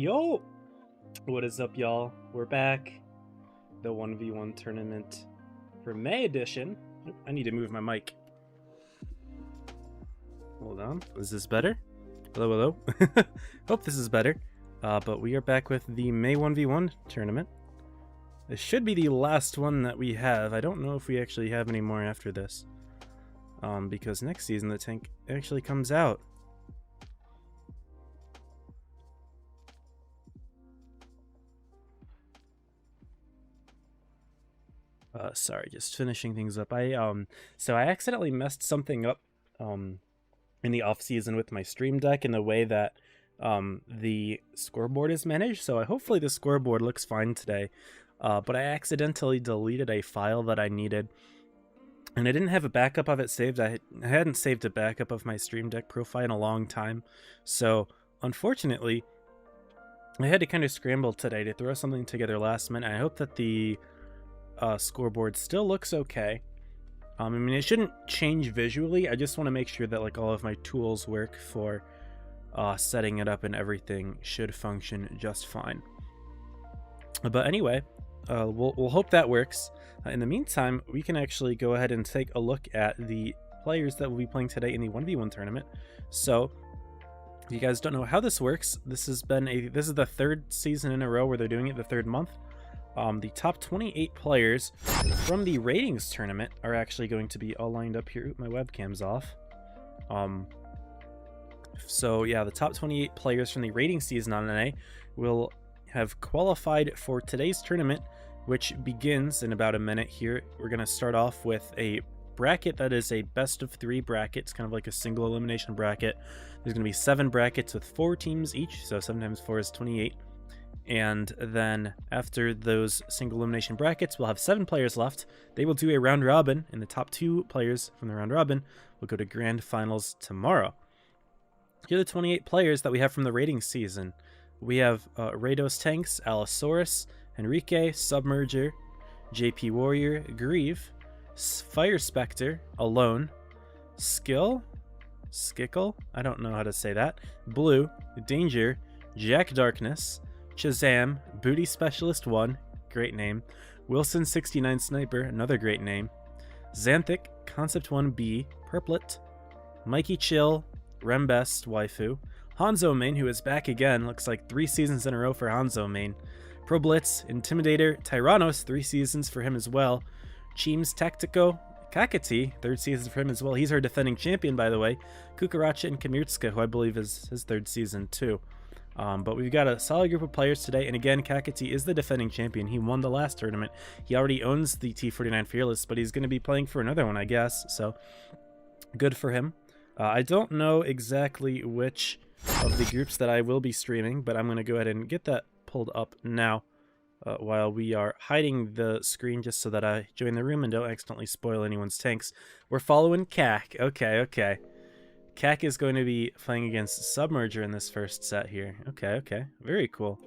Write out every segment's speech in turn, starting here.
Yo! What is up, y'all? We're back. The 1v1 tournament for May edition. I need to move my mic. Hold on. Is this better? Hello, hello. Hope this is better. But we are back with the May 1v1 tournament. This should be the last one that we have. I don't know if we actually have any more after this. Because next season the tank actually comes out. Sorry, just finishing things up. So I accidentally messed something up in the off season with my stream deck in the way that the scoreboard is managed. So hopefully the scoreboard looks fine today. But I accidentally deleted a file that I needed, and I didn't have a backup of it saved. I hadn't saved a backup of my stream deck profile in a long time. So unfortunately, I had to kind of scramble today to throw something together last minute. I hope that the scoreboard still looks okay. I mean, it shouldn't change visually. I just want to make sure that like all of my tools work for setting it up, and everything should function just fine. But anyway, we'll hope that works. In the meantime, we can actually go ahead and take a look at the players that will be playing today in the 1v1 tournament. So if you guys don't know how this works, this is the third season in a row where they're doing it, the third month. The top 28 players from the ratings tournament are actually going to be all lined up here. Ooh, my webcam's off. So yeah, the top 28 players from the rating season on NA will have qualified for today's tournament, which begins in about a minute here. We're going to start off with a bracket that is a best of 3 bracket. It's kind of like a single elimination bracket. There's going to be 7 brackets with 4 teams each, so 7 times 4 is 28. And then after those single elimination brackets, we'll have 7 players left. They will do a round robin, and the top 2 players from the round robin will go to grand finals tomorrow. Here are the 28 players that we have from the rating season. We have Rados Tanks, Allosaurus, Enrique, Submerger, JP Warrior, Grieve, Fire Specter, Alone, Skill, Skickle, I don't know how to say that, Blue, Danger, Jack Darkness, Shazam, Booty Specialist 1, great name, Wilson 69 Sniper, another great name, Xanthic, Concept 1B, Purplet, Mikey Chill, Rembest Waifu, Hanzo main, who is back again, looks like 3 seasons in a row for Hanzo main, Pro Blitz, Intimidator, Tyrannos, 3 seasons for him as well, Cheems Tactico, Kakati, 3rd season for him as well, he's our defending champion by the way, Kukaracha and Kamirtska, who I believe is his 3rd season too. But we've got a solid group of players today, and again, Kakati is the defending champion. He won the last tournament. He already owns the T49 Fearless, but he's going to be playing for another one, I guess, so good for him. I don't know exactly which of the groups that I will be streaming, but I'm going to go ahead and get that pulled up now while we are hiding the screen just so that I join the room and don't accidentally spoil anyone's tanks. We're following Keck. Okay. Keck is going to be playing against Submerger in this first set here. Okay. Very cool.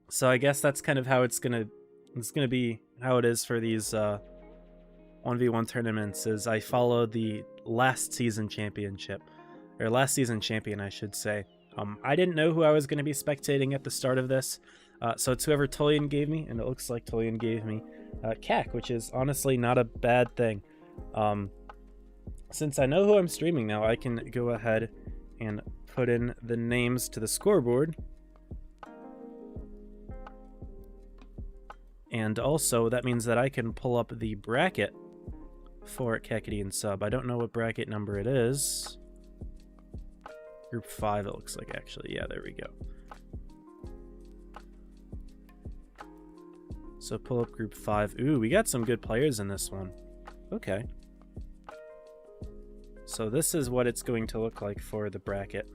So I guess that's kind of how it's gonna be how it is for these 1v1 tournaments, is I follow the last season champion, I should say. I didn't know who I was going to be spectating at the start of this, so it's whoever Tolian gave me, and it looks like Tolian gave me Keck, which is honestly not a bad thing. Since I know who I'm streaming now, I can go ahead and put in the names to the scoreboard. And also, that means that I can pull up the bracket for Keckity and Sub. I don't know what bracket number it is. Group 5, it looks like, actually. Yeah, there we go. So pull up Group 5. Ooh, we got some good players in this one. Okay. So this is what it's going to look like for the bracket.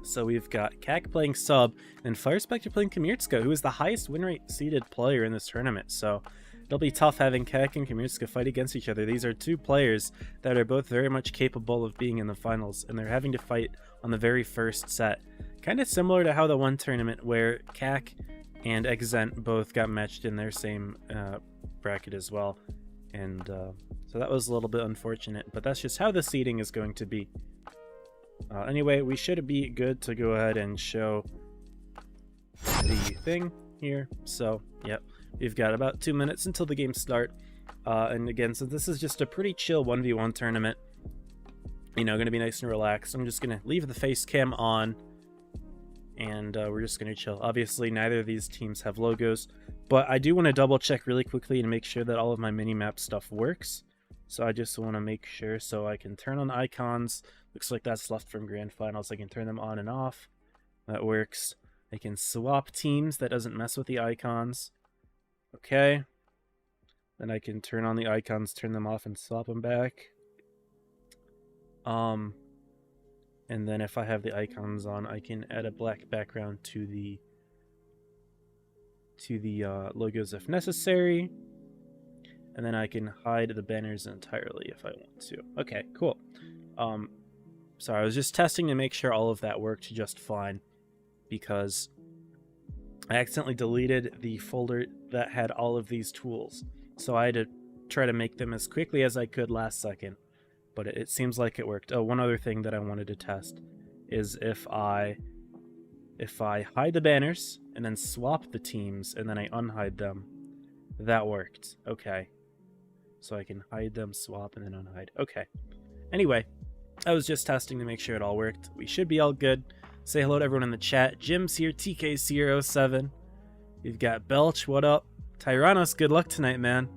So we've got Keck playing Sub, and Fire Specter playing Kamirtska, who is the highest win rate seeded player in this tournament. So it'll be tough having Keck and Kamirtska fight against each other. These are 2 players that are both very much capable of being in the finals, and they're having to fight on the very first set. Kind of similar to how the one tournament where Keck and Exent both got matched in their same bracket as well. And so that was a little bit unfortunate, but that's just how the seeding is going to be. Anyway, we should be good to go ahead and show the thing here. So, yep, we've got about 2 minutes until the game start. And again, so this is just a pretty chill 1v1 tournament. You know, gonna be nice and relaxed. I'm just gonna leave the face cam on, and we're just gonna chill. Obviously, neither of these teams have logos, but I do want to double check really quickly and make sure that all of my mini-map stuff works. So I just want to make sure, so I can turn on the icons. Looks like that's left from Grand Finals. I can turn them on and off. That works. I can swap teams. That doesn't mess with the icons. Okay. Then I can turn on the icons, turn them off, and swap them back. And then if I have the icons on, I can add a black background to the logos if necessary. And then I can hide the banners entirely if I want to. Okay, cool. So I was just testing to make sure all of that worked just fine, because I accidentally deleted the folder that had all of these tools. So I had to try to make them as quickly as I could last second, but it seems like it worked. Oh, one other thing that I wanted to test is if I hide the banners and then swap the teams and then I unhide them, that worked. Okay. So I can hide them, swap, and then unhide. Okay. Anyway, I was just testing to make sure it all worked. We should be all good. Say hello to everyone in the chat. Jim's here, TK07. We've got Belch, what up? Tyrannos, good luck tonight, man.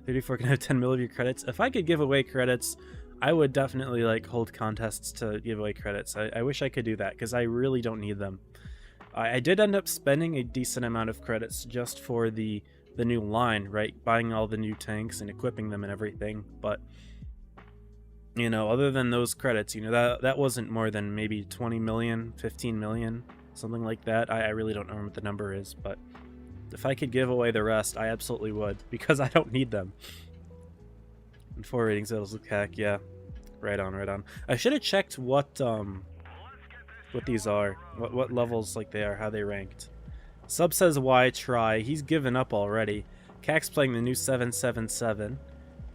34 can have 10 mil of your credits. If I could give away credits, I would definitely like hold contests to give away credits. I wish I could do that, because I really don't need them. I did end up spending a decent amount of credits just for the new line, right? Buying all the new tanks and equipping them and everything. But, you know, other than those credits, you know, that wasn't more than maybe 20 million, 15 million, something like that. I really don't know what the number is, but if I could give away the rest, I absolutely would, because I don't need them. And 4 ratings, that'll Keck, yeah. Right on, right on. I should have checked what these are, what levels like they are, how they ranked. Sub says, why try? He's given up already. Keck's playing the new 777,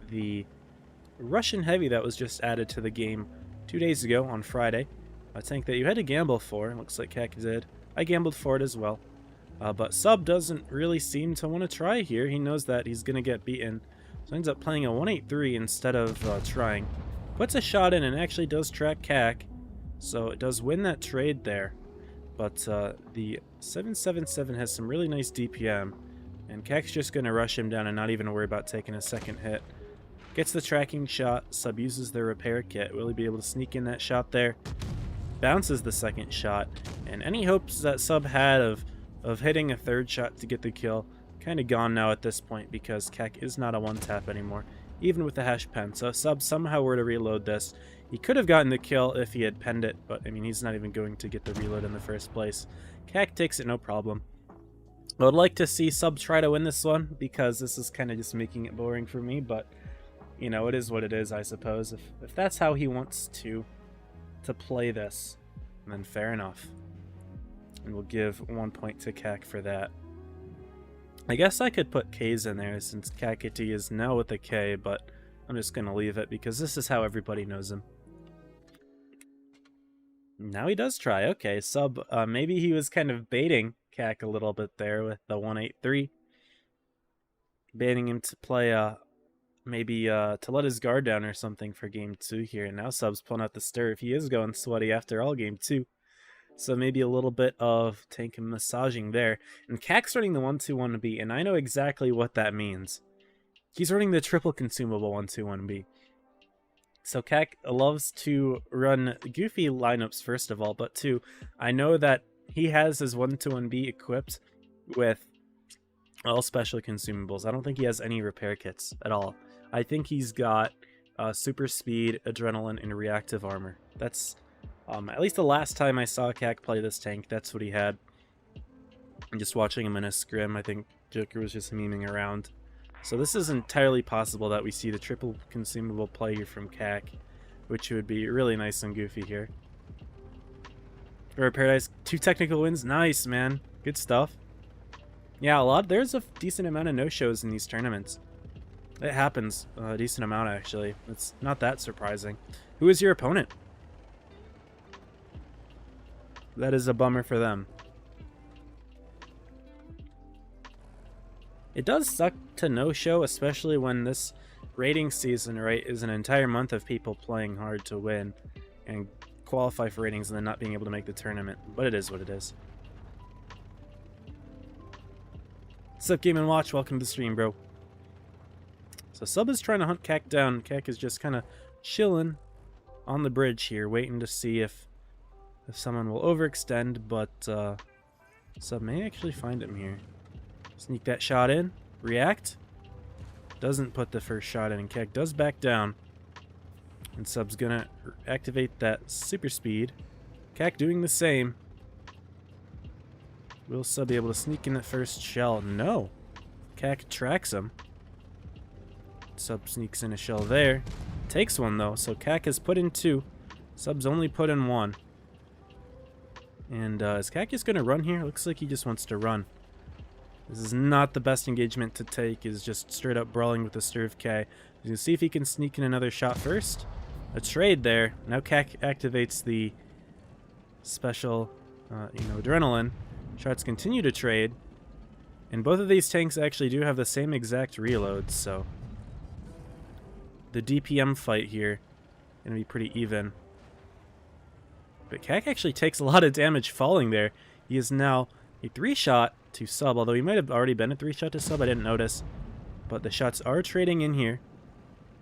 the Russian heavy that was just added to the game 2 days ago on Friday. A tank that you had to gamble for. Looks like Keck did. I gambled for it as well. But Sub doesn't really seem to want to try here. He knows that he's going to get beaten. So ends up playing a 183 instead of trying. Puts a shot in and actually does track Keck. So it does win that trade there. But the 777 has some really nice DPM. And Keck's just going to rush him down and not even worry about taking a second hit. Gets the tracking shot. Sub uses their repair kit. Will he be able to sneak in that shot there? Bounces the second shot. And any hopes that Sub had of hitting a third shot to get the kill, kind of gone now at this point, because Keck is not a one-tap anymore, even with the hash pen. So if Sub somehow were to reload this, he could have gotten the kill if he had penned it, but I mean, he's not even going to get the reload in the first place. Keck takes it no problem. I would like to see Sub try to win this one, because this is kind of just making it boring for me, but you know, it is what it is, I suppose. If that's how he wants to play this, then fair enough. And we'll give 1 point to Keck for that. I guess I could put K's in there since Kakity is now with a K, but I'm just going to leave it because this is how everybody knows him. Now he does try. Okay, Sub, maybe he was kind of baiting Keck a little bit there with the 183. Baiting him to play, maybe to let his guard down or something for game 2 here. And now Sub's pulling out the stir if he is going sweaty after all game 2. So maybe a little bit of tank massaging there. And Keck's running the 1-2-1-B, and I know exactly what that means. He's running the triple consumable 1-2-1-B. So Keck loves to run goofy lineups, first of all, but two, I know that he has his 1-2-1-B equipped with all special consumables. I don't think he has any repair kits at all. I think he's got super speed, adrenaline, and reactive armor. That's at least the last time I saw Keck play this tank, that's what he had. I'm just watching him in a scrim. I think Joker was just memeing around. So this is entirely possible that we see the triple consumable play here from Keck, which would be really nice and goofy here. Or Paradise, 2 technical wins. Nice, man. Good stuff. Yeah, there's a decent amount of no-shows in these tournaments. It happens a decent amount, actually. It's not that surprising. Who is your opponent? That is a bummer for them. It does suck to no-show, especially when this rating season, right, is an entire month of people playing hard to win and qualify for ratings and then not being able to make the tournament. But it is what it is. What's up, Game & Watch? Welcome to the stream, bro. So Sub is trying to hunt Keck down. Keck is just kind of chilling on the bridge here, waiting to see if someone will overextend, but Sub may actually find him here. Sneak that shot in. React. Doesn't put the first shot in, and Keck does back down. And Sub's gonna activate that super speed. Keck doing the same. Will Sub be able to sneak in that first shell? No. Keck tracks him. Sub sneaks in a shell there. Takes one though, so Keck has put in 2. Sub's only put in 1. And is Keck just gonna run here? Looks like he just wants to run. This is not the best engagement to take, is just straight up brawling with the Sturv K. You can see if he can sneak in another shot first. A trade there. Now Keck activates the special, adrenaline. Shots continue to trade. And both of these tanks actually do have the same exact reloads, so the DPM fight here gonna be pretty even. But Keck actually takes a lot of damage falling there. He is now a 3-shot to Sub, although he might have already been a 3-shot to Sub, I didn't notice. But the shots are trading in here.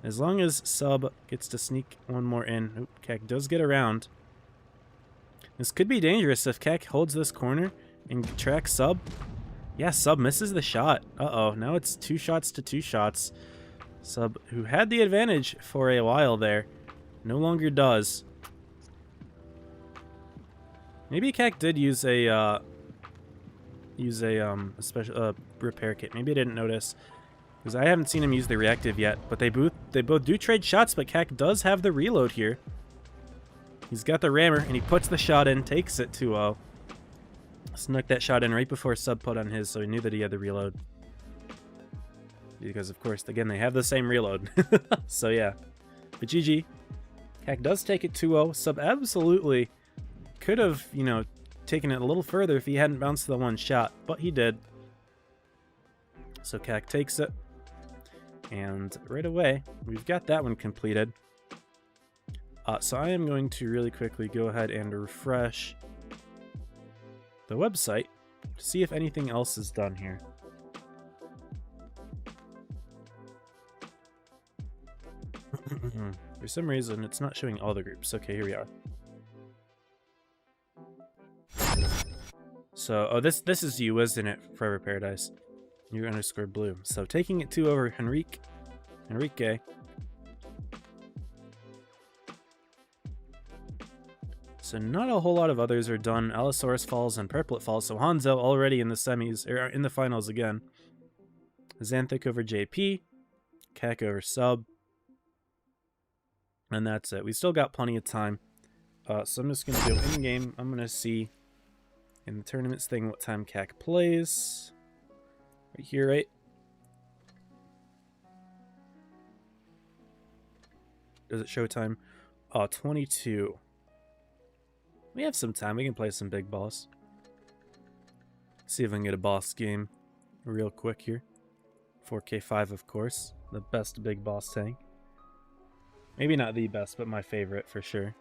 As long as Sub gets to sneak one more in. Oop, Keck does get around. This could be dangerous if Keck holds this corner and tracks Sub. Yeah, Sub misses the shot. Uh-oh, now it's 2 shots to 2 shots. Sub, who had the advantage for a while there, no longer does. Maybe Keck did use a special repair kit. Maybe I didn't notice, because I haven't seen him use the reactive yet. But they both do trade shots, but Keck does have the reload here. He's got the rammer, and he puts the shot in, takes it 2-0. Snuck that shot in right before Sub put on his, so he knew that he had the reload. Because, of course, again, they have the same reload. So, yeah. But GG. Keck does take it 2-0. Sub absolutely could have, taken it a little further if he hadn't bounced the one shot, but he did. So Keck takes it. And right away, we've got that one completed. So I am going to really quickly go ahead and refresh the website to see if anything else is done here. For some reason, it's not showing all the groups. Okay, here we are. So, oh, this is you, isn't it? Forever Paradise. You _ blue. So taking it 2 over Enrique. So not a whole lot of others are done. Allosaurus falls and Purplet falls. So Hanzo already in the semis, or in the finals again. Xanthic over JP. Keck over Sub. And that's it. We still got plenty of time. So I'm just going to go in-game. I'm going to see in the tournaments thing what time Keck plays. Right here, right? Does it show time? 22. We have some time. We can play some Big Boss. See if I can get a boss game real quick here. 4K5, of course. The best Big Boss tank. Maybe not the best, but my favorite for sure.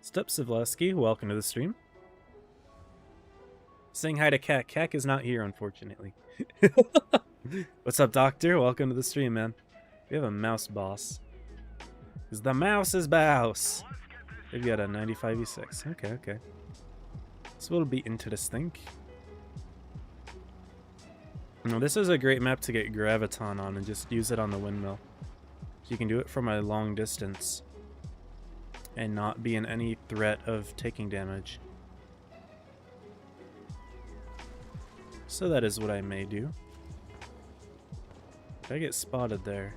Step Sivleski, welcome to the stream. Saying hi to Keck. Keck is not here, unfortunately. What's up, Doctor? Welcome to the stream, man. We have a mouse boss. Because the mouse is boss. They've got a 95e6. Okay. So we'll be into this thing. Now, this is a great map to get Graviton on and just use it on the windmill. So you can do it from a long distance and not be in any threat of taking damage. So that is what I may do. Did I get spotted there?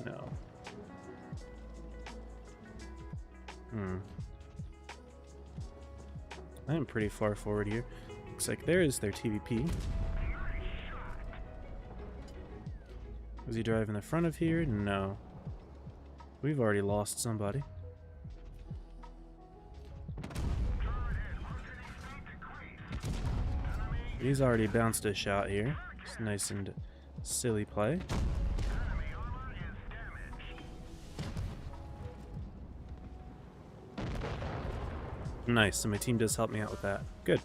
No. I am pretty far forward here. Looks like there is their TVP. Was he driving the front of here? No. We've already lost somebody. He's already bounced a shot here. It's nice and silly play. Nice, so my team does help me out with that. Good.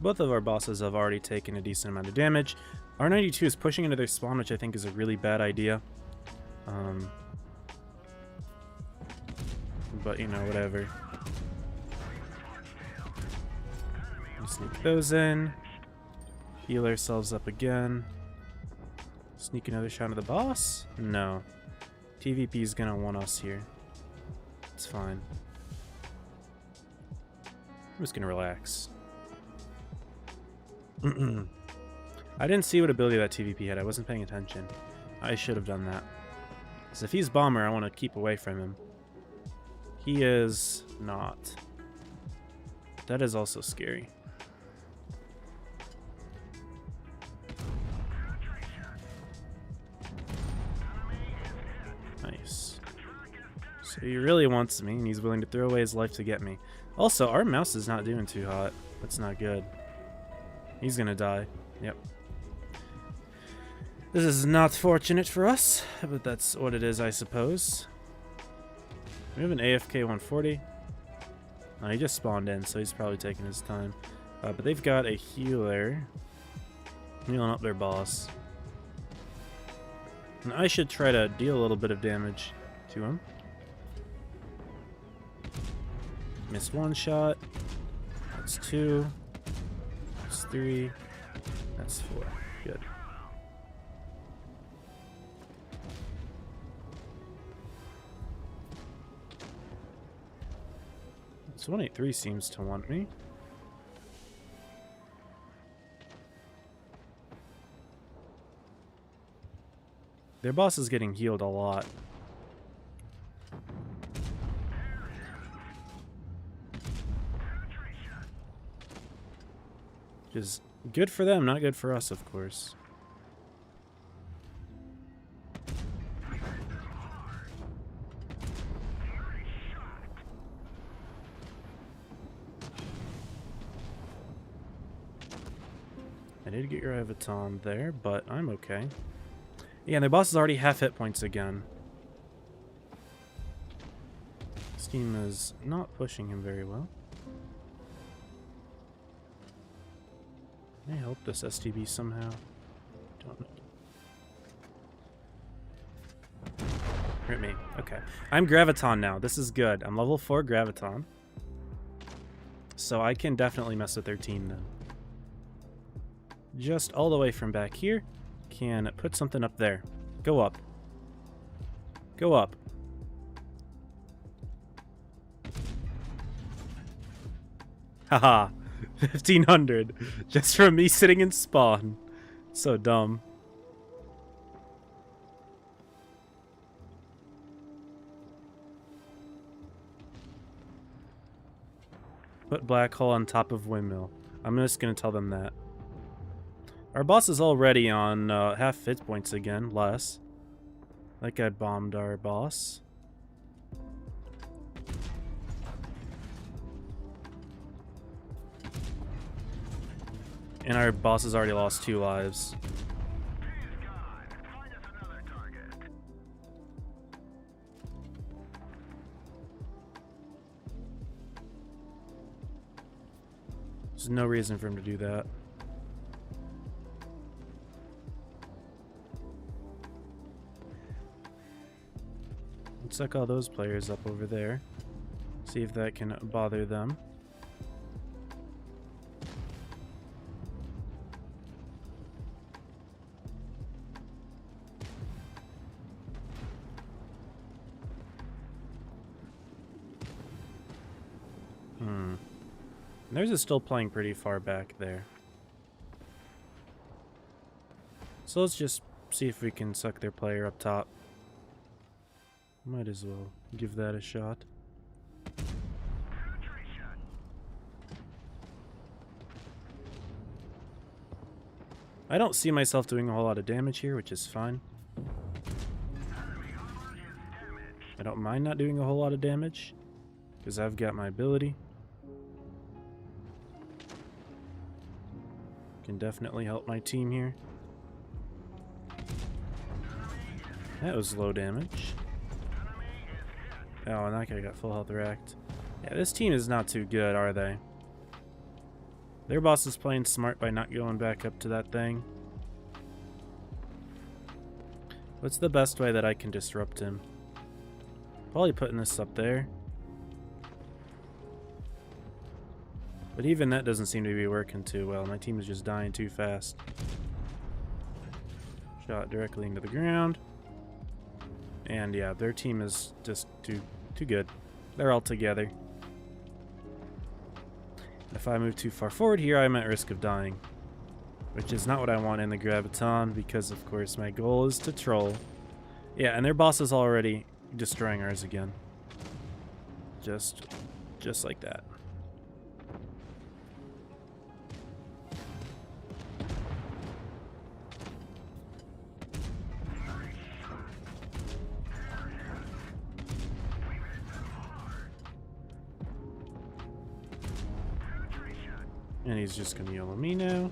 Both of our bosses have already taken a decent amount of damage. R92 is pushing into their spawn, which I think is a really bad idea. But, you know, whatever. Sneak those in. Heal ourselves up again. Sneak another shot at the boss? No. TVP is gonna want us here. It's fine. I'm just gonna relax. I didn't see what ability that TVP had. I wasn't paying attention. I should have done that. Because if he's bomber, I want to keep away from him. He is not. That is also scary. Nice. So he really wants me, and he's willing to throw away his life to get me. Also, our mouse is not doing too hot. That's not good. He's gonna die. Yep. This is not fortunate for us, but that's what it is, I suppose. We have an AFK 140. He just spawned in, so he's probably taking his time. But they've got a healer healing up their boss. And I should try to deal a little bit of damage to him. Missed one shot. That's two. That's three. That's four. Good. So 183 seems to want me. Their boss is getting healed a lot. Which is good for them, not good for us, of course. I did get your Avaton there, but I'm okay. Yeah, and their boss is already half hit points again. This team is not pushing him very well. Can I help this STB somehow? Don't know. Hurt me. Okay. I'm Graviton now. This is good. I'm level 4 Graviton. So I can definitely mess with their team then. Just all the way from back here. Can put something up there. Go up. Go up. Haha. 1500. Just from me sitting in spawn. So dumb. Put black hole on top of windmill. I'm just gonna tell them that. Our boss is already on half hit points again, less. That guy bombed our boss. And our boss has already lost 2 lives. There's no reason for him to do that. Let's suck all those players up over there. See if that can bother them. Theirs is still playing pretty far back there. So let's just see if we can suck their player up top. Might as well give that a shot. I don't see myself doing a whole lot of damage here, which is fine. I don't mind not doing a whole lot of damage, because I've got my ability. Can definitely help my team here. That was low damage. Oh, and that guy got full health wrecked. Yeah, this team is not too good, are they? Their boss is playing smart by not going back up to that thing. What's the best way that I can disrupt him? Probably putting this up there. But even that doesn't seem to be working too well. My team is just dying too fast. Shot directly into the ground. And yeah, their team is just too good. They're all together. If I move too far forward here, I'm at risk of dying. Which is not what I want in the Graviton, because of course my goal is to troll. Yeah, and their boss is already destroying ours again. Just like that. And he's just gonna YOLO me now.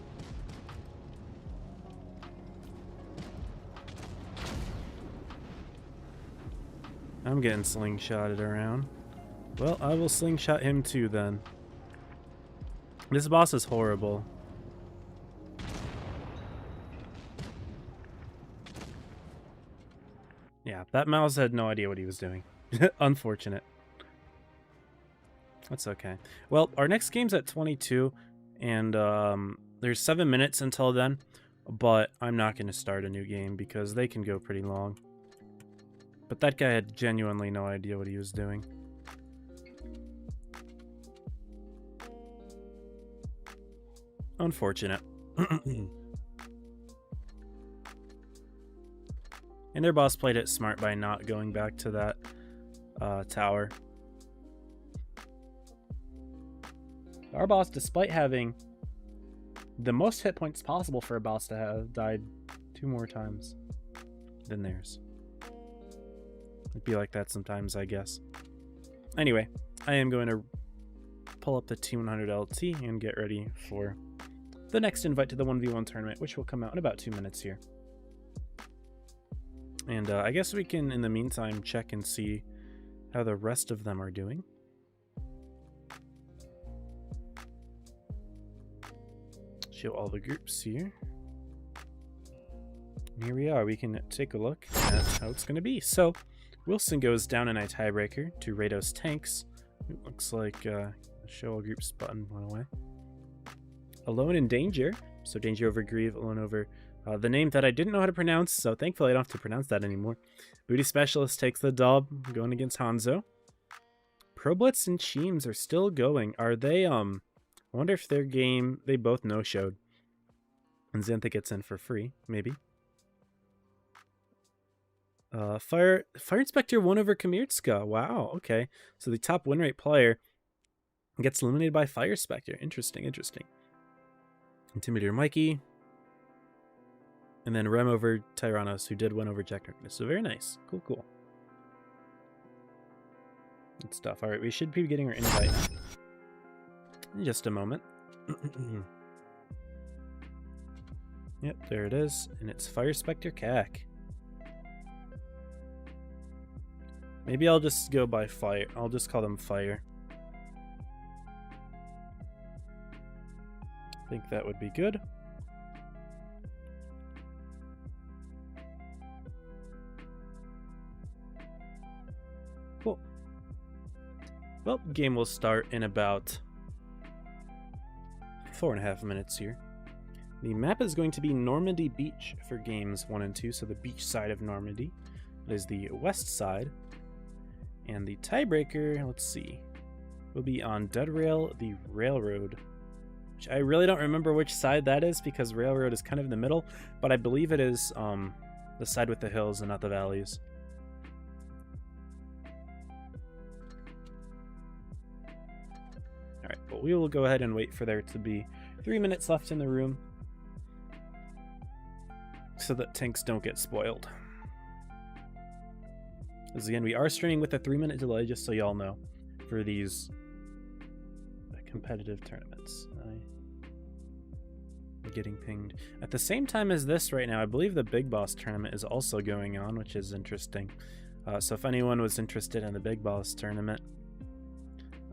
I'm getting slingshotted around. Well, I will slingshot him too then. This boss is horrible. Yeah, that mouse had no idea what he was doing. Unfortunate. That's okay. Well, our next game's at 22, and there's 7 minutes until then, but I'm not going to start a new game because they can go pretty long. But that guy had genuinely no idea what he was doing. Unfortunate. And their boss played it smart by not going back to that tower. Our boss, despite having the most hit points possible for a boss to have, died 2 more times than theirs. It'd be like that sometimes, I guess. Anyway, I am going to pull up the T100 LT and get ready for the next invite to the 1v1 tournament, which will come out in about 2 minutes here. And I guess we can, in the meantime, check and see how the rest of them are doing. Show all the groups here. And here we are. We can take a look at how it's going to be. So, Wilson goes down in a tiebreaker to Rados Tanks. It looks like show all groups button went away. Alone in Danger. So Danger over Grieve, Alone over the name that I didn't know how to pronounce, so thankfully I don't have to pronounce that anymore. Booty Specialist takes the dub, going against Hanzo. Pro Blitz and Cheems are still going. Are they, I wonder if their game, they both no-showed. And Xantha gets in for free, maybe. Fire Inspector won over Kamirtska. Wow, okay. So the top win rate player gets eliminated by Fire Spectre. Interesting, interesting. Intimidator Mikey. And then Rem over Tyrannos, who did win over Jack Darkness. So very nice. Cool, cool. Good stuff. Alright, we should be getting our invite in just a moment. Yep, there it is. And it's Fire Spectre Keck. Maybe I'll just go by Fire. I'll just call them Fire. I think that would be good. Cool. Well, game will start in about 4.5 minutes here. The map is going to be Normandy Beach for games 1 and 2, so the beach side of Normandy. It is the west side. And the tiebreaker, let's see, will be on Dead Rail, the Railroad. Which I really don't remember which side that is because Railroad is kind of in the middle, but I believe it is the side with the hills and not the valleys. Alright, well, we will go ahead and wait for there to be 3 minutes left in the room so that tanks don't get spoiled. As again, we are streaming with a 3-minute delay, just so y'all know, for these competitive tournaments. I'm getting pinged. At the same time as this right now, I believe the Big Boss tournament is also going on, which is interesting. So if anyone was interested in the Big Boss tournament,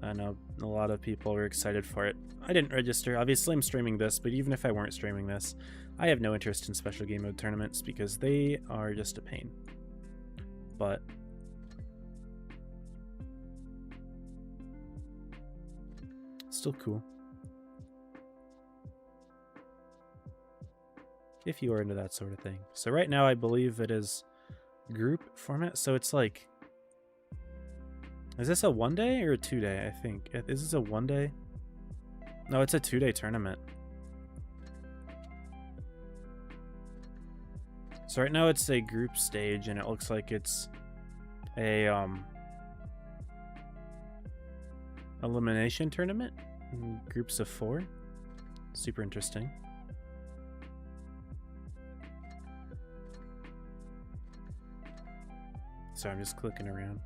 I know a lot of people were excited for it. I didn't register. Obviously, I'm streaming this, but even if I weren't streaming this, I have no interest in special game mode tournaments because they are just a pain. But still cool. If you are into that sort of thing. So right now I believe it is group format. So it's like, is this a 1-day or a 2-day? I think. Is this a 1-day? No, it's a 2-day tournament. So right now it's a group stage and it looks like it's a elimination tournament in groups of 4. Super interesting. So I'm just clicking around.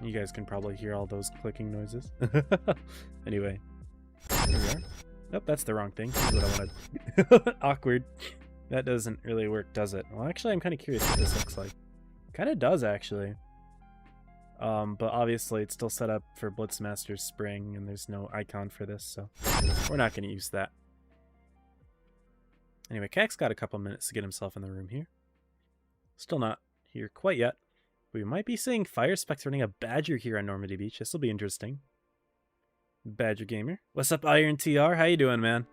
You guys can probably hear all those clicking noises. Anyway, here we are. Nope, that's the wrong thing. That's what I wanted. Awkward. That doesn't really work, does it? Well, actually, I'm kind of curious what this looks like. Kind of does, actually. But obviously, it's still set up for Blitzmaster's Spring, and there's no icon for this, so we're not going to use that. Anyway, Keck's got a couple minutes to get himself in the room here. Still not here quite yet. We might be seeing Fire Specter running a Badger here on Normandy Beach. This will be interesting. Badger Gamer. What's up, Iron TR? How you doing, man?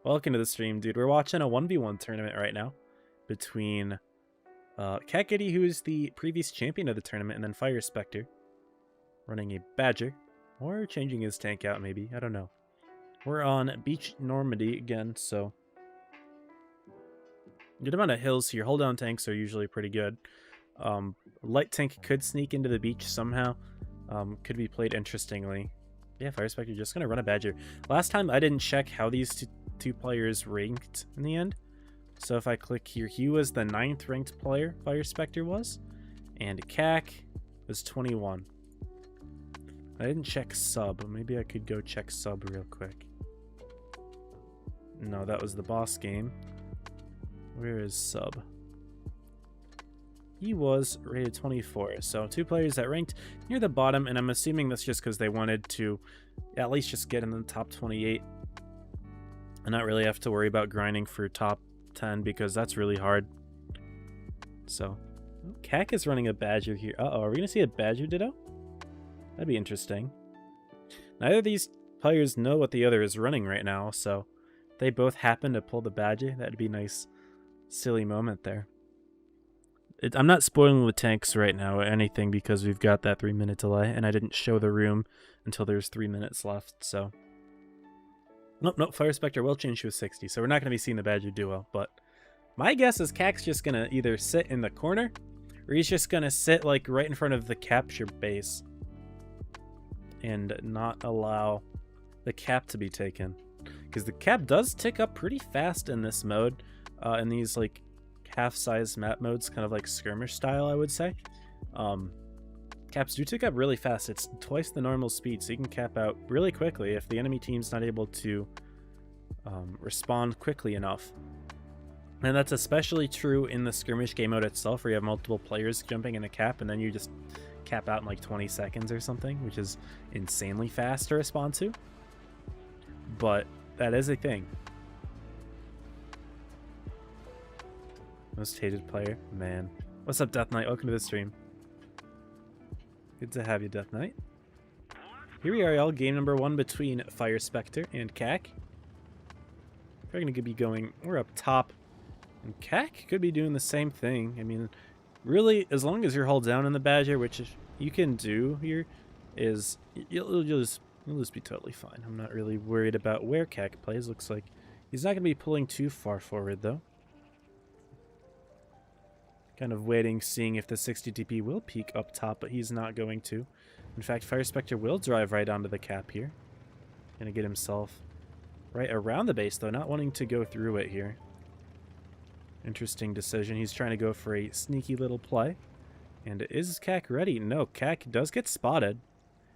Welcome to the stream, dude. We're watching a 1v1 tournament right now between Keck, who is the previous champion of the tournament, and then Fire Specter running a Badger. Or changing his tank out, maybe. I don't know. We're on Beach Normandy again, so good amount of hills here. Hold down tanks are usually pretty good. Light tank could sneak into the beach somehow. Could be played interestingly. Yeah, Fire Specter just gonna run a Badger. Last time I didn't check how these two players ranked in the end. So if I click here, he was the 9th ranked player, Fire Specter was, and Keck was 21. I didn't check sub. Maybe I could go check sub real quick. No, that was the boss game. Where is sub? He was rated 24, so 2 players that ranked near the bottom, and I'm assuming that's just because they wanted to at least just get in the top 28 and not really have to worry about grinding for top 10 because that's really hard. So, Keck is running a Badger here. Uh-oh, are we going to see a Badger Ditto? That'd be interesting. Neither of these players know what the other is running right now, so if they both happen to pull the Badger, that'd be a nice, silly moment there. I'm not spoiling the tanks right now or anything because we've got that 3-minute delay, and I didn't show the room until there's 3 minutes left, so. Nope, Fire Specter will change to a 60, so we're not going to be seeing the Badger duo, but my guess is Keck's just going to either sit in the corner, or he's just going to sit like right in front of the capture base and not allow the cap to be taken. Because the cap does tick up pretty fast in this mode, in these like half-size map modes, kind of like skirmish style, I would say. Caps do tick up really fast. It's twice the normal speed, so you can cap out really quickly if the enemy team's not able to respond quickly enough. And that's especially true in the skirmish game mode itself, where you have multiple players jumping in a cap, and then you just cap out in like 20 seconds or something, which is insanely fast to respond to. But that is a thing. Most hated player, man. What's up, Death Knight? Welcome to the stream. Good to have you, Death Knight. Here we are, y'all. Game number 1 between Fire Specter and Keck. We're going to be going, we're up top. And Keck could be doing the same thing. I mean, really, as long as you're hull down in the Badger, which you can do here, is you'll just be totally fine. I'm not really worried about where Keck plays. Looks like he's not going to be pulling too far forward, though. Kind of waiting, seeing if the 60 TP will peak up top, but he's not going to. In fact, Fire Specter will drive right onto the cap here. Gonna get himself right around the base, though, not wanting to go through it here. Interesting decision. He's trying to go for a sneaky little play. And is Keck ready? No, Keck does get spotted.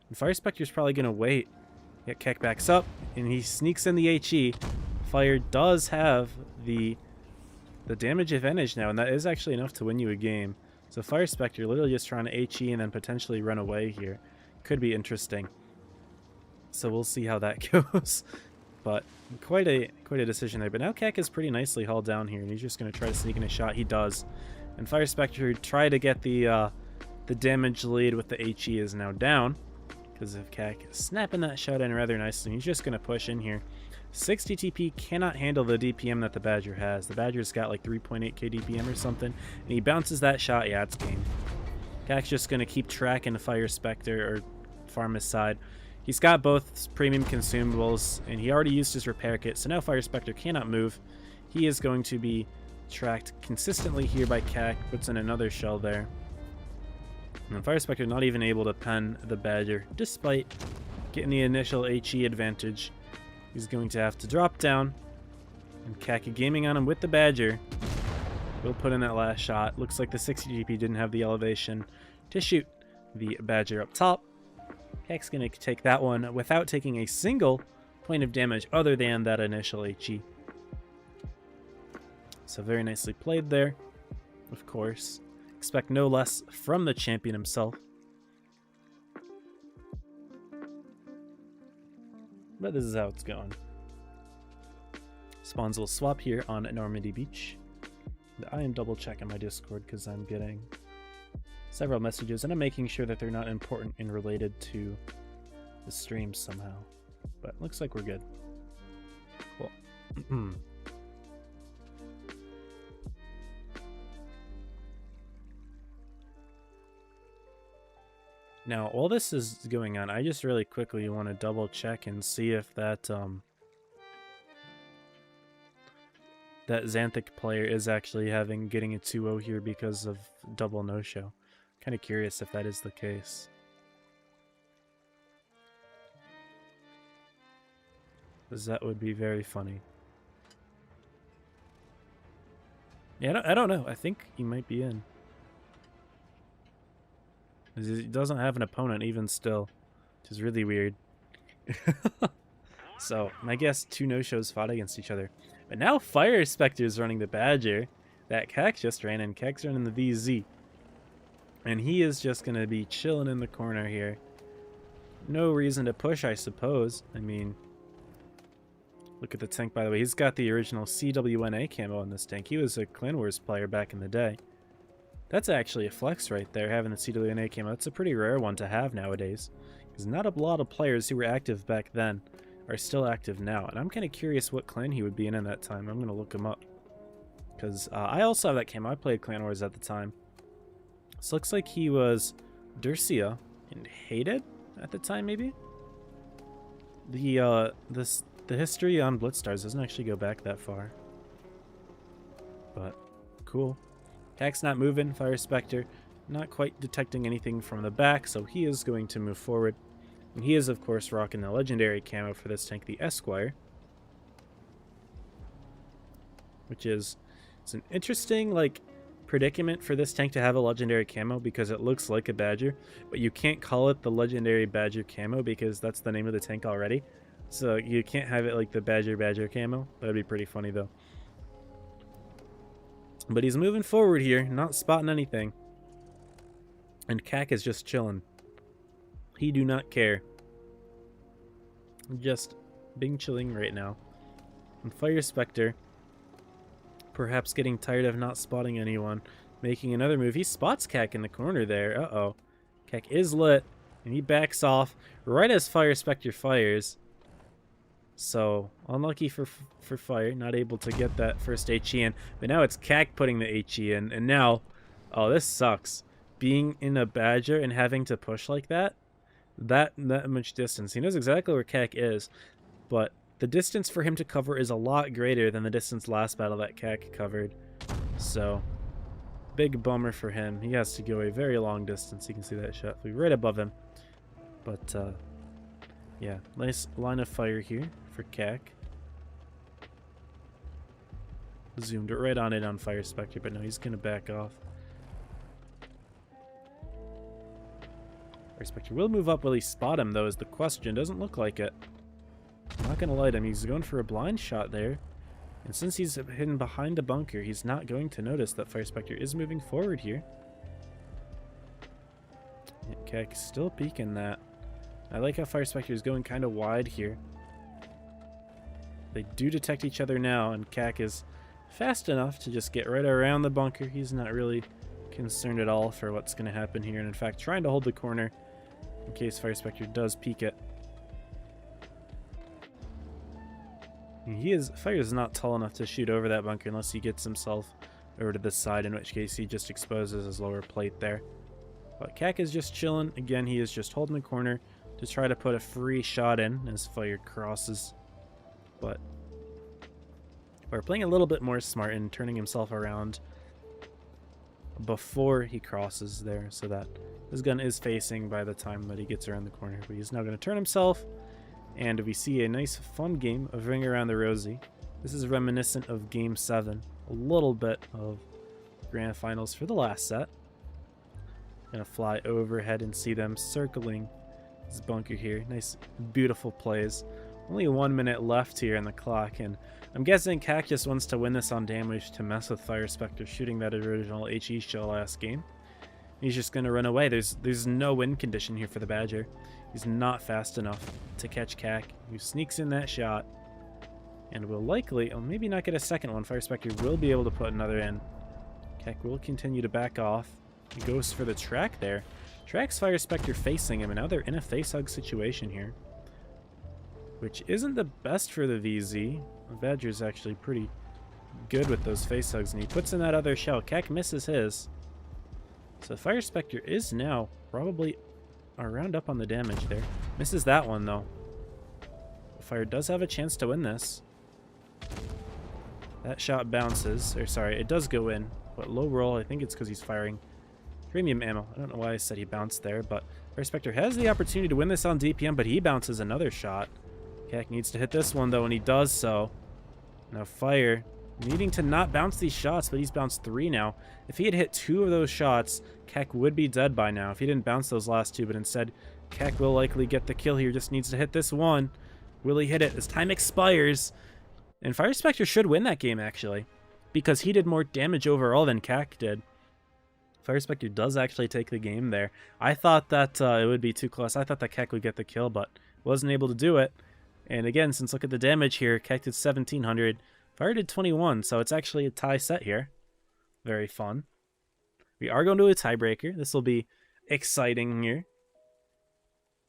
And Fire Specter's probably going to wait. Yet Keck backs up, and he sneaks in the HE. Fire does have the damage advantage now, and that is actually enough to win you a game. So Fire Specter literally just trying to HE and then potentially run away here. Could be interesting. So we'll see how that goes. But quite a decision there. But now Keck is pretty nicely hauled down here, and he's just going to try to sneak in a shot. He does. And Fire Specter try to get the damage lead with the HE is now down. Because of Keck snapping that shot in rather nicely. He's just going to push in here. 60 TP cannot handle the DPM that the Badger has. The Badger's got like 3.8k DPM or something. And he bounces that shot. Yeah, it's game. Keck's just going to keep tracking the Fire Specter or farm his side. He's got both premium consumables, and he already used his repair kit. So now Fire Specter cannot move. He is going to be tracked consistently here by Keck. Puts in another shell there. And Fire Specter not even able to pen the Badger, despite getting the initial HE advantage. He's going to have to drop down, and Keck gaming on him with the Badger. Will put in that last shot. Looks like the 60 GP didn't have the elevation to shoot the Badger up top. Keck's going to take that one without taking a single point of damage other than that initial HE. So very nicely played there, of course. Expect no less from the champion himself. But this is how it's going. Spawns will swap here on Normandy Beach. I am double checking my Discord because I'm getting several messages and I'm making sure that they're not important and related to the stream somehow. But looks like we're good. Cool. Now, while this is going on, I just really quickly want to double check and see if that that Xanthic player is actually getting a 2-0 here because of double no-show. Kind of curious if that is the case. Because that would be very funny. Yeah, I don't know. I think he might be in. He doesn't have an opponent even still, which is really weird. So, I guess 2 no-shows fought against each other. But now Fire Specter is running the Badger. That Keck just ran, and Keck's running the VZ. And he is just going to be chilling in the corner here. No reason to push, I suppose. I mean, look at the tank, by the way. He's got the original CWNA camo in this tank. He was a Clan Wars player back in the day. That's actually a flex right there, having the CWNA camo. That's a pretty rare one to have nowadays. Because not a lot of players who were active back then are still active now. And I'm kind of curious what clan he would be in that time. I'm going to look him up. Because I also have that camo. I played Clan Wars at the time. So looks like he was Durcia and hated at the time, maybe? The history on Blitz stars doesn't actually go back that far. But, cool. Keck's not moving. Fire Specter not quite detecting anything from the back, so he is going to move forward. And he is, of course, rocking the legendary camo for this tank, the Esquire. Which is... it's an interesting, like, predicament for this tank to have a legendary camo because it looks like a Badger, but you can't call it the legendary Badger camo because that's the name of the tank already. So you can't have it like the Badger camo. That'd be pretty funny, though. But he's moving forward here, not spotting anything. And Keck is just chilling. He do not care. Just being chilling right now. And Fire Specter, perhaps getting tired of not spotting anyone, making another move. He spots Keck in the corner there. Uh-oh. Keck is lit, and he backs off right as Fire Specter fires. So, unlucky for Fire, not able to get that first HE in. But now it's Keck putting the HE in. And now, oh, this sucks. Being in a Badger and having to push like that much distance. He knows exactly where Keck is. But the distance for him to cover is a lot greater than the distance last battle that Keck covered. So, big bummer for him. He has to go a very long distance. You can see that shot right above him. But, yeah, nice line of fire here for Keck. zoomed right on it on Fire Specter, but no, he's going to back off. Fire Specter will move up. Will he spot him, though, is the question. Doesn't look like it. I'm not going to lie to him. He's going for a blind shot there. And since he's hidden behind a bunker, he's not going to notice that Fire Specter is moving forward here. Keck still peeking that. I like how Fire Specter is going kind of wide here. They do detect each other now, and Keck is fast enough to just get right around the bunker. He's not really concerned at all for what's going to happen here, and in fact trying to hold the corner in case Fire Specter does peek it. Fire is not tall enough to shoot over that bunker unless he gets himself over to the side, in which case he just exposes his lower plate there. But Keck is just chilling. Again, he is just holding the corner to try to put a free shot in as Fire crosses. But we're playing a little bit more smart and turning himself around before he crosses there, so that his gun is facing by the time that he gets around the corner. But he's now going to turn himself, and we see a nice fun game of Ring Around the Rosie. This is reminiscent of Game 7, a little bit of Grand Finals for the last set. Gonna fly overhead and see them circling this bunker here. Nice, beautiful plays. Only 1 minute left here in the clock, and I'm guessing Keck just wants to win this on damage to mess with Fire Specter shooting that original HE shell last game. He's just going to run away. There's no win condition here for the Badger. He's not fast enough to catch Keck, who sneaks in that shot and will likely, or maybe not get a second one. Fire Specter will be able to put another in. Keck will continue to back off. He goes for the track there. Tracks Fire Specter facing him, and now they're in a face hug situation here, which isn't the best for the VZ. The Badger's actually pretty good with those face hugs, and he puts in that other shell. Keck misses his. So Fire Specter is now probably around up on the damage there. Misses that one, though. Fire does have a chance to win this. That shot bounces. Or sorry, it does go in, but low roll. I think it's because he's firing premium ammo. I don't know why I said he bounced there, but Fire Specter has the opportunity to win this on DPM, but he bounces another shot. Keck needs to hit this one, though, and he does so. Now Fire needing to not bounce these shots, but he's bounced 3 now. If he had hit 2 of those shots, Keck would be dead by now. If he didn't bounce those last 2, but instead Keck will likely get the kill here. Just needs to hit this one. Will he hit it? As time expires. And Fire Specter should win that game, actually, because he did more damage overall than Keck did. Fire Specter does actually take the game there. I thought that it would be too close. I thought that Keck would get the kill, but wasn't able to do it. And again, since look at the damage here, Keck did 1,700, Fire did 21, so it's actually a tie set here. Very fun. We are going to a tiebreaker. This will be exciting here.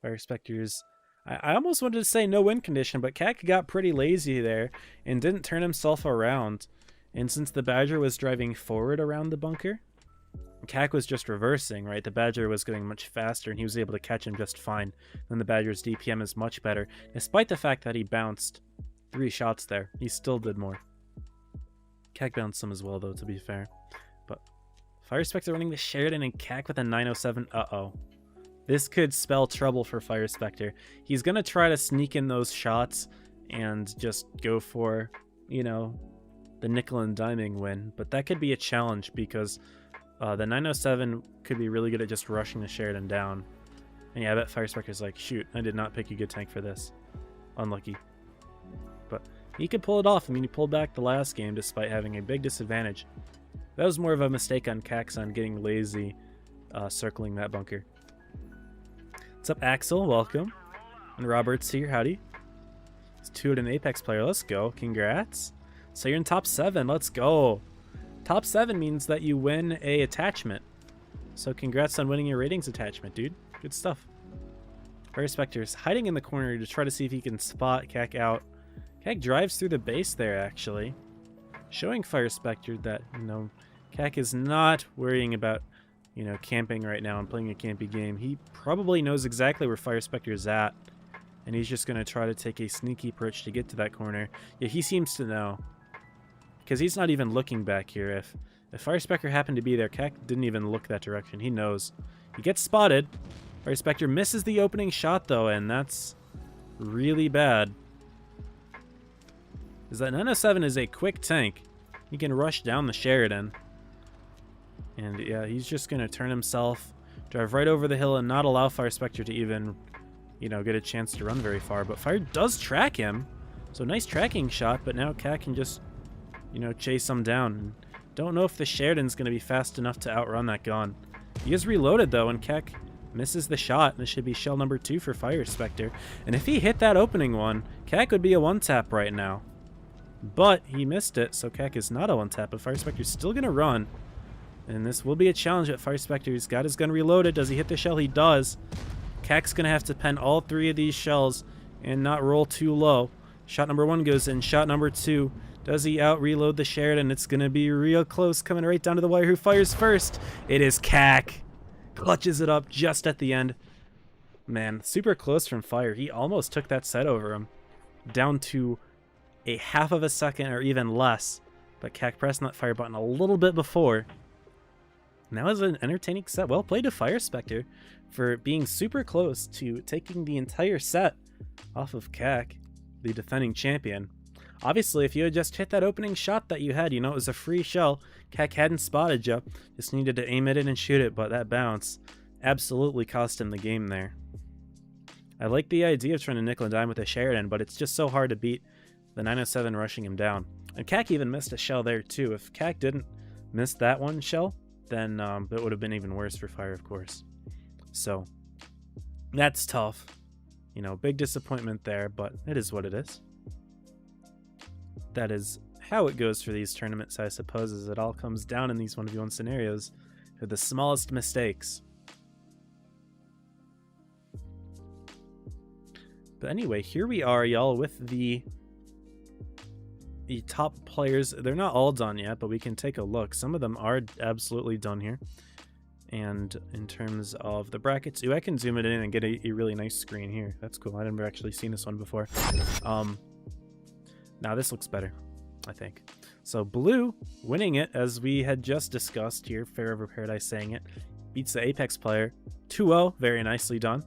Fire Specter's... I almost wanted to say no win condition, but Keck got pretty lazy there and didn't turn himself around. And since the Badger was driving forward around the bunker, Keck was just reversing, right? The Badger was going much faster, and he was able to catch him just fine. Then the Badger's DPM is much better. Despite the fact that he bounced 3 shots there, he still did more. Keck bounced some as well, though, to be fair. But Fire Specter running the Sheridan and Keck with a 907. Uh-oh. This could spell trouble for Fire Specter. He's going to try to sneak in those shots and just go for, you know, the nickel and diming win. But that could be a challenge because... the 907 could be really good at just rushing the Sheridan down. And yeah, I bet Fire Specter's like, shoot, I did not pick a good tank for this. Unlucky. But he could pull it off. I mean, he pulled back the last game despite having a big disadvantage. That was more of a mistake on Keck's on getting lazy circling that bunker. What's up, Axel? Welcome. And Robert's here. Howdy. He's 2 at an Apex player. Let's go. Congrats. So you're in top 7. Let's go. Top 7 means that you win a attachment. So congrats on winning your ratings attachment, dude. Good stuff. Fire Specter's hiding in the corner to try to see if he can spot Keck out. Keck drives through the base there, actually. Showing Fire Specter that, you know, Keck is not worrying about, you know, camping right now and playing a campy game. He probably knows exactly where Fire Specter is at. And he's just going to try to take a sneaky approach to get to that corner. Yeah, he seems to know. Because he's not even looking back here. If Fire Specter happened to be there, Keck didn't even look that direction. He knows. He gets spotted. Fire Specter misses the opening shot, though, and that's really bad. Because that 907 is a quick tank. he can rush down the Sheridan. And yeah, he's just going to turn himself, drive right over the hill, and not allow Fire Specter to even, you know, get a chance to run very far. But Fire does track him. So nice tracking shot, but now Keck can just, you know, chase him down. Don't know if the Sheridan's going to be fast enough to outrun that gun. He is reloaded, though, and Keck misses the shot. This should be shell number 2 for Fire Specter. And if he hit that opening one, Keck would be a one-tap right now. But he missed it, so Keck is not a one-tap, but Fire Specter's still going to run. And this will be a challenge at Fire Specter. He's got his gun reloaded. Does he hit the shell? He does. Keck's going to have to pen all 3 of these shells and not roll too low. Shot number 1 goes in. Shot number 2. Does he out-reload the Sheridan? It's going to be real close, coming right down to the wire. Who fires first? It is Keck. Clutches it up just at the end. Man, super close from Fire. He almost took that set over him. Down to a half of a second or even less. But Keck pressing that fire button a little bit before. Now is an entertaining set. Well played to Fire Specter for being super close to taking the entire set off of Keck, the defending champion. Obviously, if you had just hit that opening shot that you had, you know, it was a free shell. Keck hadn't spotted you. Just needed to aim at it and shoot it, but that bounce absolutely cost him the game there. I like the idea of trying to nickel and dime with a Sheridan, but it's just so hard to beat the 907 rushing him down. And Keck even missed a shell there, too. If Keck didn't miss that one shell, then it would have been even worse for Fire, of course. So, that's tough. You know, big disappointment there, but it is what it is. That is how it goes for these tournaments, I suppose, as it all comes down in these 1v1 scenarios to the smallest mistakes. But anyway, here we are, y'all, with the top players. They're not all done yet, but we can take a look. Some of them are absolutely done here. And in terms of the brackets, ooh, I can zoom it in and get a really nice screen here. That's cool. I've never actually seen this one before. Now this looks better, I think. So Blue winning it, as we had just discussed here, Fair Over Paradise saying it, beats the Apex player 2-0, very nicely done.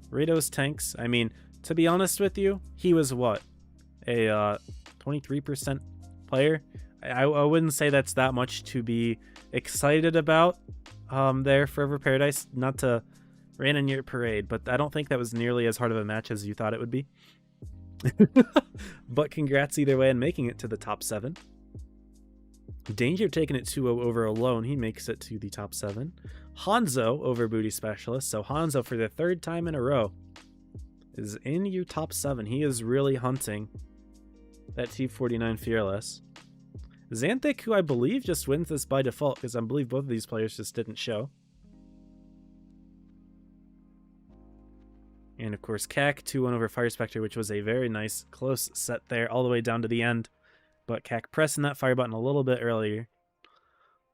Rados Tanks, I mean, to be honest with you, he was what? A 23% player? I wouldn't say that's that much to be excited about there, Forever Paradise. Not to rain on your parade, but I don't think that was nearly as hard of a match as you thought it would be. But congrats either way and making it to the top 7. Danger taking it 2-0 over Alone. He makes it to the top 7. Hanzo over Booty Specialist. So Hanzo, for the 3rd time in a row, is in your top 7. He is really hunting that T49 Fearless. Xanthic, who I believe just wins this by default, because I believe both of these players just didn't show. And of course, Keck 2-1 over Fire Specter, which was a very nice close set there, all the way down to the end. But Keck pressing that fire button a little bit earlier.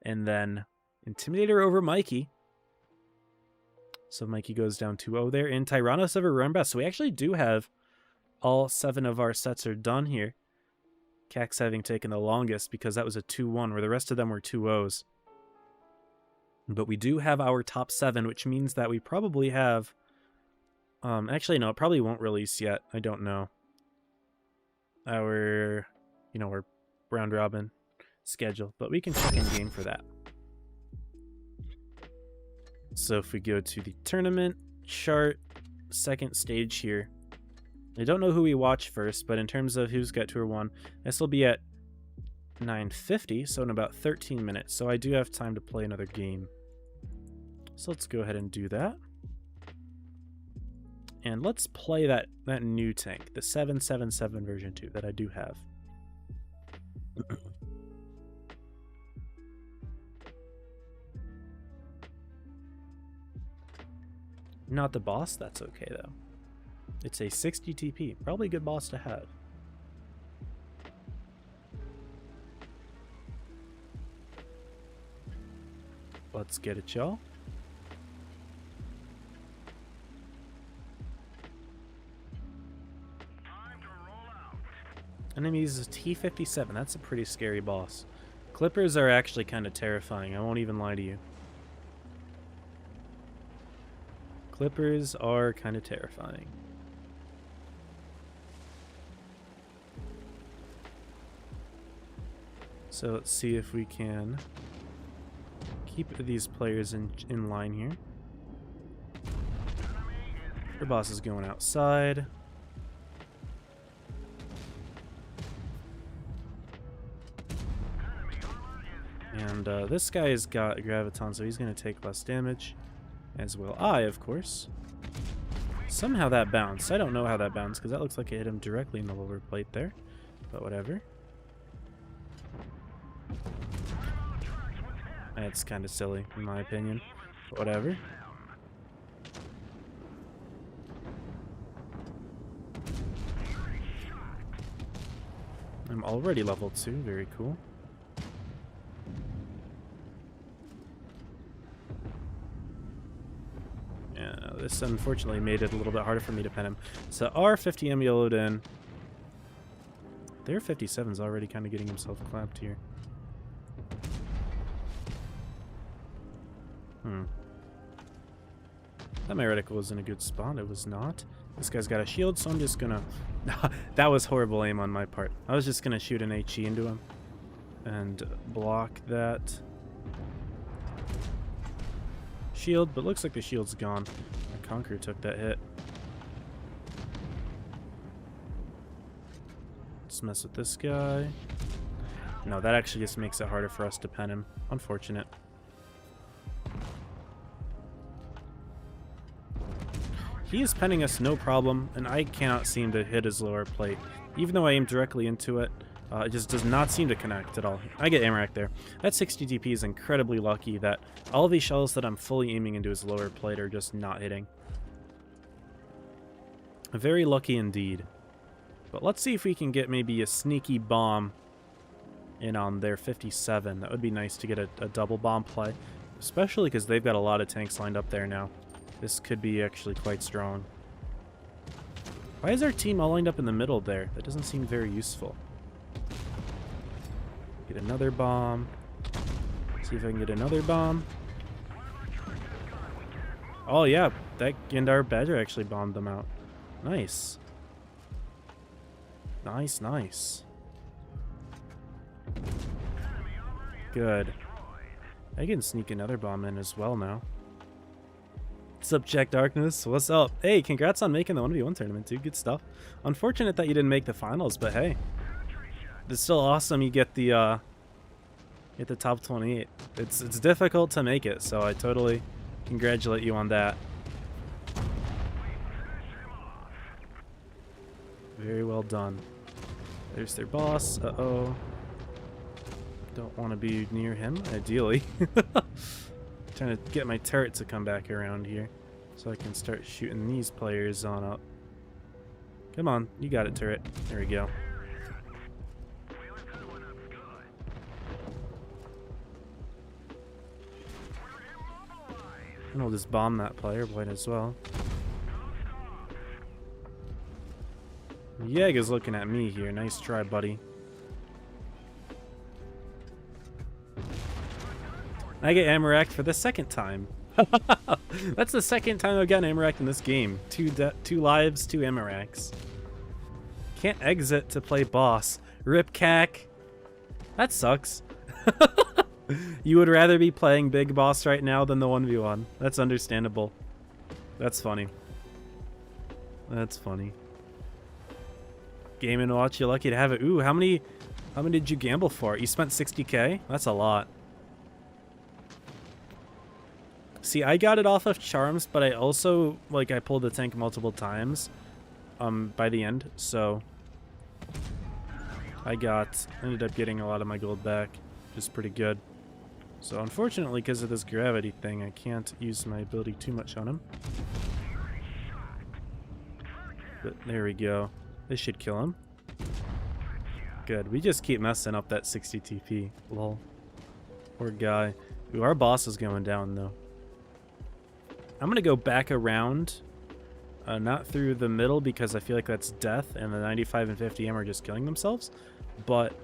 And then Intimidator over Mikey. So Mikey goes down 2-0 there. And Tyrannos over Rembas. So we actually do have all 7 of our sets are done here. Keck's having taken the longest because that was a 2-1, where the rest of them were 2-0s. But we do have our top 7, which means that we probably have... actually, no, it probably won't release yet. I don't know. Our round robin schedule, but we can check in game for that. So if we go to the tournament chart, 2nd stage here, I don't know who we watch first, but in terms of who's got Tour 1, this will be at 9:50, so in about 13 minutes. So I do have time to play another game. So let's go ahead and do that. And let's play that new tank, the 777 version 2 that I do have. Not the boss, that's okay though. It's a 60 TP, probably a good boss to have. Let's get it, y'all. Enemies is T57. That's a pretty scary boss. Clippers are actually kind of terrifying. I won't even lie to you. Clippers are kind of terrifying. So let's see if we can keep these players in line here. Our boss is going outside. And this guy has got Graviton, so he's going to take less damage. As will I, of course. Somehow that bounced. I don't know how that bounced, because that looks like it hit him directly in the lower plate there. But whatever. It's kind of silly, in my opinion. But whatever. I'm already level 2. Very cool. This unfortunately made it a little bit harder for me to pen him. So our 50M yellowed in. Their 57's already kind of getting himself clapped here. That my reticle was in a good spot. It was not. This guy's got a shield, so I'm just gonna... That was horrible aim on my part. I was just gonna shoot an HE into him and block that shield, but looks like the shield's gone. My Conqueror took that hit. Let's mess with this guy. No, that actually just makes it harder for us to pen him. Unfortunate. He is penning us no problem, and I cannot seem to hit his lower plate. Even though I aim directly into it, it just does not seem to connect at all. I get aim rack there. That 60 DP is incredibly lucky that all of these shells that I'm fully aiming into his lower plate are just not hitting. Very lucky indeed. But let's see if we can get maybe a sneaky bomb in on their 57. That would be nice to get a double bomb play, especially because they've got a lot of tanks lined up there now. This could be actually quite strong. Why is our team all lined up in the middle there? That doesn't seem very useful. Get another bomb. See if I can get another bomb. Oh yeah, that Gandar Badger actually bombed them out. Nice. Nice, nice. Good. I can sneak another bomb in as well now. What's up, Jack Darkness? What's up? Hey, congrats on making the 1v1 tournament, dude. Good stuff. Unfortunate that you didn't make the finals, but hey. It's still awesome you get the top 28. It's difficult to make it, so I totally congratulate you on that. Very well done. There's their boss. Uh-oh. Don't want to be near him, ideally. Trying to get my turret to come back around here so I can start shooting these players on up. Come on, you got it, turret. There we go. And we'll just bomb that player, might as well. Yeg is looking at me here. Nice try, buddy. I get Amarak for the second time. That's the second time I've gotten Amarak in this game. Two lives, 2 Amaraks. Can't exit to play boss. Rip Keck. That sucks. You would rather be playing Big Boss right now than the 1v1. That's understandable. That's funny. That's funny. Game & Watch, you're lucky to have it. Ooh, how many did you gamble for? You spent 60k? That's a lot. See, I got it off of charms, but I also, like, I pulled the tank multiple times by the end, so I ended up getting a lot of my gold back, which is pretty good. So unfortunately, because of this gravity thing, I can't use my ability too much on him. But there we go. This should kill him. Good. We just keep messing up that 60 TP. Lol. Poor guy. Ooh, our boss is going down, though. I'm going to go back around. Not through the middle, because I feel like that's death, and the 95 and 50M are just killing themselves. But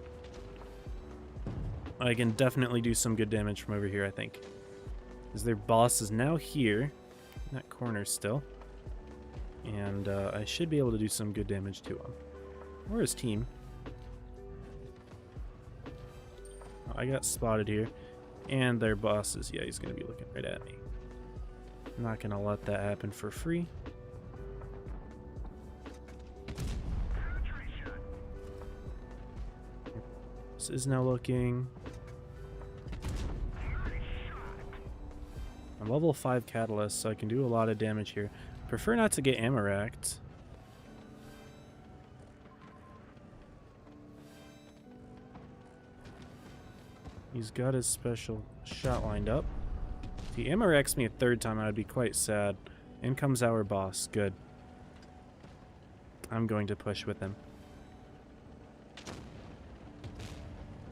I can definitely do some good damage from over here, I think. Because their boss is now here. In that corner still. And I should be able to do some good damage to him. Or his team. I got spotted here. And their boss is, yeah, he's going to be looking right at me. I'm not going to let that happen for free. This is now looking... I'm level 5 Catalyst, so I can do a lot of damage here. Prefer not to get ammo racked. He's got his special shot lined up. If he ammo racks me a third time, I'd be quite sad. In comes our boss. Good. I'm going to push with him.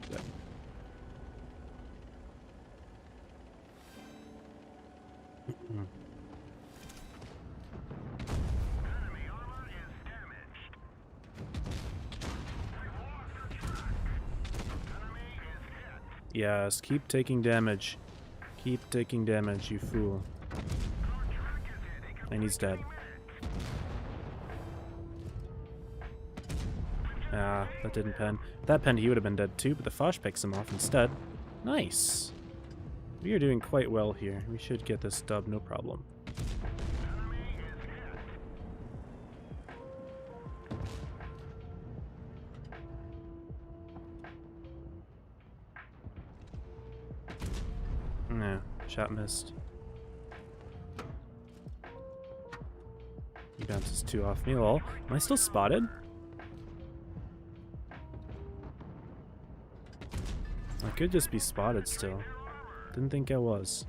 Good. Yes, keep taking damage. Keep taking damage, you fool. And he's dead. Ah, that didn't pen. If that penned, he would have been dead too, but the Fosh picks him off instead. Nice. We are doing quite well here. We should get this dub, no problem. Nah, shot missed. He bounces 2 off me, lol. Am I still spotted? I could just be spotted still. Didn't think I was.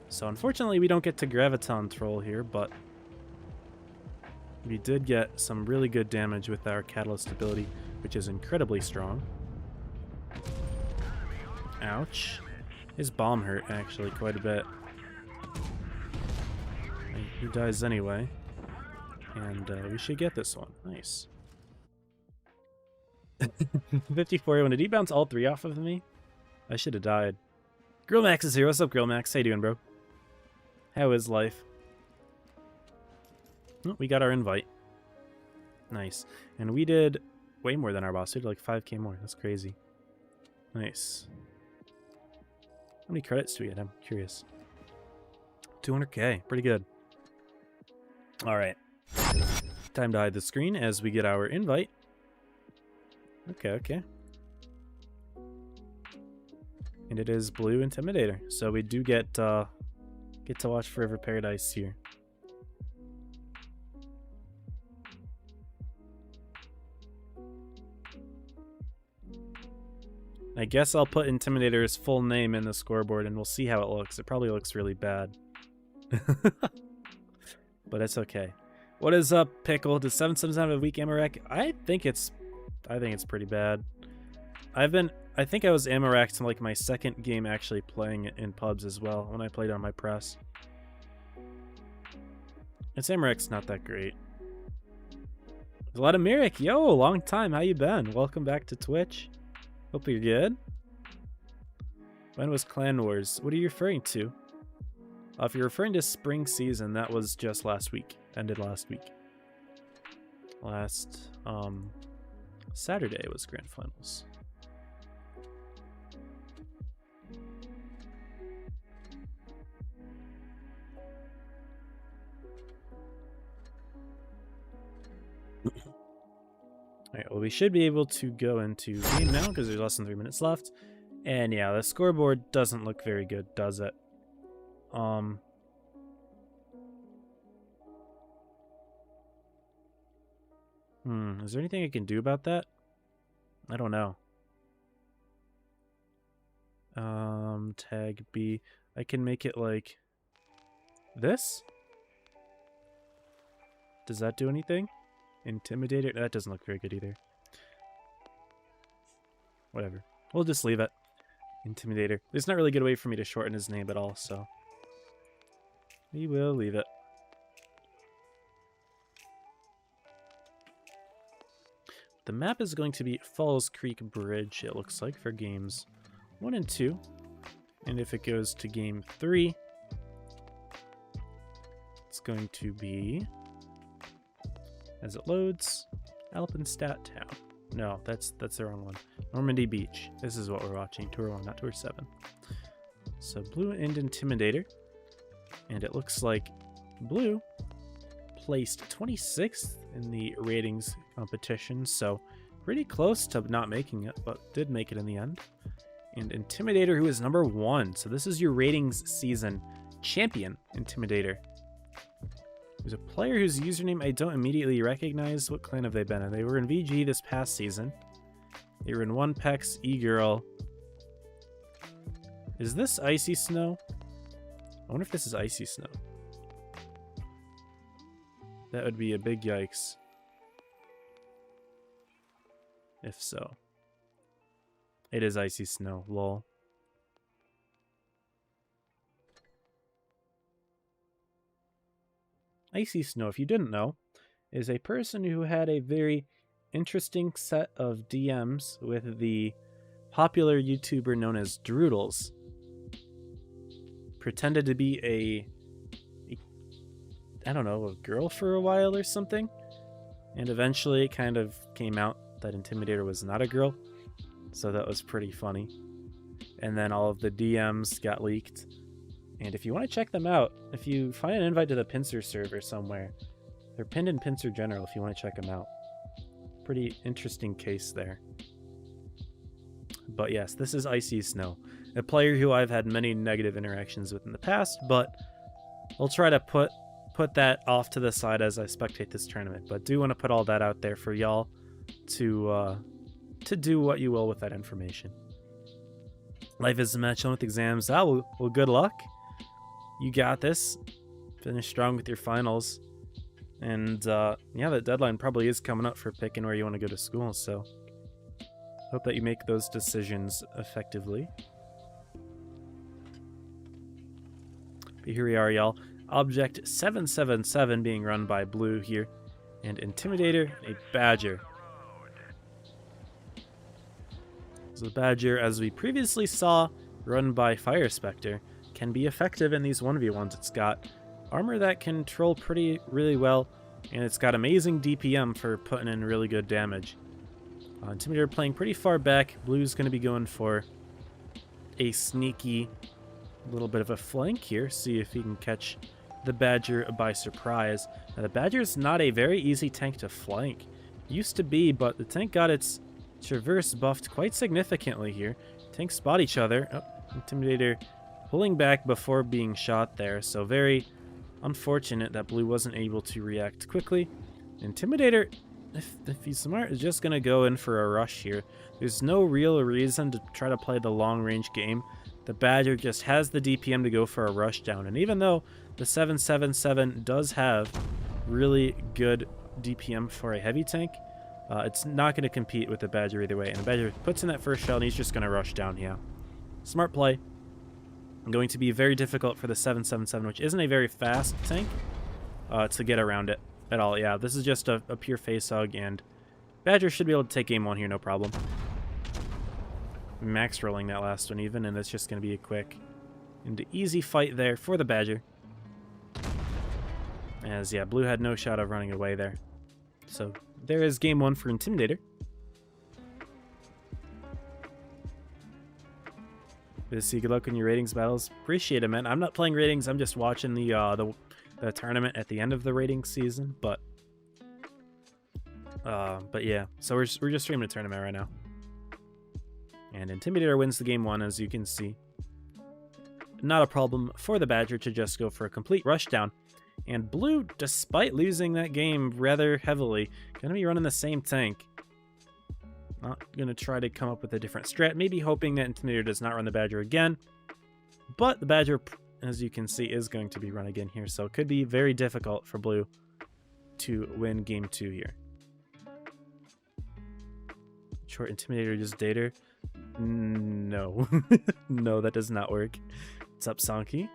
So unfortunately we don't get to Graviton Troll here, but we did get some really good damage with our Catalyst ability, which is incredibly strong. Ouch. His bomb hurt actually quite a bit. He dies anyway. And we should get this one. Nice. 54, when did he bounce all 3 off of me? I should have died. Grillmax is here. What's up, Grillmax? How you doing, bro? How is life? Oh, we got our invite. Nice. And we did way more than our boss. We did like 5k more. That's crazy. Nice. How many credits do we get? I'm curious. 200k. Pretty good. Alright. Time to hide the screen as we get our invite. Okay, okay. And it is Blue Intimidator. So we do get to watch Forever Paradise here. I guess I'll put Intimidator's full name in the scoreboard and we'll see how it looks. It probably looks really bad. But it's okay. What is up, Pickle? Does 777 have a weak ammo rack? I think it's pretty bad. I think I was ammo racked in like my second game actually playing it in pubs as well when I played on my press. Its ammo rack's not that great. There's a lot of Mirik. Yo, long time. How you been? Welcome back to Twitch. Hope you're good. When was Clan Wars? What are you referring to? If you're referring to spring season, that was just last week. Ended last week. Last Saturday was Grand Finals. Alright, well, we should be able to go into game now because there's less than 3 minutes left. And yeah, the scoreboard doesn't look very good, does it? Is there anything I can do about that? I don't know. Tag B. I can make it like this? Does that do anything? Intimidator? That doesn't look very good either. Whatever. We'll just leave it. Intimidator. There's not really a good way for me to shorten his name at all, so we will leave it. The map is going to be Falls Creek Bridge, it looks like, for games 1 and 2. And if it goes to game 3, it's going to be, as it loads, Alpenstadt Town. No, that's the wrong one. Normandy Beach. This is what we're watching. Tour 1, not Tour 7. So Blue and Intimidator. And it looks like Blue placed 26th in the ratings competition, so pretty close to not making it, but did make it in the end. And Intimidator, who is number 1. So this is your ratings season champion, Intimidator. There's a player whose username I don't immediately recognize. What clan have they been in? They were in VG this past season. They were in One Pex, E-Girl. Is this Icy Snow? I wonder if this is Icy Snow. That would be a big yikes. If so. It is Icy Snow, lol. Icy Snow, if you didn't know, is a person who had a very interesting set of DMs with the popular YouTuber known as Droodles. Pretended to be I don't know, a girl for a while or something. And eventually it kind of came out that Intimidator was not a girl. So that was pretty funny. And then all of the DMs got leaked. And if you want to check them out, if you find an invite to the Pincer server somewhere, they're pinned in Pincer General if you want to check them out. Pretty interesting case there. But yes, this is Icy Snow, a player who I've had many negative interactions with in the past, but I'll try to put that off to the side as I spectate this tournament. But do want to put all that out there for y'all to do what you will with that information. Life is a match on with exams. Well, good luck. You got this. Finish strong with your finals. And yeah, the deadline probably is coming up for picking where you want to go to school, so hope that you make those decisions effectively. But here we are, y'all. Object 777 being run by Blue here, and Intimidator, a Badger. So the Badger, as we previously saw, run by Fire Specter, can be effective in these 1v1s. It's got armor that can troll really well, and it's got amazing DPM for putting in really good damage. Intimidator playing pretty far back. Blue's going to be going for a sneaky little bit of a flank here, see if he can catch the Badger by surprise. Now, the Badger's not a very easy tank to flank. Used to be, but the tank got its traverse buffed quite significantly here. Tanks spot each other. Oh, Intimidator pulling back before being shot there, so very unfortunate that Blue wasn't able to react quickly. Intimidator, if he's smart, is just going to go in for a rush here. There's no real reason to try to play the long-range game. The Badger just has the DPM to go for a rush down, and even though the 777 does have really good DPM for a heavy tank, it's not going to compete with the Badger either way. And the Badger puts in that first shell, and he's just going to rush down, yeah. Smart play. Going to be very difficult for the 777, which isn't a very fast tank, to get around it at all. Yeah, this is just a pure face hug, and Badger should be able to take game 1 here, no problem. Max rolling that last one even, and it's just going to be a quick and easy fight there for the Badger. As, yeah, Blue had no shot of running away there. So there is game 1 for Intimidator. Busy, good luck in your ratings battles. Appreciate it, man. I'm not playing ratings. I'm just watching the tournament at the end of the ratings season. But yeah. So we're just streaming a tournament right now. And Intimidator wins the game 1, as you can see. Not a problem for the Badger to just go for a complete rushdown. And Blue, despite losing that game rather heavily, going to be running the same tank. Not going to try to come up with a different strat, maybe hoping that Intimidator does not run the Badger again. But the Badger, as you can see, is going to be run again here, so it could be very difficult for Blue to win game 2 here. Short Intimidator, just Dater. No. No, that does not work. What's up, Sanki?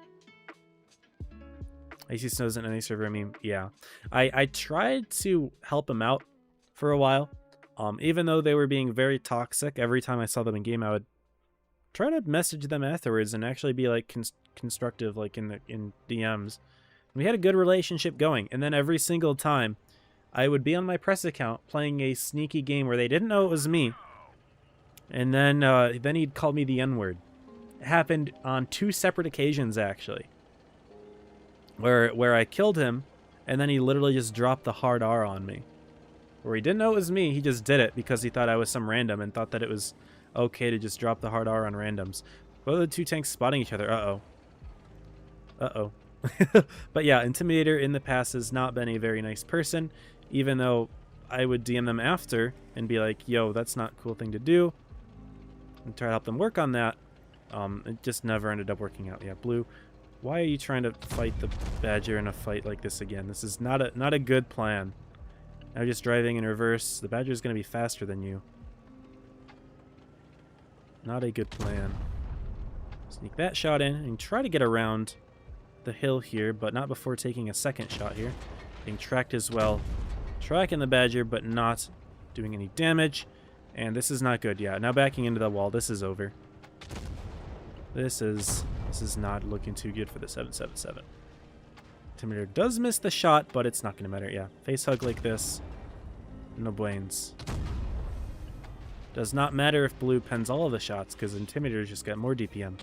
Icy Snow's in any server, I mean, yeah. I tried to help him out for a while. Even though they were being very toxic, every time I saw them in game, I would try to message them afterwards and actually be like constructive, like in DMs. We had a good relationship going, and then every single time I would be on my press account playing a sneaky game where they didn't know it was me, and then he'd call me the N-word. It happened on 2 separate occasions, actually, where I killed him, and then he literally just dropped the hard R on me. Where he didn't know it was me, he just did it because he thought I was some random and thought that it was okay to just drop the hard R on randoms. Both of the 2 tanks spotting each other. Uh-oh. Uh-oh. But yeah, Intimidator in the past has not been a very nice person, even though I would DM them after and be like, yo, that's not a cool thing to do, and try to help them work on that. It just never ended up working out. Yeah, Blue, why are you trying to fight the Badger in a fight like this again? This is not a good plan. Now just driving in reverse. The Badger's going to be faster than you. Not a good plan. Sneak that shot in and try to get around the hill here, but not before taking a second shot here. Being tracked as well. Tracking the Badger, but not doing any damage. And this is not good. Yeah, now backing into the wall. This is over. This is not looking too good for the 777. Intimidator does miss the shot, but it's not going to matter. Yeah, face hug like this. No buenos. Does not matter if Blue pens all of the shots, because Intimidator's just got more DPM.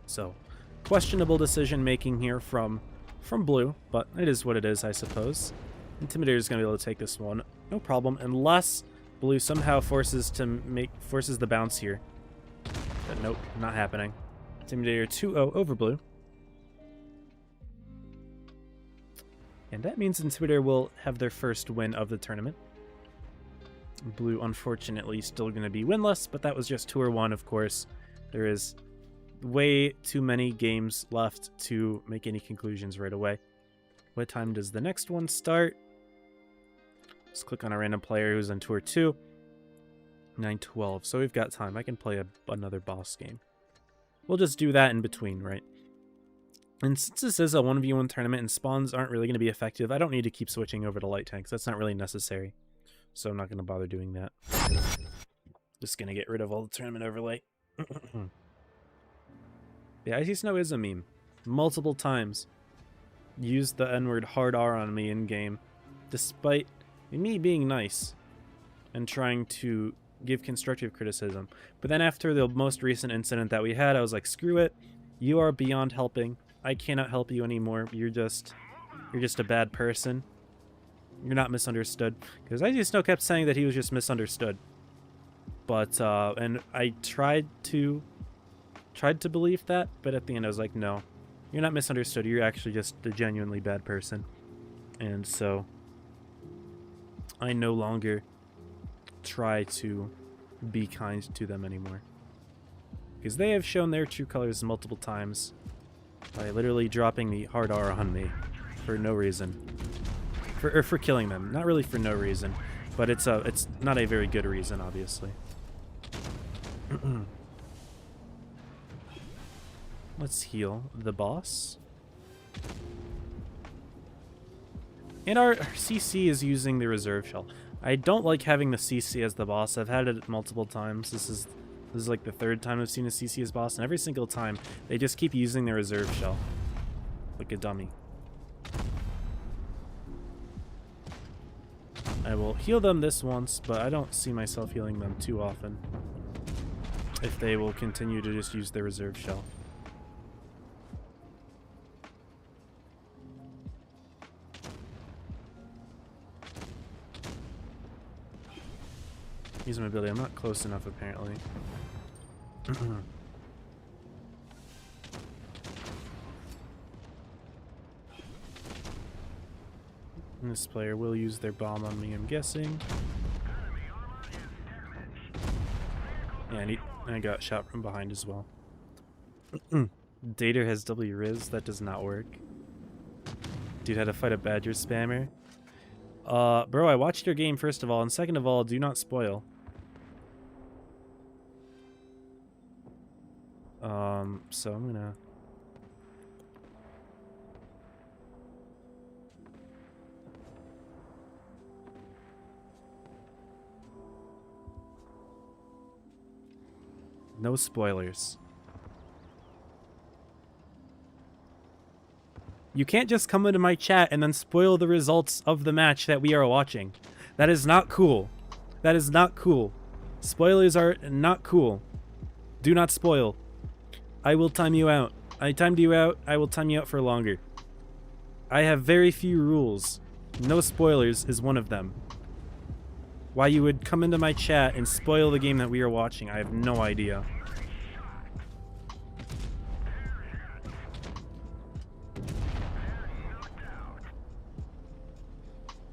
So, questionable decision making here from Blue, but it is what it is, I suppose. Intimidator's going to be able to take this one, no problem, unless Blue somehow forces the bounce here. But nope, not happening. Intimidator 2-0 over Blue. And that means Intimidator will have their first win of the tournament. Blue, unfortunately, still going to be winless, but that was just Tour 1, of course. There is way too many games left to make any conclusions right away. What time does the next one start? Let's click on a random player who's on Tour 2. 9:12, so we've got time. I can play another boss game. We'll just do that in between, right? And since this is a 1v1 tournament and spawns aren't really going to be effective, I don't need to keep switching over to light tanks. That's not really necessary. So I'm not going to bother doing that. Just going to get rid of all the tournament overlay. The Icy Snow is a meme. Multiple times. Used the N-word hard R on me in-game. Despite me being nice. And trying to give constructive criticism. But then after the most recent incident that we had, I was like, screw it. You are beyond helping. I cannot help you anymore. You're just a bad person. You're not misunderstood. Because Icy Snow kept saying that he was just misunderstood. But, and I tried to believe that, but at the end I was like, no. You're not misunderstood. You're actually just a genuinely bad person. And so, I no longer try to be kind to them anymore. Because they have shown their true colors multiple times by literally dropping the hard R on me for no reason. For killing them. Not really for no reason, but it's not a very good reason, obviously. Let's heal the boss. And our CC is using the reserve shell. I don't like having the CC as the boss. I've had it multiple times. This is like the 3rd time I've seen a CC as boss, and every single time they just keep using the reserve shell. Like a dummy. I will heal them this once, but I don't see myself healing them too often. If they will continue to just use their reserve shell. Use my ability. I'm not close enough, apparently. And this player will use their bomb on me, I'm guessing. Yeah, and I got shot from behind as well. Dater has W Riz. That does not work. Dude had to fight a Badger spammer. Bro, I watched your game, first of all, and second of all, do not spoil. So I'm gonna... No spoilers. You can't just come into my chat and then spoil the results of the match that we are watching. That is not cool. That is not cool. Spoilers are not cool. Do not spoil. I will time you out. I timed you out. I will time you out for longer. I have very few rules. No spoilers is one of them. Why you would come into my chat and spoil the game that we are watching, I have no idea.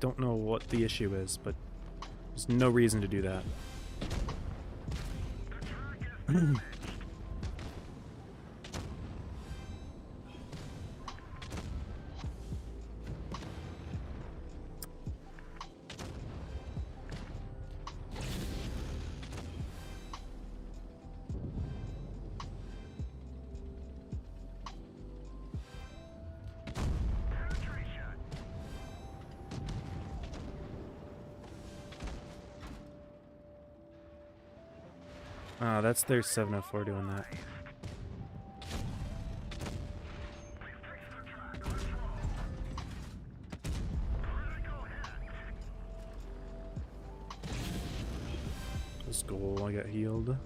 Don't know what the issue is, but there's no reason to do that. Oh, that's their 704 doing that. Let's go, I got healed.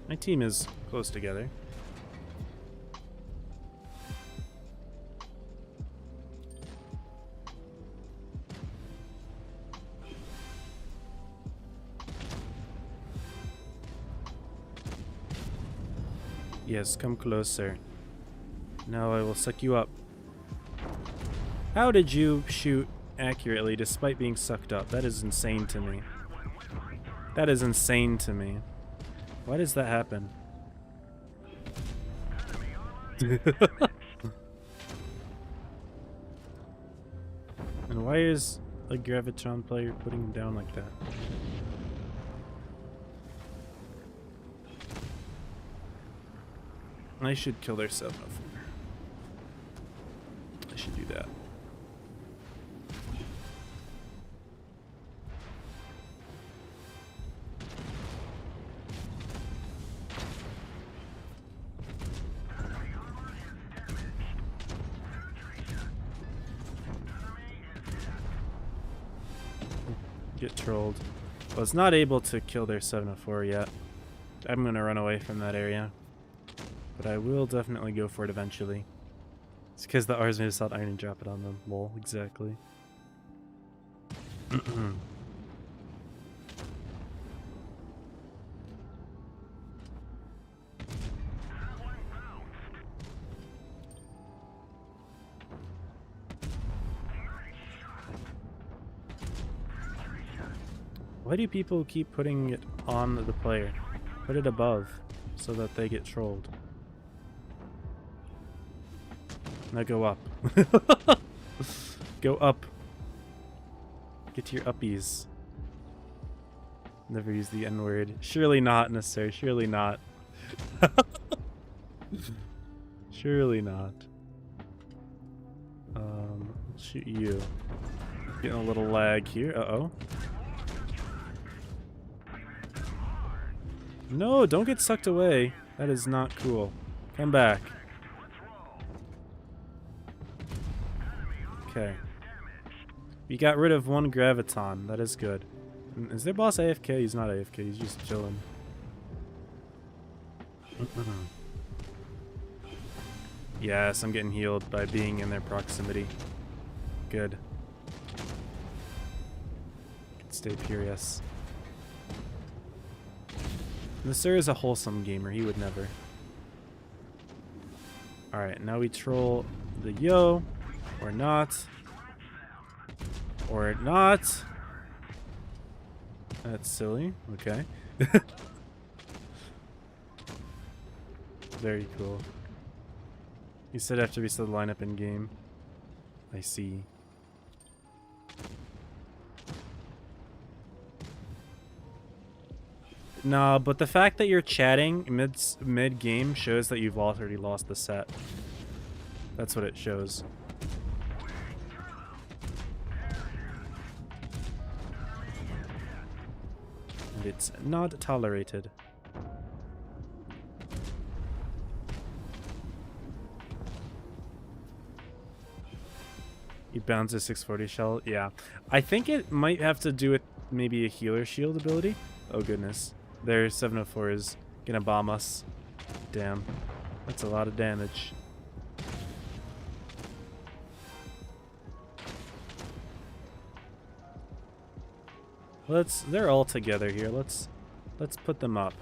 My team is close together. Yes, come closer. Now I will suck you up. How did you shoot accurately despite being sucked up? That is insane to me. That is insane to me. Why does that happen? And why is a Gravitron player putting him down like that? I should kill their 704. I should do that. Get trolled. Well, it's not able to kill their 704 yet. I'm gonna run away from that area. But I will definitely go for it eventually. It's because the R's made us out iron and drop it on them. Lol, exactly. Why do people keep putting it on the player? Put it above so that they get trolled. Now go up. Go up. Get to your uppies. Never use the N-word. Surely not, sir. Surely not. Surely not. I'll shoot you. Getting a little lag here. Uh-oh. No, don't get sucked away. That is not cool. Come back. Okay. We got rid of one Graviton. That is good. Is their boss AFK? He's not AFK. He's just chilling. Yes, I'm getting healed by being in their proximity. Good. Stay furious. The sir is a wholesome gamer. He would never. Alright, now we troll the yo. Or not. Or not. That's silly. Okay. Very cool. You said after we said lineup in game. I see. No, but the fact that you're chatting mid-game shows that you've already lost the set. That's what it shows. And it's not tolerated. He bounces 640 shell. Yeah. I think it might have to do with maybe a healer shield ability. Oh, goodness. Their 704 is gonna bomb us. Damn. That's a lot of damage. They're all together here. Let's put them up.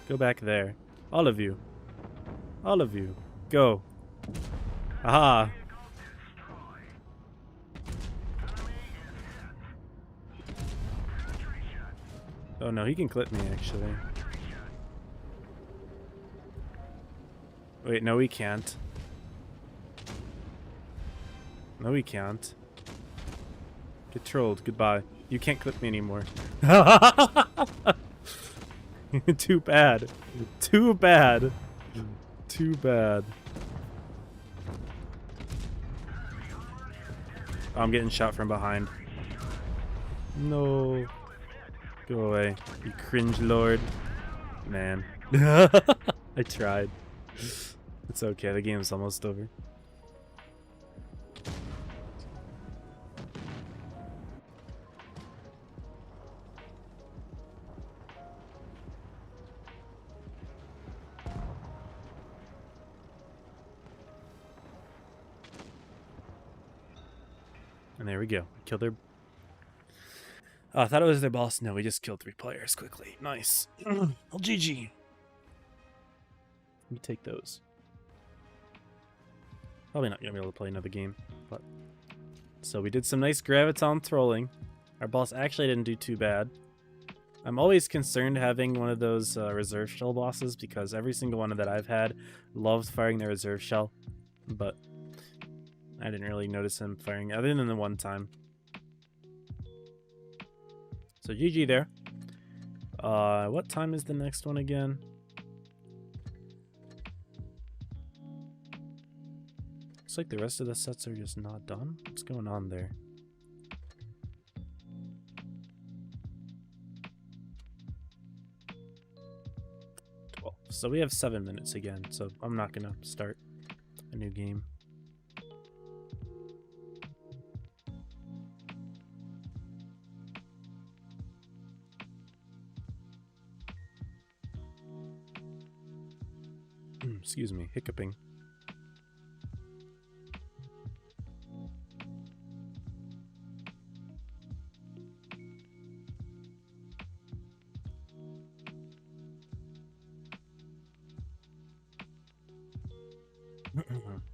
Go back there. All of you. All of you. Go. Aha. Oh no, he can clip me actually. Wait, no he can't. No he can't. Get trolled. Goodbye. You can't clip me anymore. Too bad. Too bad. Too bad. Oh, I'm getting shot from behind. No. Go away. You cringe lord. Man. I tried. It's okay. The game's almost over. And there we go. Killed their... Oh, I thought it was their boss. No, we just killed 3 players quickly. Nice. Oh, GG. Let me take those. Probably not going to be able to play another game. But so we did some nice graviton trolling. Our boss actually didn't do too bad. I'm always concerned having one of those reserve shell bosses because every single one that I've had loved firing their reserve shell. But I didn't really notice him firing other than the one time. So GG there. What time is the next one again? Looks like the rest of the sets are just not done. What's going on there? So we have 7 minutes again, so I'm not gonna start a new game. Excuse me, hiccuping.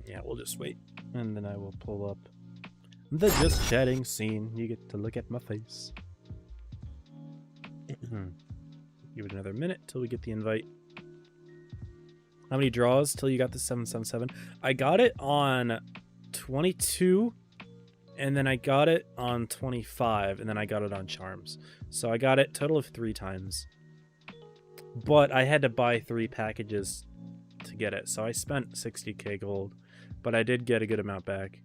Yeah, we'll just wait, and then I will pull up the just chatting scene. You get to look at my face. Give it another minute till we get the invite. How many draws till you got the 777? I got it on 22, and then I got it on 25, and then I got it on Charms. So I got it total of 3 times. But I had to buy 3 packages to get it, so I spent 60k gold. But I did get a good amount back.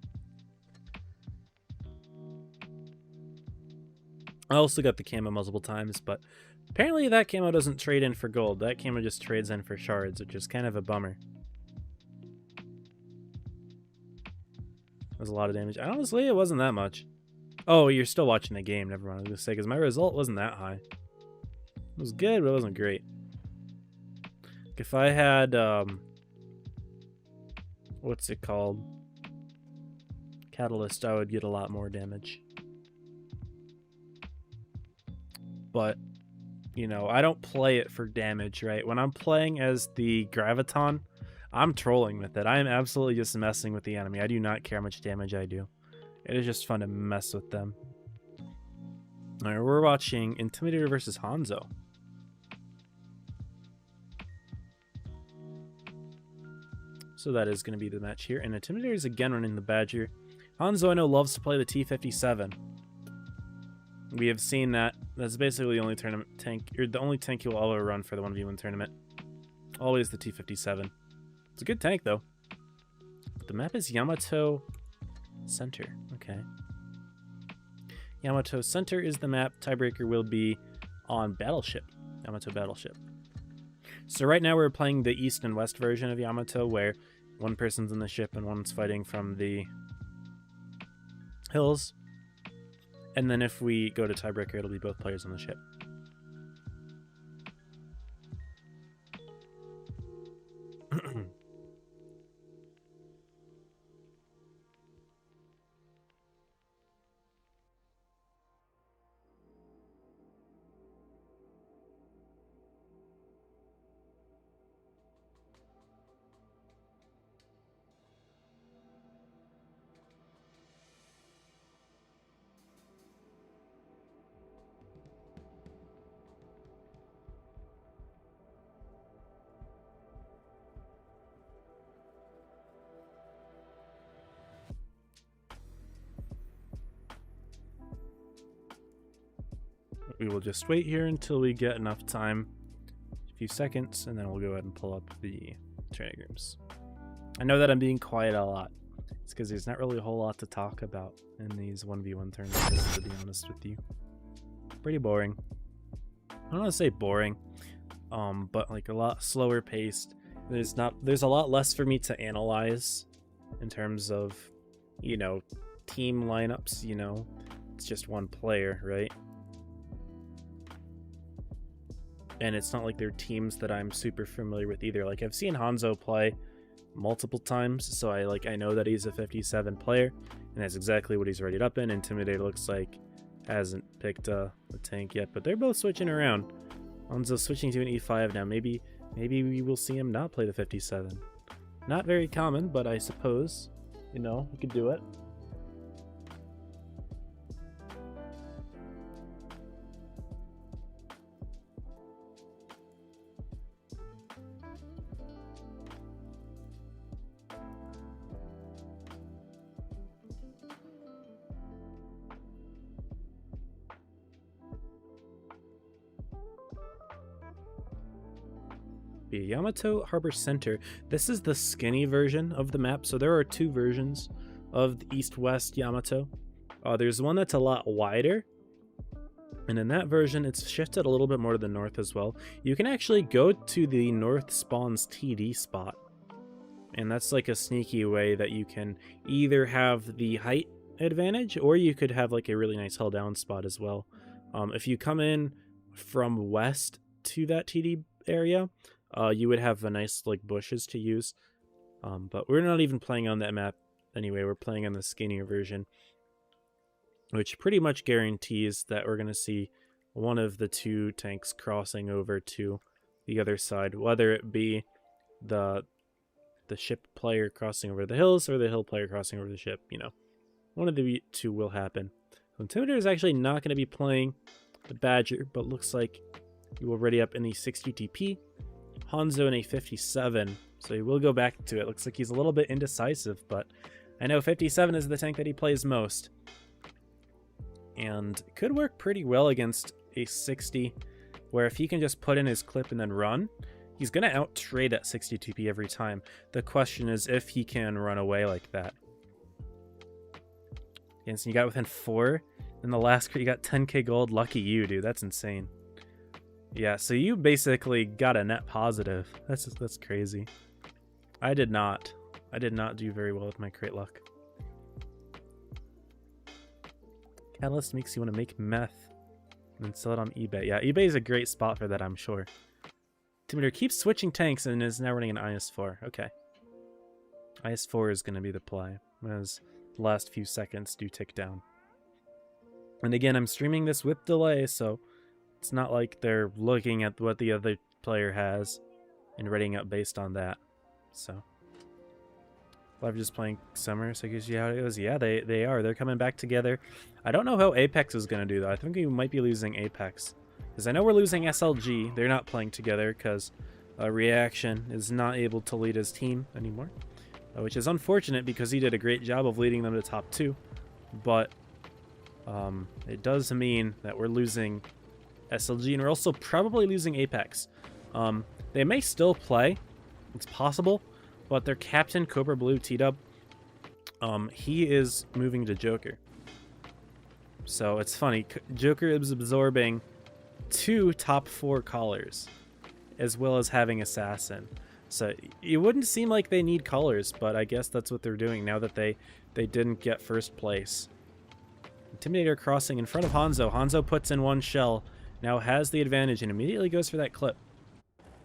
I also got the camo multiple times, but apparently that camo doesn't trade in for gold. That camo just trades in for shards, which is kind of a bummer. That was a lot of damage. Honestly, it wasn't that much. Oh, you're still watching the game. Never mind. I was going to say, because my result wasn't that high. It was good, but it wasn't great. If I had, what's it called? Catalyst, I would get a lot more damage. But, you know, I don't play it for damage, right? When I'm playing as the Graviton, I'm trolling with it. I am absolutely just messing with the enemy. I do not care how much damage I do. It is just fun to mess with them. Alright, we're watching Intimidator versus Hanzo. So that is going to be the match here. And Intimidator is again running the Badger. Hanzo, I know, loves to play the T-57. We have seen that. That's basically the only tournament tank, or the only tank he will ever run for the 1v1 tournament. Always the T-57. It's a good tank, though. The map is Yamato Center. Okay. Yamato Center is the map. Tiebreaker will be on Battleship. Yamato Battleship. So right now we're playing the East and West version of Yamato, where one person's in the ship and one's fighting from the hills. And then if we go to tiebreaker, it'll be both players on the ship. We will just wait here until we get enough time, a few seconds, and then we'll go ahead and pull up the training rooms. I know that I'm being quiet a lot. It's because there's not really a whole lot to talk about in these 1v1 tournaments, to be honest with you. Pretty boring. I don't want to say boring, but like a lot slower paced. There's a lot less for me to analyze in terms of, you know, team lineups, you know. It's just one player, right? And it's not like they're teams that I'm super familiar with either. Like, I've seen Hanzo play multiple times, so I know that he's a 57 player, and that's exactly what he's rated up in. Intimidator looks like hasn't picked a tank yet, but they're both switching around. Hanzo's switching to an E5 now. Maybe we will see him not play the 57. Not very common, but I suppose, you know, he could do it. Yamato Harbor Center. This is the skinny version of the map, so there are two versions of the east-west Yamato. There's one that's a lot wider, and in that version it's shifted a little bit more to the north as well. You can actually go to the north spawn's TD spot, and that's like a sneaky way that you can either have the height advantage, or you could have like a really nice held down spot as well. If you come in from west to that TD area, you would have a nice like bushes to use, but we're not even playing on that map anyway. We're playing on the skinnier version, which pretty much guarantees that we're going to see one of the two tanks crossing over to the other side, whether it be the ship player crossing over the hills or the hill player crossing over the ship. You know, one of the two will happen. So Intimidator is actually not going to be playing the Badger, but looks like he will ready up in the 60 TP. Hanzo in a 57, so he will go back to it. Looks like he's a little bit indecisive, but I know 57 is the tank that he plays most, and could work pretty well against a 60, where if he can just put in his clip and then run, he's going to out-trade that 60 TP every time. The question is if he can run away like that. And so you got within 4, in the last crit you got 10k gold. Lucky you, dude. That's insane. Yeah, so you basically got a net positive. That's crazy. I did not do very well with my crate luck. Catalyst makes you want to make meth and then sell it on eBay. Yeah, eBay is a great spot for that, I'm sure. Intimidator keeps switching tanks and is now running an IS-4. Okay. IS-4 is going to be the play, as the last few seconds do tick down. And again, I'm streaming this with delay, so it's not like they're looking at what the other player has and readying up based on that. So, Live just playing Summer, so I guess how it goes. Yeah, they are. They're coming back together. I don't know how Apex is going to do, though. I think we might be losing Apex, because I know we're losing SLG. They're not playing together because Reaction is not able to lead his team anymore, which is unfortunate because he did a great job of leading them to top 2. But it does mean that we're losing SLG, and we're also probably losing Apex. They may still play. It's possible. But their captain, Cobra Blue T-Dub, he is moving to Joker. So it's funny. Joker is absorbing 2 top 4 callers, as well as having Assassin. So it wouldn't seem like they need colors, but I guess that's what they're doing now that they didn't get first place. Intimidator crossing in front of Hanzo. Hanzo puts in one shell, now has the advantage, and immediately goes for that clip.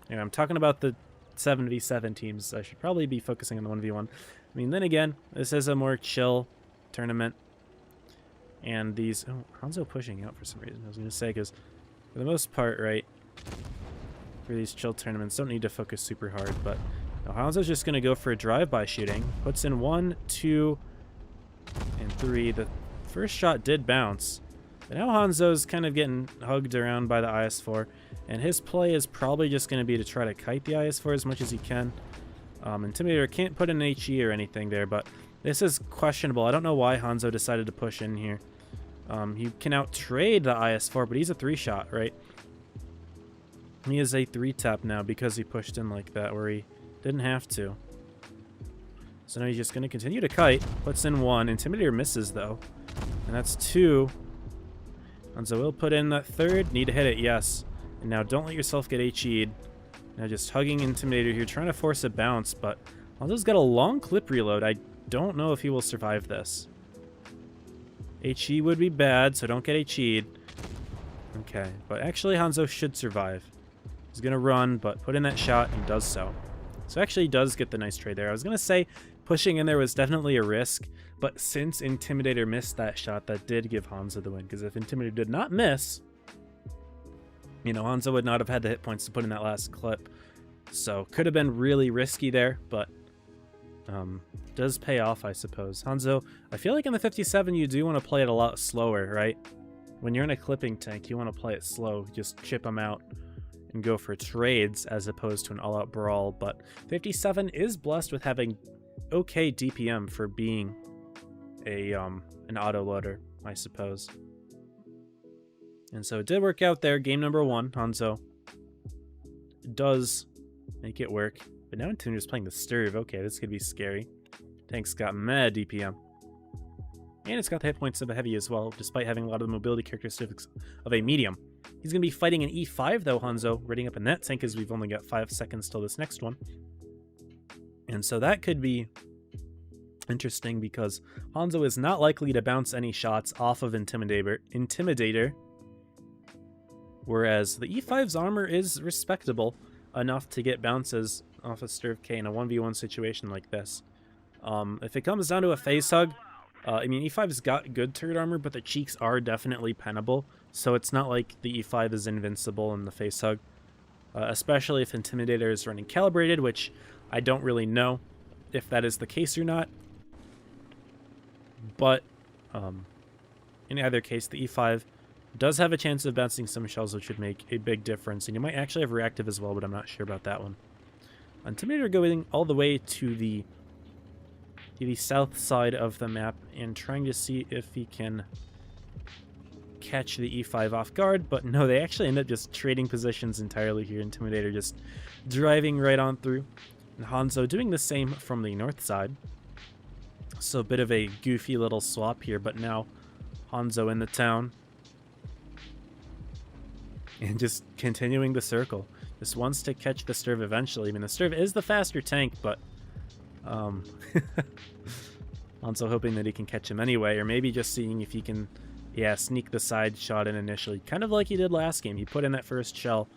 And I'm talking about the 7v7 teams. I should probably be focusing on the 1v1. I mean, then again, this is a more chill tournament. And these... Oh, Hanzo pushing out for some reason. I was going to say, because for the most part, right, for these chill tournaments, don't need to focus super hard, but no, Hanzo's just going to go for a drive-by shooting. Puts in 1, 2, and 3. The first shot did bounce, but now Hanzo's kind of getting hugged around by the IS-4, and his play is probably just going to be to try to kite the IS-4 as much as he can. Intimidator can't put an HE or anything there, but this is questionable. I don't know why Hanzo decided to push in here. He can out-trade the IS-4, but he's a 3-shot, right? He is a 3-tap now because he pushed in like that, where he didn't have to. So now he's just going to continue to kite. Puts in 1. Intimidator misses, though. And that's 2. Hanzo will put in that 3rd. Need to hit it, yes. And now don't let yourself get HE'd. Now just hugging Intimidator here, trying to force a bounce, but Hanzo's got a long clip reload. I don't know if he will survive this. HE would be bad, so don't get HE'd. Okay, but actually Hanzo should survive. He's going to run, but put in that shot and does so. So actually he does get the nice trade there. I was going to say pushing in there was definitely a risk, but since Intimidator missed that shot, that did give Hanzo the win. Because if Intimidator did not miss, you know, Hanzo would not have had the hit points to put in that last clip. So could have been really risky there, but does pay off, I suppose. Hanzo, I feel like in the 57 you do want to play it a lot slower, right? When you're in a clipping tank, you want to play it slow. Just chip them out and go for trades as opposed to an all-out brawl. But 57 is blessed with having okay DPM for being a an auto-loader, I suppose. And so it did work out there. Game number 1, Hanzo does make it work. But now Intimidator's playing the Sturv. Okay, this could be scary. Tank's got mad DPM. And it's got the hit points of a heavy as well, despite having a lot of the mobility characteristics of a medium. He's going to be fighting an E5, though, Hanzo, reading up in that tank, as we've only got 5 seconds till this next one. And so that could be interesting, because Hanzo is not likely to bounce any shots off of Intimidator, whereas the E5's armor is respectable enough to get bounces off of Sturv K in a 1v1 situation like this. If it comes down to a phase hug, I mean, E5's got good turret armor, but the cheeks are definitely pennable, so it's not like the E5 is invincible in the face hug, especially if Intimidator is running calibrated, which I don't really know if that is the case or not. But in either case, the E5 does have a chance of bouncing some shells, which would make a big difference, and you might actually have reactive as well, but I'm not sure about that one. Intimidator going all the way to the south side of the map and trying to see if he can catch the E5 off guard, but no, they actually end up just trading positions entirely here. Intimidator just driving right on through, and Hanzo doing the same from the north side. So a bit of a goofy little swap here, but now Hanzo in the town and just continuing the circle. Just wants to catch the Sturv eventually. I mean, the Sturv is the faster tank, but Hanzo hoping that he can catch him anyway, or maybe just seeing if he can, yeah, sneak the side shot in initially, kind of like he did last game. He put in that first shell,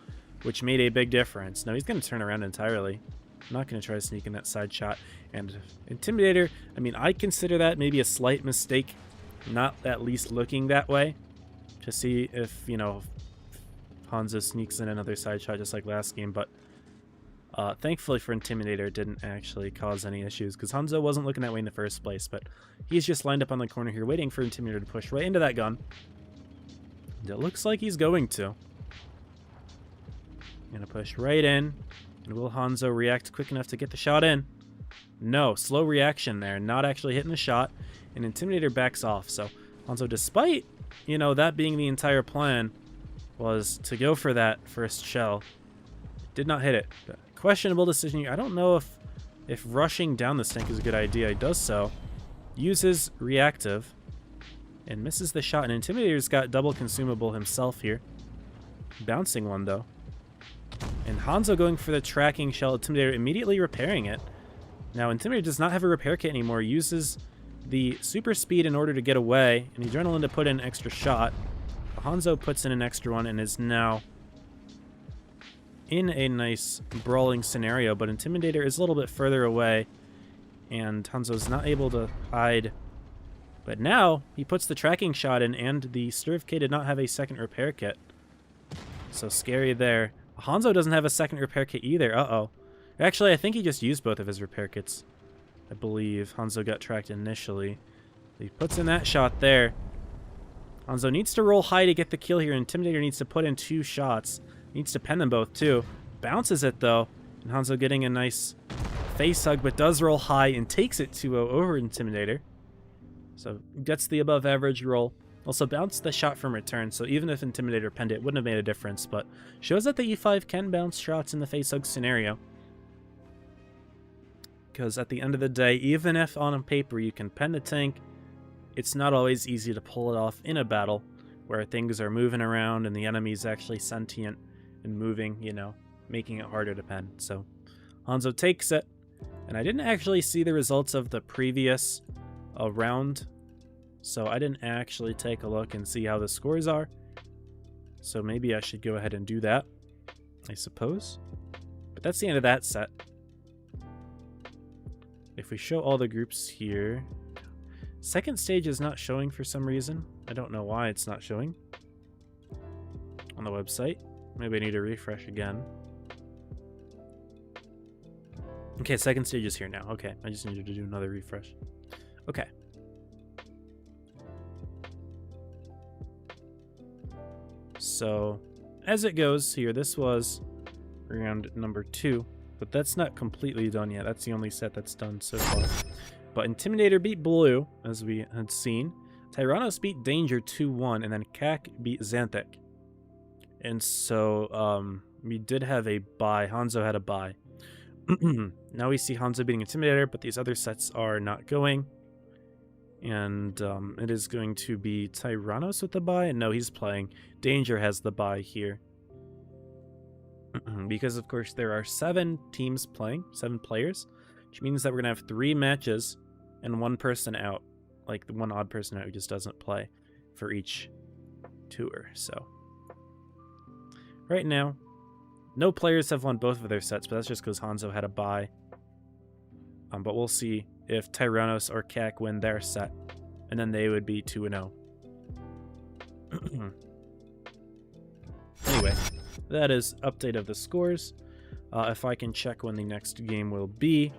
which made a big difference. Now he's going to turn around entirely. I'm not going to try to sneak in that side shot. And Intimidator, I mean, I consider that maybe a slight mistake, not at least looking that way, to see if, you know, Hanzo sneaks in another side shot just like last game, but thankfully for Intimidator, it didn't actually cause any issues, because Hanzo wasn't looking that way in the first place, but he's just lined up on the corner here, waiting for Intimidator to push right into that gun. And it looks like he's going to. Gonna push right in, and will Hanzo react quick enough to get the shot in? No, slow reaction there, not actually hitting the shot, and Intimidator backs off. So Hanzo, despite, you know, that being the entire plan, was to go for that first shell. Did not hit it. But questionable decision here. I don't know if rushing down this tank is a good idea. He does so. Uses reactive. And misses the shot. And Intimidator's got double consumable himself here. Bouncing one, though. And Hanzo going for the tracking shell, Intimidator immediately repairing it. Now, Intimidator does not have a repair kit anymore. He uses the super speed in order to get away, and Adrenaline to put in an extra shot. Hanzo puts in an extra one and is now in a nice brawling scenario, but Intimidator is a little bit further away, and Hanzo's not able to hide. But now, he puts the tracking shot in, and the Sturv K did not have a second repair kit. So scary there. Hanzo doesn't have a second repair kit either. Uh-oh. Actually, I think he just used both of his repair kits. I believe Hanzo got tracked initially. He puts in that shot there. Hanzo needs to roll high to get the kill here. Intimidator needs to put in 2 shots. Needs to pen them both, too. Bounces it, though. And Hanzo getting a nice face hug, but does roll high and takes it 2-0 over Intimidator. So gets the above average roll. Also bounced the shot from return, so even if Intimidator penned it, wouldn't have made a difference, but shows that the E5 can bounce shots in the face hug scenario. Because at the end of the day, even if on paper you can pen the tank, it's not always easy to pull it off in a battle where things are moving around and the enemy's actually sentient and moving, you know, making it harder to pen. So Hanzo takes it, and I didn't actually see the results of the previous round, so I didn't actually take a look and see how the scores are. So maybe I should go ahead and do that, I suppose. But that's the end of that set. If we show all the groups here, second stage is not showing for some reason. I don't know why it's not showing on the website. Maybe I need to refresh again. Okay, second stage is here now. Okay, I just needed to do another refresh. Okay. So, as it goes here, this was round number 2, but that's not completely done yet. That's the only set that's done so far. But Intimidator beat Blue, as we had seen. Tyrannos beat Danger 2-1, and then Keck beat Xanthic. And so, we did have a bye. Hanzo had a bye. Now we see Hanzo beating Intimidator, but these other sets are not going. And it is going to be Tyrannos with the bye. No, he's playing. Danger has the bye here. Because, of course, there are 7 teams playing, 7 players, which means that we're going to have 3 matches and 1 person out. Like, the 1 odd person out who just doesn't play for each tour. So, right now, no players have won both of their sets, but that's just because Hanzo had a bye. But we'll see if Tyrannos or Keck win their set, and then they would be 2-0. Anyway, that is update of the scores. If I can check when the next game will be,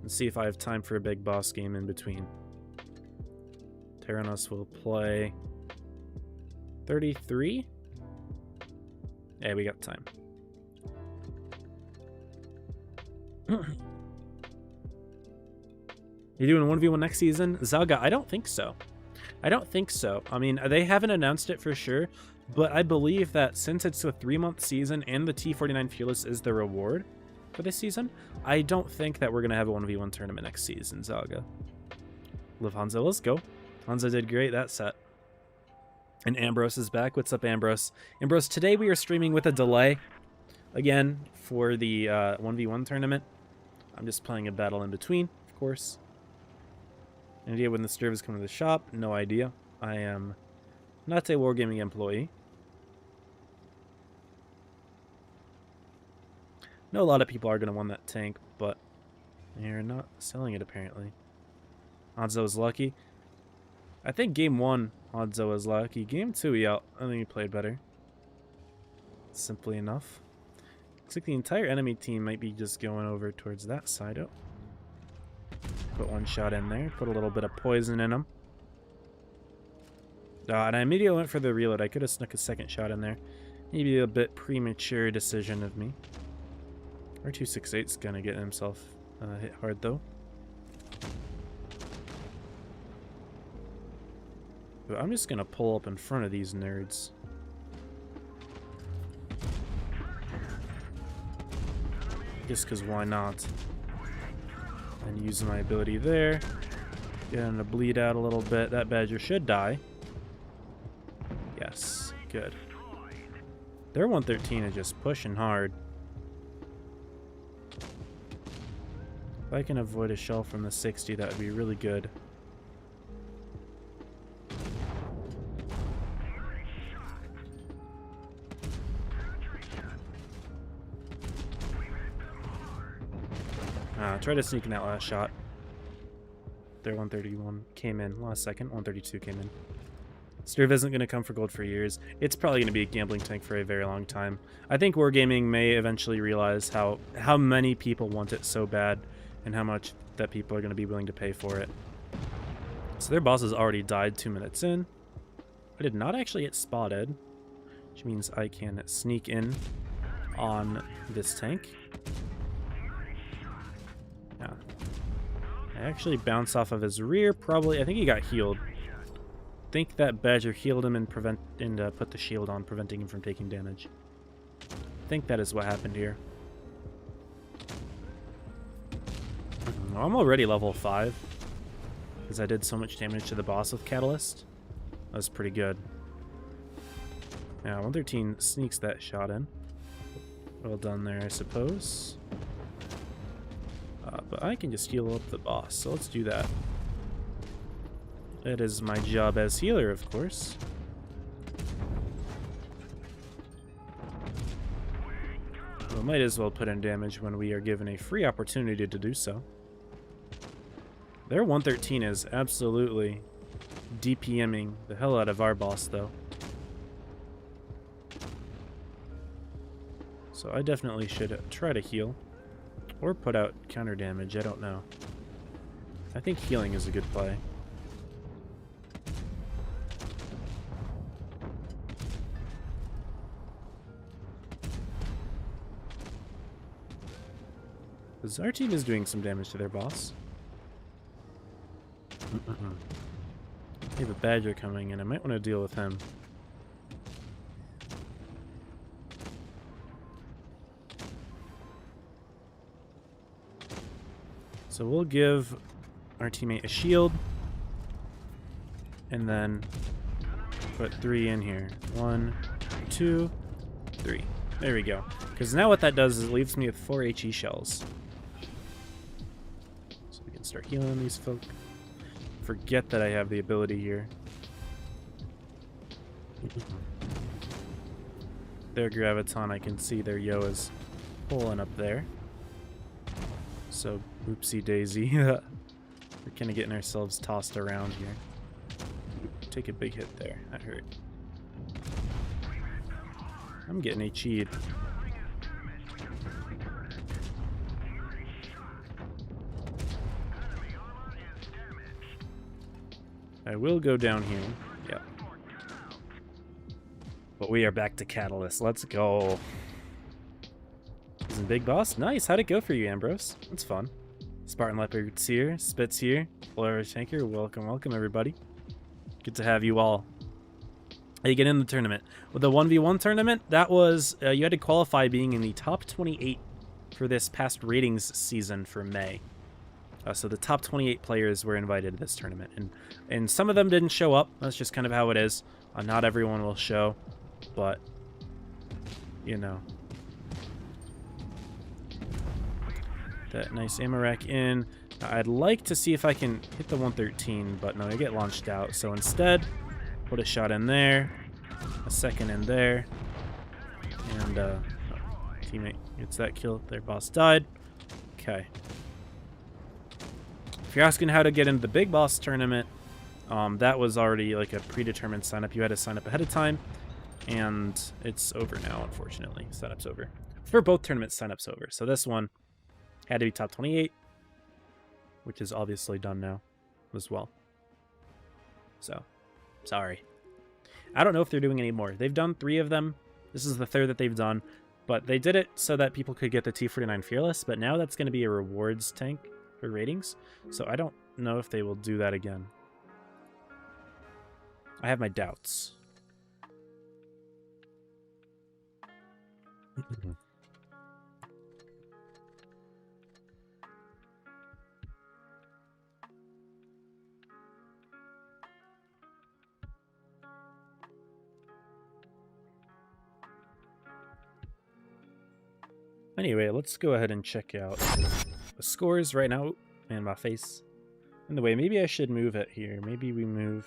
and see if I have time for a big boss game in between. Tyrannos will play 33. Yeah, we got time. You doing 1v1 next season? Zaga, I don't think so. I don't think so. I mean, they haven't announced it for sure, but I believe that since it's a 3-month season and the T49 Fearless is the reward for this season, I don't think that we're going to have a 1v1 tournament next season, Zaga. Love Hanzo, let's go. Hanzo did great that set. And Ambrose is back. What's up, Ambrose? Ambrose, today we are streaming with a delay, again, for the 1v1 tournament. I'm just playing a battle in between, of course. Any idea when the Sturv is coming to the shop? No idea. I am not a Wargaming employee. Know a lot of people are going to want that tank, but they're not selling it apparently. Hanzo is lucky. I think game 1, Hanzo was lucky. Game 2, yeah, I think he played better. Simply enough. Looks like the entire enemy team might be just going over towards that side. Oh. Put 1 shot in there. Put a little bit of poison in him. And I immediately went for the reload. I could have snuck a second shot in there. Maybe a bit premature decision of me. R268's gonna get himself hit hard though. But I'm just gonna pull up in front of these nerds. Just because why not? And use my ability there. Get him to bleed out a little bit. That badger should die. Yes, good. Their 113 is just pushing hard. If I can avoid a shell from the 60, that would be really good. Try to sneak in that last shot. Their 131 came in last second. 132 came in. Sturv isn't going to come for gold for years. It's probably going to be a gambling tank for a very long time. I think Wargaming may eventually realize how many people want it so bad and how much that people are going to be willing to pay for it. So their boss has already died 2 minutes in. I did not actually get spotted, which means I can sneak in on this tank. Yeah. I actually bounced off of his rear, probably. I think he got healed. I think that Badger healed him and put the shield on, preventing him from taking damage. I think that is what happened here. I'm already level 5 because I did so much damage to the boss with Catalyst. That was pretty good. Yeah, 113 sneaks that shot in. Well done there, I suppose. But I can just heal up the boss, so let's do that. That is my job as healer, of course. We might as well put in damage when we are given a free opportunity to do so. Their 113 is absolutely DPMing the hell out of our boss, though. So I definitely should try to heal. Or put out counter damage, I don't know. I think healing is a good play. Because our team is doing some damage to their boss. They have a Badger coming in, I might want to deal with him. So we'll give our teammate a shield, and then put 3 in here. 1, 2, 3. There we go. Because now what that does is it leaves me with 4 HE shells. So we can start healing these folk. Forget that I have the ability here. Their Graviton, I can see their Yo is pulling up there. So, oopsie daisy. We're kind of getting ourselves tossed around here. Take a big hit there. That hurt. I'm getting HE'd. I will go down here. Yeah. But we are back to Catalyst. Let's go. Season Big Boss. Nice. How'd it go for you, Ambrose? That's fun. Spartan Leopard's here. Spitz here. Polaris Tanker. Welcome, welcome, everybody. Good to have you all. How you get in the tournament? With the 1v1 tournament, that was, you had to qualify being in the top 28 for this past ratings season for May. So the top 28 players were invited to this tournament. And some of them didn't show up. That's just kind of how it is. Not everyone will show. But, you know. That nice ammo rack in. I'd like to see if I can hit the 113, but no, I get launched out. So instead, put a shot in there, a second in there, and teammate gets that kill. Their boss died. Okay. If you're asking how to get into the Big Boss tournament, that was already like a predetermined sign up. You had to sign up ahead of time, and it's over now, unfortunately. Sign-up's over. For both tournaments, sign-up's over. So this one had to be top 28, which is obviously done now as well. So, sorry. I don't know if they're doing any more. They've done 3 of them. This is the 3rd that they've done, but they did it so that people could get the T49 Fearless, but now that's going to be a rewards tank for ratings, so I don't know if they will do that again. I have my doubts. Anyway, let's go ahead and check out the scores right now. Man, my face in the way. Maybe I should move it here. Maybe we move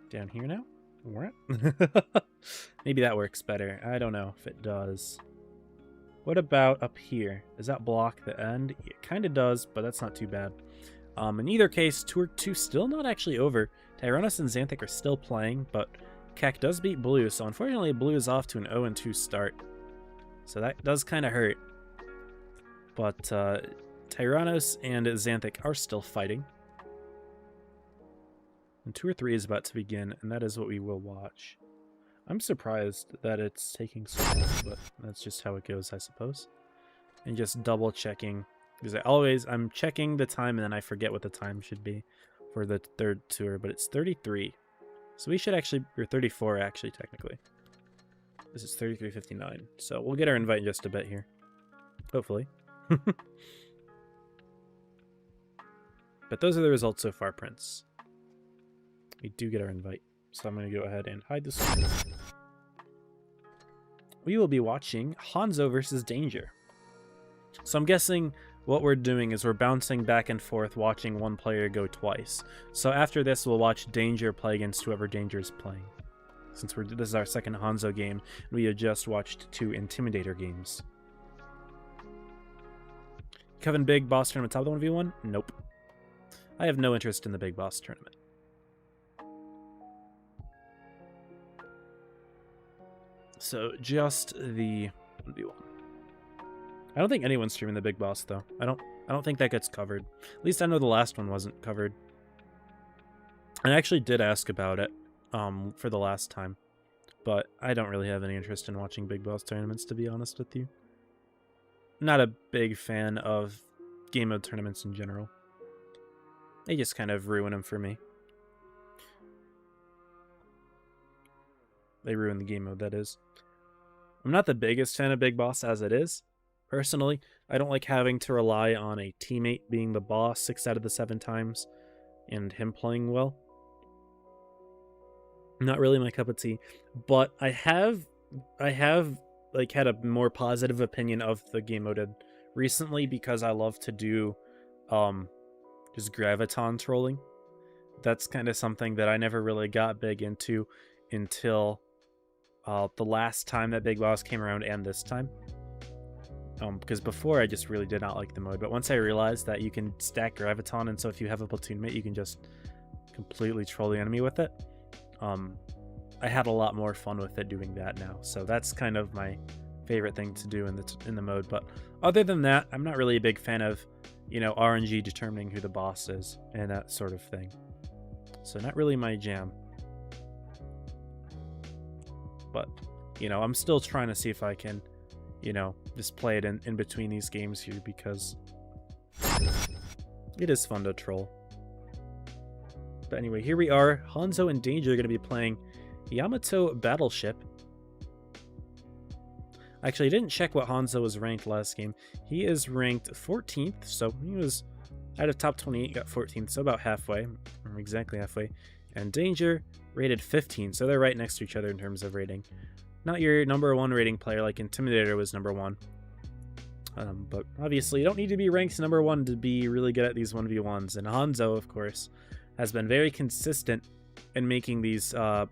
down here now. Maybe that works better. I don't know if it does. What about up here? Does that block the end? It kind of does, but that's not too bad. In either case, Tour 2 still not actually over. Tyrannos and Xanthic are still playing, but Keck does beat Blue, so unfortunately Blue is off to an 0-2 start. So that does kind of hurt. But Tyrannos and Xanthic are still fighting. And Tour 3 is about to begin, and that is what we will watch. I'm surprised that it's taking so long, but that's just how it goes, I suppose. And just double checking, because I'm checking the time and then I forget what the time should be for the third tour, but it's 33. So we should actually, or 34 actually, technically. This is 33:59, so we'll get our invite in just a bit here. Hopefully. But those are the results so far, Prince. We do get our invite, so I'm going to go ahead and hide this one. We will be watching Hanzo versus Danger. So I'm guessing what we're doing is we're bouncing back and forth, watching one player go twice. So after this, we'll watch Danger play against whoever Danger is playing. Since this is our second Hanzo game, we have just watched 2 Intimidator games. Kevin Big Boss Tournament top of the 1v1? Nope. I have no interest in the Big Boss Tournament. So just the 1v1. I don't think anyone's streaming the Big Boss though. I don't think that gets covered. At least I know the last one wasn't covered. I actually did ask about it for the last time, but I don't really have any interest in watching Big Boss tournaments, to be honest with you. Not a big fan of game mode tournaments in general. They just kind of ruin them for me. They ruin the game mode, that is. I'm not the biggest fan of Big Boss as it is. Personally, I don't like having to rely on a teammate being the boss 6 out of the 7 times and him playing well. Not really my cup of tea, but I have like had a more positive opinion of the game mode recently because I love to do just graviton trolling. That's kind of something that I never really got big into until the last time that Big Boss came around and this time. Because before I just really did not like the mode, but once I realized that you can stack graviton, and so if you have a platoon mate you can just completely troll the enemy with it, I had a lot more fun with it doing that now. So that's kind of my favorite thing to do in the mode. But other than that, I'm not really a big fan of, you know, RNG determining who the boss is and that sort of thing. So not really my jam. But, you know, I'm still trying to see if I can, you know, just play it in between these games here because it is fun to troll. But anyway, here we are. Hanzo and Danger are going to be playing Yamato Battleship. Actually, I didn't check what Hanzo was ranked last game. He is ranked 14th, so he was out of top 28, got 14th, so about halfway, or exactly halfway. And Danger rated 15, so they're right next to each other in terms of rating. Not your number 1 rating player like Intimidator was number 1. But obviously, you don't need to be ranked number 1 to be really good at these 1v1s. And Hanzo, of course, has been very consistent in making these top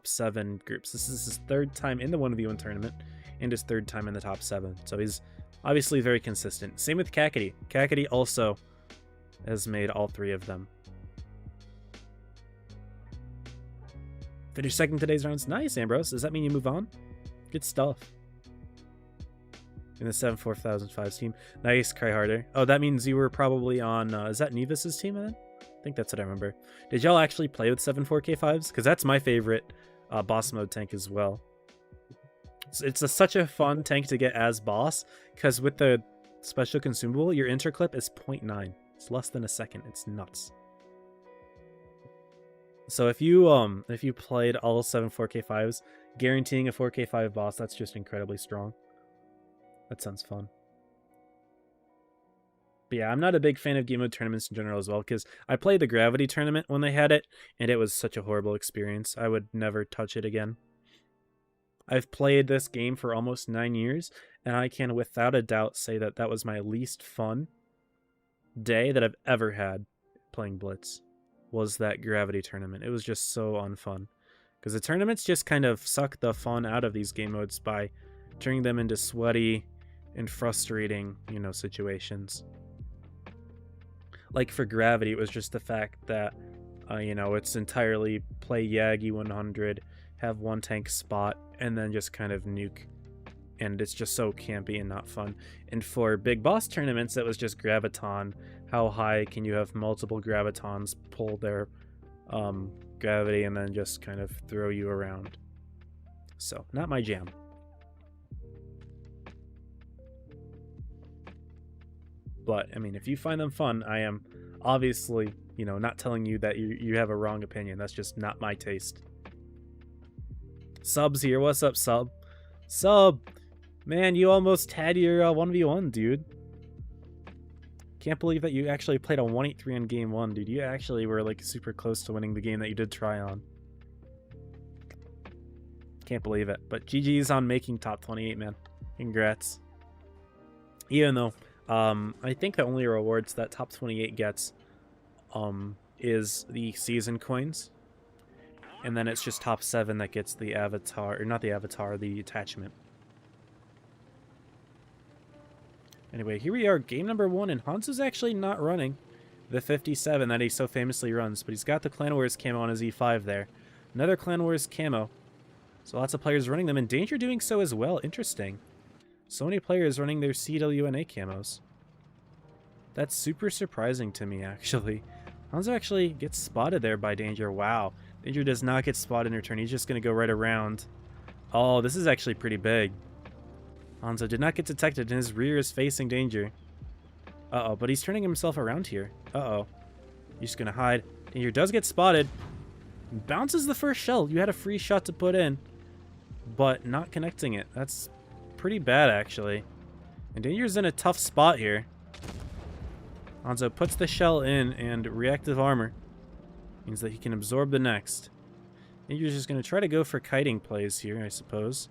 7 groups. This is his 3rd time in the 1v1 tournament and his 3rd time in the top 7. So he's obviously very consistent. Same with Keck. Keck also has made all 3 of them. Finished 2nd today's rounds. Nice, Ambrose. Does that mean you move on? Good stuff. In the 7-4005's team. Nice, Cry Harder. Oh, that means you were probably on, is that Nevis's team then? I think that's what I remember. Did y'all actually play with 7-4K5s? Because that's my favorite boss mode tank as well. It's such a fun tank to get as boss, because with the special consumable, your interclip is 0.9. It's less than a second. It's nuts. So if you played all 7 4K5s, guaranteeing a 4K5 boss, that's just incredibly strong. That sounds fun. But yeah, I'm not a big fan of game mode tournaments in general as well, because I played the Gravity tournament when they had it, and it was such a horrible experience. I would never touch it again. I've played this game for almost 9 years, and I can without a doubt say that that was my least fun day that I've ever had playing Blitz, was that Gravity tournament. It was just so unfun. Because the tournaments just kind of suck the fun out of these game modes by turning them into sweaty and frustrating, you know, situations. Like for Gravity, it was just the fact that, you know, it's entirely play Yagi 100, have one tank spot, and then just kind of nuke. And it's just so campy and not fun. And for Big Boss tournaments, it was just Graviton. How high can you have multiple Gravitons pull their gravity and then just kind of throw you around? So, not my jam. But, I mean, if you find them fun, I am obviously, you know, not telling you that you have a wrong opinion. That's just not my taste. Sub's here. What's up, Sub? Sub! Man, you almost had your 1v1, dude. Can't believe that you actually played a 183 in game 1, dude. You actually were, like, super close to winning the game that you did try on. Can't believe it. But GG's on making top 28, man. Congrats. Even though, I think the only rewards that top 28 gets, is the season coins. And then it's just top 7 that gets the avatar, or not the avatar, the attachment. Anyway, here we are, game number 1, and Hanzo's actually not running the 57 that he so famously runs, but he's got the Clan Wars camo on his E5 there. Another Clan Wars camo. So lots of players running them, and Danger doing so as well. Interesting. So many players running their CWNA camos. That's super surprising to me, actually. Hanzo actually gets spotted there by Danger. Wow. Danger does not get spotted in return. He's just going to go right around. Oh, this is actually pretty big. Hanzo did not get detected, and his rear is facing Danger. Uh-oh, but he's turning himself around here. Uh-oh. He's just going to hide. Danger does get spotted. Bounces the first shell. You had a free shot to put in, but not connecting it. That's pretty bad, actually. And Danger's in a tough spot here. Hanzo puts the shell in, and reactive armor means that he can absorb the next. Danger's just going to try to go for kiting plays here, I suppose.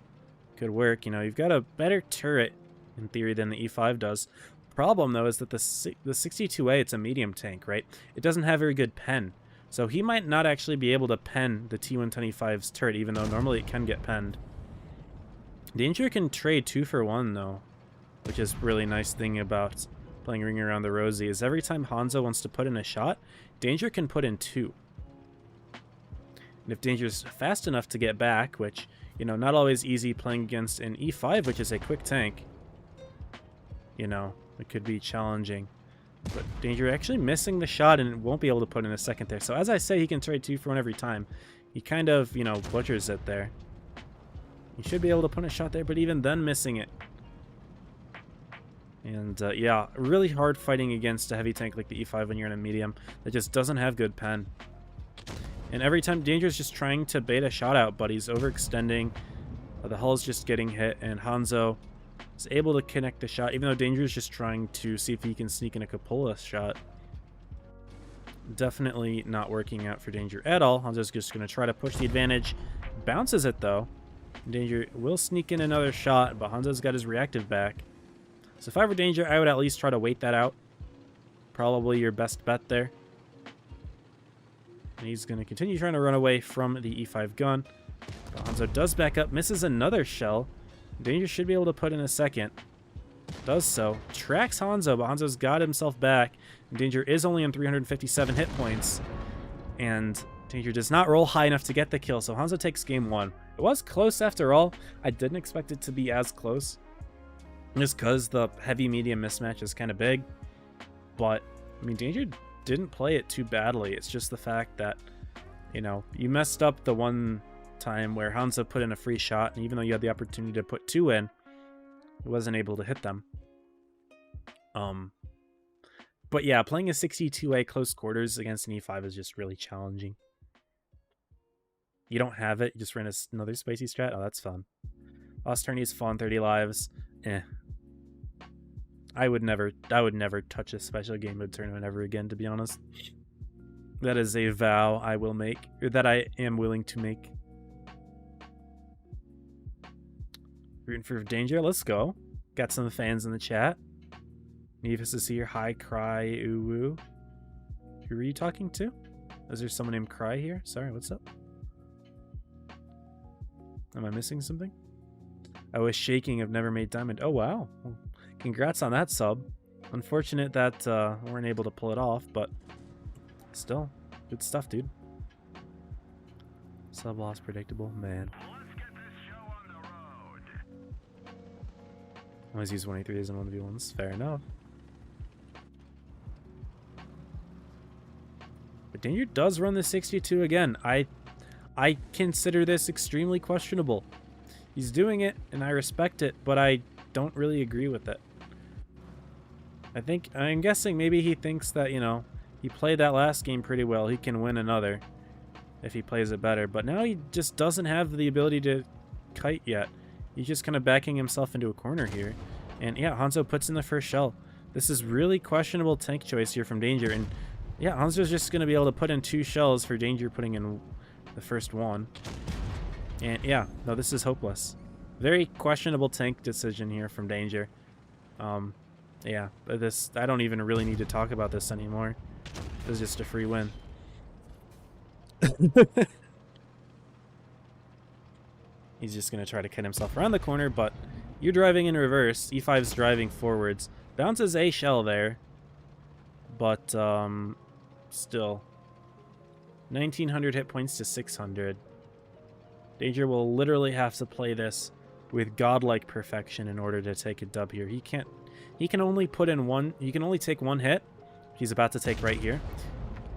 Could work. You know, you've got a better turret, in theory, than the E5 does. Problem, though, is that the 62A, it's a medium tank, right? It doesn't have very good pen. So he might not actually be able to pen the T125's turret, even though normally it can get penned. Danger can trade 2 for 1, though, which is a really nice thing about playing Ring Around the Rosie, is every time Hanzo wants to put in a shot, Danger can put in 2. And if Danger's fast enough to get back, which, you know, not always easy playing against an E5, which is a quick tank, you know, it could be challenging. But Danger actually missing the shot and won't be able to put in a second there. So as I say, he can trade 2 for 1 every time. He kind of, you know, butchers it there. He should be able to put a shot there, but even then missing it. And yeah, really hard fighting against a heavy tank like the E5 when you're in a medium that just doesn't have good pen. And every time Danger's just trying to bait a shot out, but he's overextending. The hull's just getting hit, and Hanzo is able to connect the shot, even though Danger's just trying to see if he can sneak in a cupola shot. Definitely not working out for Danger at all. Hanzo's just going to try to push the advantage. Bounces it, though. Danger will sneak in another shot, but Hanzo's got his reactive back. So if I were Danger, I would at least try to wait that out. Probably your best bet there. And he's going to continue trying to run away from the E5 gun. But Hanzo does back up, misses another shell. Danger should be able to put in a second. Does so. Tracks Hanzo, but Hanzo's got himself back. Danger is only on 357 hit points. And Danger does not roll high enough to get the kill, so Hanzo takes game 1. It was close after all. I didn't expect it to be as close, just because the heavy-medium mismatch is kind of big. But, I mean, Danger didn't play it too badly. It's just the fact that, you know, you messed up the one time where Hanzo put in a free shot, and even though you had the opportunity to put 2 in, he wasn't able to hit them. But yeah, playing a 62A close quarters against an E5 is just really challenging. You don't have it, you just ran another spicy strat? Oh, that's fun. Last turn, he's fun, 30 lives. Eh. I would never touch a special game mode tournament ever again, to be honest. That is a vow I will make, or that I am willing to make. Rooting for Danger. Let's go. Got some fans in the chat. Nevis is here. Hi, Cry, Uwu. Who are you talking to? Is there someone named Cry here? Sorry, what's up? Am I missing something? I was shaking. I've never made diamond. Oh, wow. Well, congrats on that sub. Unfortunate that we weren't able to pull it off, but still, good stuff, dude. Sub loss predictable, man. Always use 183s and 1v1s. Fair enough. But Danger does run the 62 again. I consider this extremely questionable. He's doing it, and I respect it, but I don't really agree with it. I'm guessing maybe he thinks that, you know, he played that last game pretty well. He can win another if he plays it better. But now he just doesn't have the ability to kite yet. He's just kind of backing himself into a corner here. And yeah, Hanzo puts in the first shell. This is really questionable tank choice here from Danger. And yeah, Hanzo's just going to be able to put in 2 shells for Danger putting in the first one. And yeah, no, this is hopeless. Very questionable tank decision here from Danger. Yeah, I don't even really need to talk about this anymore. This is just a free win. He's just going to try to kite himself around the corner, but you're driving in reverse. E5's driving forwards. Bounces a shell there, but still. 1900 hit points to 600. Danger will literally have to play this with godlike perfection in order to take a dub here. He can only put in one. He can only take 1 hit. He's about to take right here.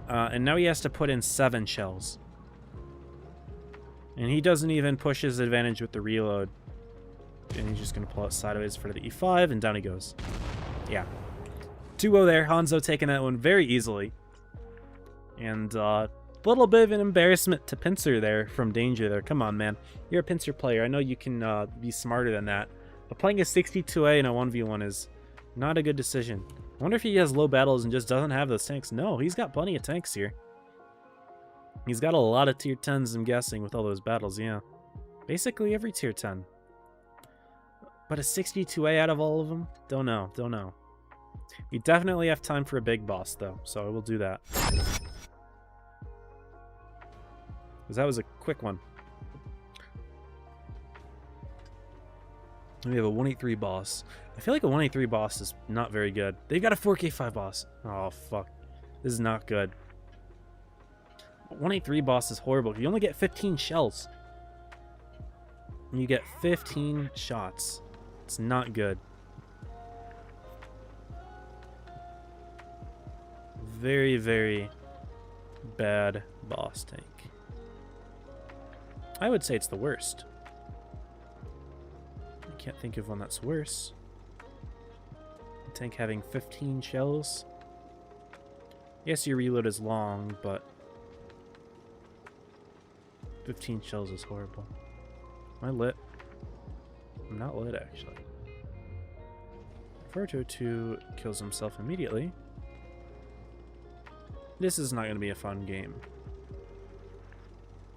And now he has to put in 7 shells. And he doesn't even push his advantage with the reload. And he's just going to pull out sideways for the E5, and down he goes. Yeah. 2-0 there. Hanzo taking that one very easily. And a little bit of an embarrassment to Pincer there from Danger there. Come on, man. You're a Pincer player. I know you can be smarter than that. But playing a 62A in a 1v1 is not a good decision. I wonder if he has low battles and just doesn't have those tanks. No, he's got plenty of tanks here. He's got a lot of tier 10s, I'm guessing, with all those battles, yeah. Basically every tier 10. But a 62A out of all of them? Don't know, don't know. We definitely have time for a big boss, though, so I will do that. Because that was a quick one. We have a 183 boss. I feel like a 183 boss is not very good. They've got a 4K5 boss. Oh, fuck. This is not good. 183 boss is horrible. You only get 15 shells. You get 15 shots. It's not good. Very, very bad boss tank. I would say it's the worst. I can't think of one that's worse. A tank having 15 shells. Yes, your reload is long, but 15 shells is horrible. Am I lit? I'm not lit, actually. Forto 2 kills himself immediately. This is not going to be a fun game.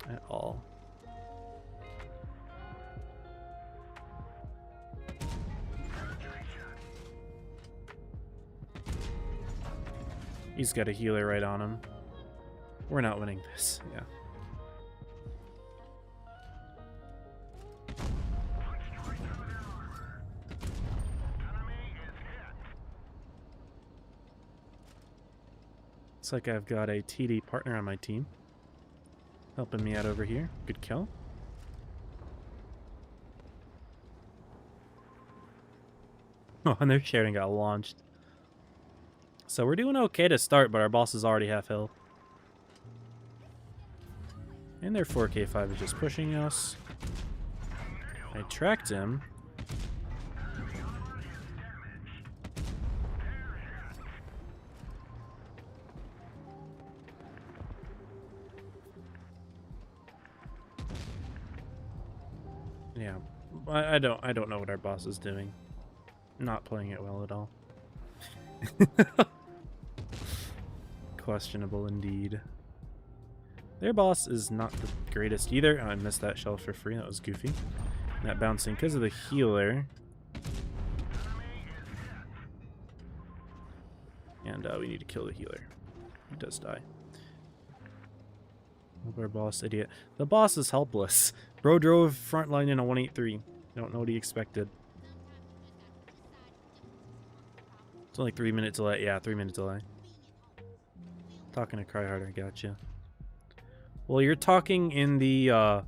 At all. He's got a healer right on him. We're not winning this, yeah. Looks like I've got a TD partner on my team. Helping me out over here. Good kill. Oh, and their sharing got launched. So we're doing okay to start, but our boss is already half health. And their 4K5 is just pushing us. I tracked him. Yeah, I don't know what our boss is doing. Not playing it well at all. Questionable indeed. Their boss is not the greatest either. Oh, I missed that shell for free. That was goofy. Not bouncing because of the healer. And we need to kill the healer. He does die. Our boss, idiot. The boss is helpless. Bro drove frontline in a 183. Don't know what he expected. It's only 3 minute delay. Yeah, 3 minute delay. Talking to Cryharder, gotcha. Well, you're talking in the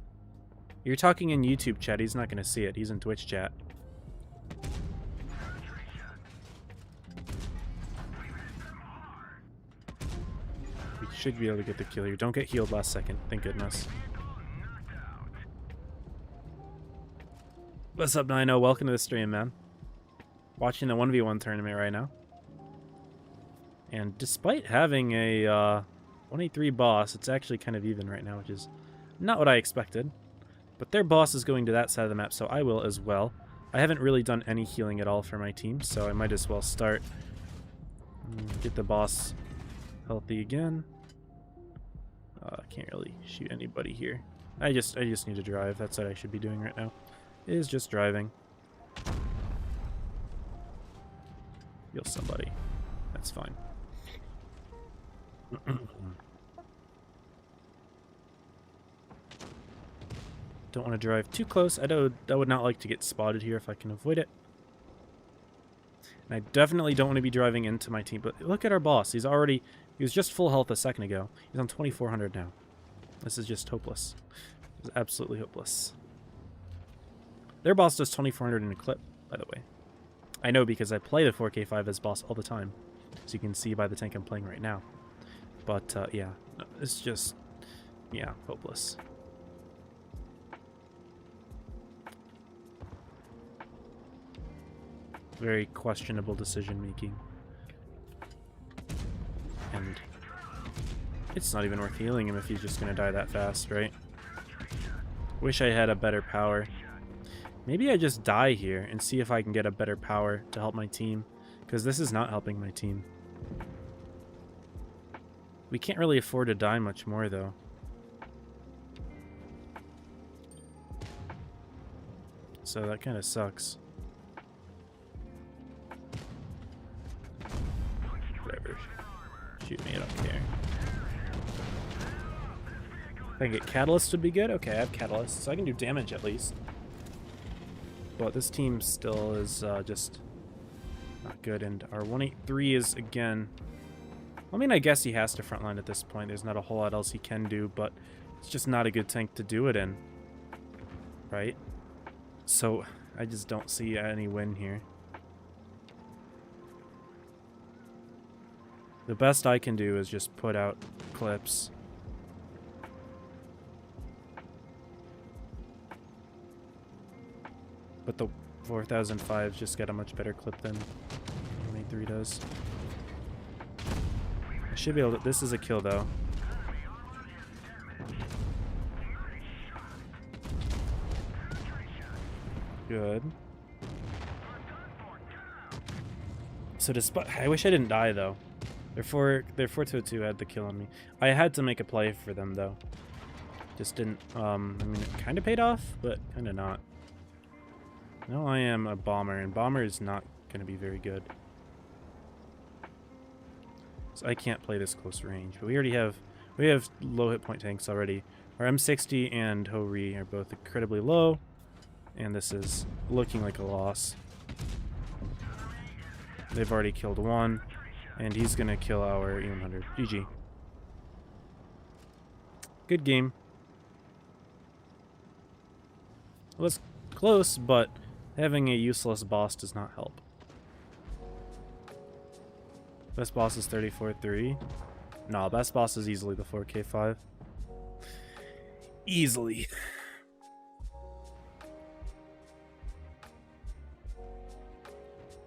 you're talking in YouTube chat. He's not gonna see it. He's in Twitch chat. We should be able to get the kill here. Don't get healed last second. Thank goodness. What's up, Nino? Welcome to the stream, man. Watching the 1v1 tournament right now. And despite having a 183 boss, it's actually kind of even right now, which is not what I expected. But their boss is going to that side of the map, so I will as well. I haven't really done any healing at all for my team, so I might as well start. Get the boss healthy again. Can't really shoot anybody here. I just need to drive. That's what I should be doing right now. Is just driving. Heal somebody. That's fine. Don't want to drive too close. I would not like to get spotted here if I can avoid it. And I definitely don't want to be driving into my team. But look at our boss. He was just full health a second ago. He's on 2400 now. This is just hopeless. It's absolutely hopeless. Their boss does 2400 in a clip, by the way. I know because I play the 4K5 as boss all the time. So you can see by the tank I'm playing right now. But, yeah. It's just, yeah, hopeless. Very questionable decision making. And it's not even worth healing him if he's just gonna die that fast, right? Wish I had a better power. Maybe I just die here and see if I can get a better power to help my team. Because this is not helping my team. We can't really afford to die much more, though. So that kind of sucks. Whatever. Shoot me, I don't care. If I can get Catalyst would be good. Okay, I have Catalyst, so I can do damage at least. But this team still is just not good. And our 183 is, again... I mean, I guess he has to frontline at this point. There's not a whole lot else he can do, but it's just not a good tank to do it in. Right? So, I just don't see any win here. The best I can do is just put out clips. But the 4005 just got a much better clip than 183 does. I should be able to... This is a kill, though. Good. So despite... I wish I didn't die, though. Their 422 had the kill on me. I had to make a play for them, though. Just didn't... I mean, it kind of paid off, but kind of not. No, I am a bomber, and bomber is not going to be very good. So I can't play this close range, but we have low hit point tanks already. Our M60 and Ho-Ri are both incredibly low, and this is looking like a loss. They've already killed one, and he's going to kill our E100. GG. Good game. It was close, but having a useless boss does not help. Best boss is 34-3. Nah, best boss is easily the 4K5. Easily.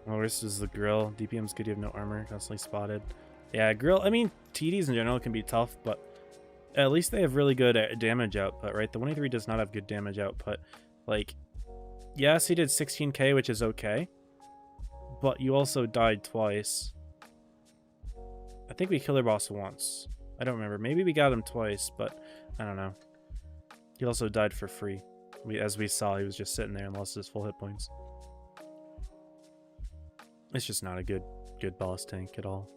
Well, this is the grill. DPM's good, you have no armor, constantly spotted. Yeah, grill, I mean, TDs in general can be tough, but at least they have really good damage output, right? The 183 does not have good damage output. Like, yes, he did 16k, which is okay, but you also died twice. I think we killed our boss once. I don't remember. Maybe we got him twice, but I don't know. He also died for free, As we saw, he was just sitting there and lost his full hit points. It's just not a good boss tank at all.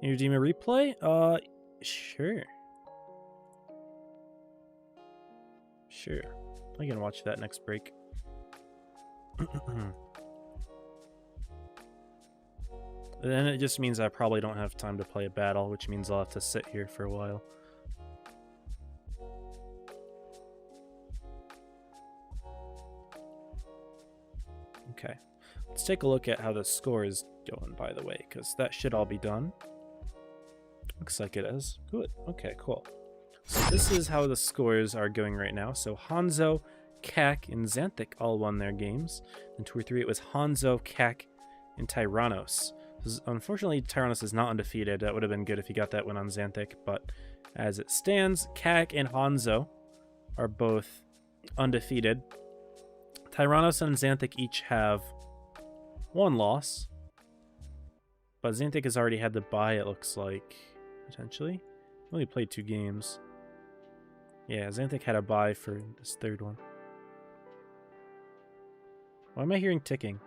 You redeem a replay? Sure. Sure. I can watch that next break. Then it just means I probably don't have time to play a battle, which means I'll have to sit here for a while. Okay. Let's take a look at how the score is going, by the way, because that should all be done. Looks like it is. Good. Okay, cool. So this is how the scores are going right now. So Hanzo, Keck, and Xanthic all won their games. In 2 or 3, it was Hanzo, Keck, and Tyrannos. Unfortunately, Tyrannos is not undefeated. That would have been good if he got that win on Xanthic, but as it stands, Keck and Hanzo are both undefeated. Tyrannos and Xanthic each have 1 loss, but Xanthic has already had the bye, it looks like, potentially. Only played 2 games. Yeah, Xanthic had a bye for this 3rd one. Why am I hearing ticking?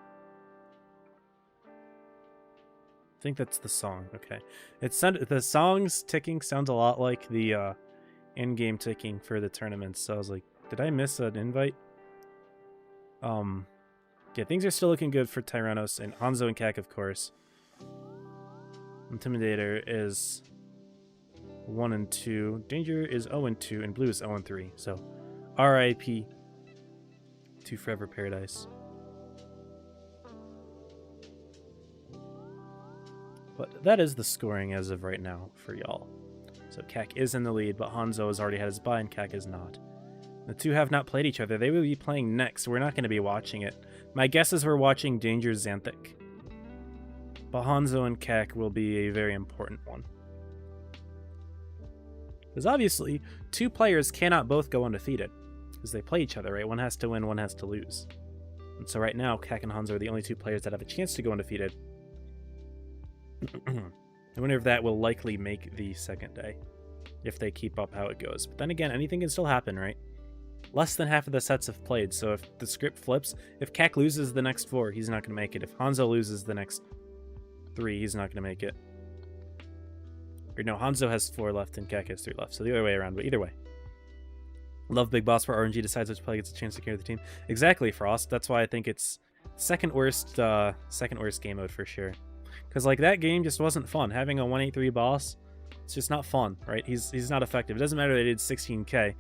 I think that's the song. Okay. The song's ticking sounds a lot like the in-game ticking for the tournaments. So I was like, did I miss an invite? Yeah, things are still looking good for Tyrannos and Hanzo and Keck, of course. Intimidator is 1 and 2. Danger is 0 and 2, and Blue is 0 and 3. So, R.I.P. to Forever Paradise. But that is the scoring as of right now for y'all. So Keck is in the lead, but Hanzo has already had his bye and Keck is not. The two have not played each other. They will be playing next. We're not going to be watching it. My guess is we're watching Danger Xanthic. But Hanzo and Keck will be a very important one. Because obviously, 2 players cannot both go undefeated. Because they play each other, right? One has to win, one has to lose. And so right now, Keck and Hanzo are the only 2 players that have a chance to go undefeated. I wonder if that will likely make the second day. If they keep up how it goes. But then again, anything can still happen, right? Less than half of the sets have played, so if the script flips, if Keck loses the next 4, he's not going to make it. If Hanzo loses the next 3, he's not going to make it. Or no, Hanzo has 4 left and Keck has 3 left, so the other way around, but either way. Love Big Boss where RNG decides which player gets a chance to carry the team. Exactly, Frost. That's why I think it's second worst game mode for sure. Because like that game just wasn't fun. Having a 183 boss, it's just not fun, right? He's not effective. It doesn't matter they did 16k.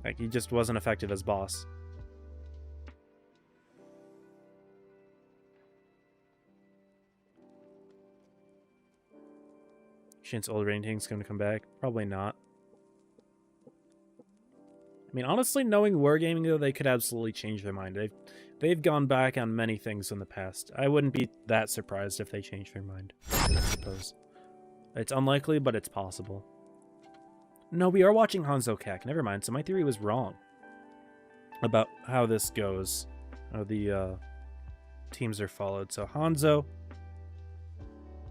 Like, he just wasn't effective as boss. Chance old rating tank's going to come back? Probably not. I mean, honestly, knowing Wargaming, though, they could absolutely change their mind. They've gone back on many things in the past. I wouldn't be that surprised if they changed their mind, I suppose. It's unlikely, but it's possible. No, we are watching Hanzo Keck. Never mind. So my theory was wrong about how this goes. How the teams are followed. So Hanzo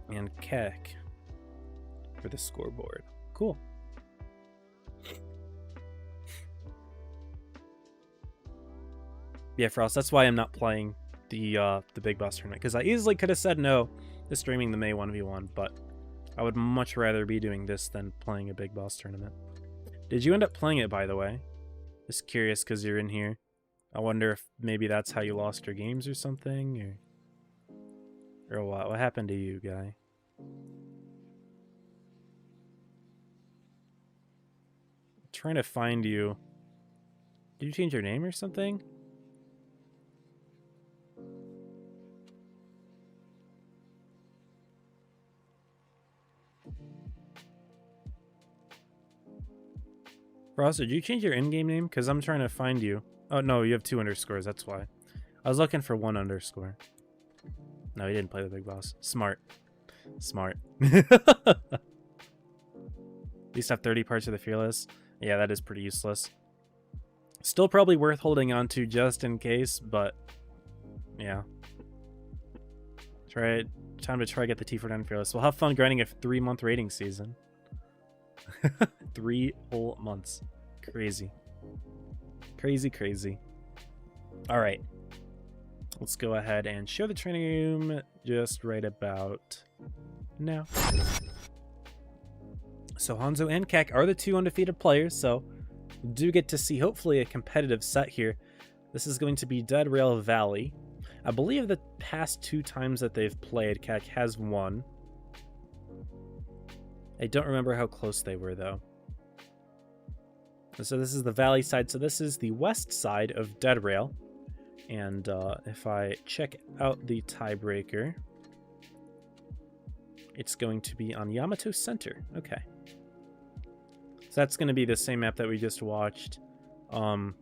and Keck for the scoreboard. Cool. Yeah, Frost. That's why I'm not playing the Big Boss tournament, because I easily could have said no to streaming the May 1v1, but I would much rather be doing this than playing a Big Boss tournament. Did you end up playing it, by the way? Just curious because you're in here. I wonder if maybe that's how you lost your games or something, or what? What happened to you, guy? I'm trying to find you. Did you change your name or something? Frost, did you change your in-game name? Because I'm trying to find you. Oh, no, you have 2 underscores. That's why. I was looking for 1 underscore. No, he didn't play the Big Boss. Smart. Smart. At least have 30 parts of the Fearless. Yeah, that is pretty useless. Still probably worth holding on to just in case, but yeah. Time to try to get the T49 Fearless. We'll have fun grinding a 3-month rating season. 3 whole months. Crazy. Crazy. All right. Let's go ahead and show the training room just right about now. So Hanzo and Keck are the 2 undefeated players, so we do get to see hopefully a competitive set here. This is going to be Dead Rail Valley. I believe the past 2 times that they've played, Keck has won. I don't remember how close they were, though. So this is the Valley side, so this is the west side of Dead Rail. And if I check out the tiebreaker, it's going to be on Yamato Center. Okay. So that's going to be the same map that we just watched for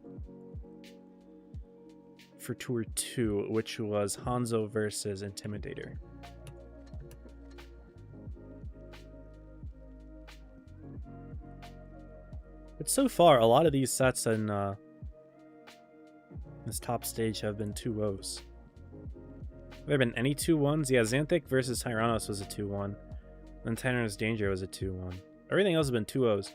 Tour 2, which was Hanzo versus Intimidator. But so far, a lot of these sets in this top stage have been 2-0s. Have there been any 2-1s? Yeah, Xanthic versus Tyrannos was a 2-1. Then Tyrannos Danger was a 2-1. Everything else has been 2-0s.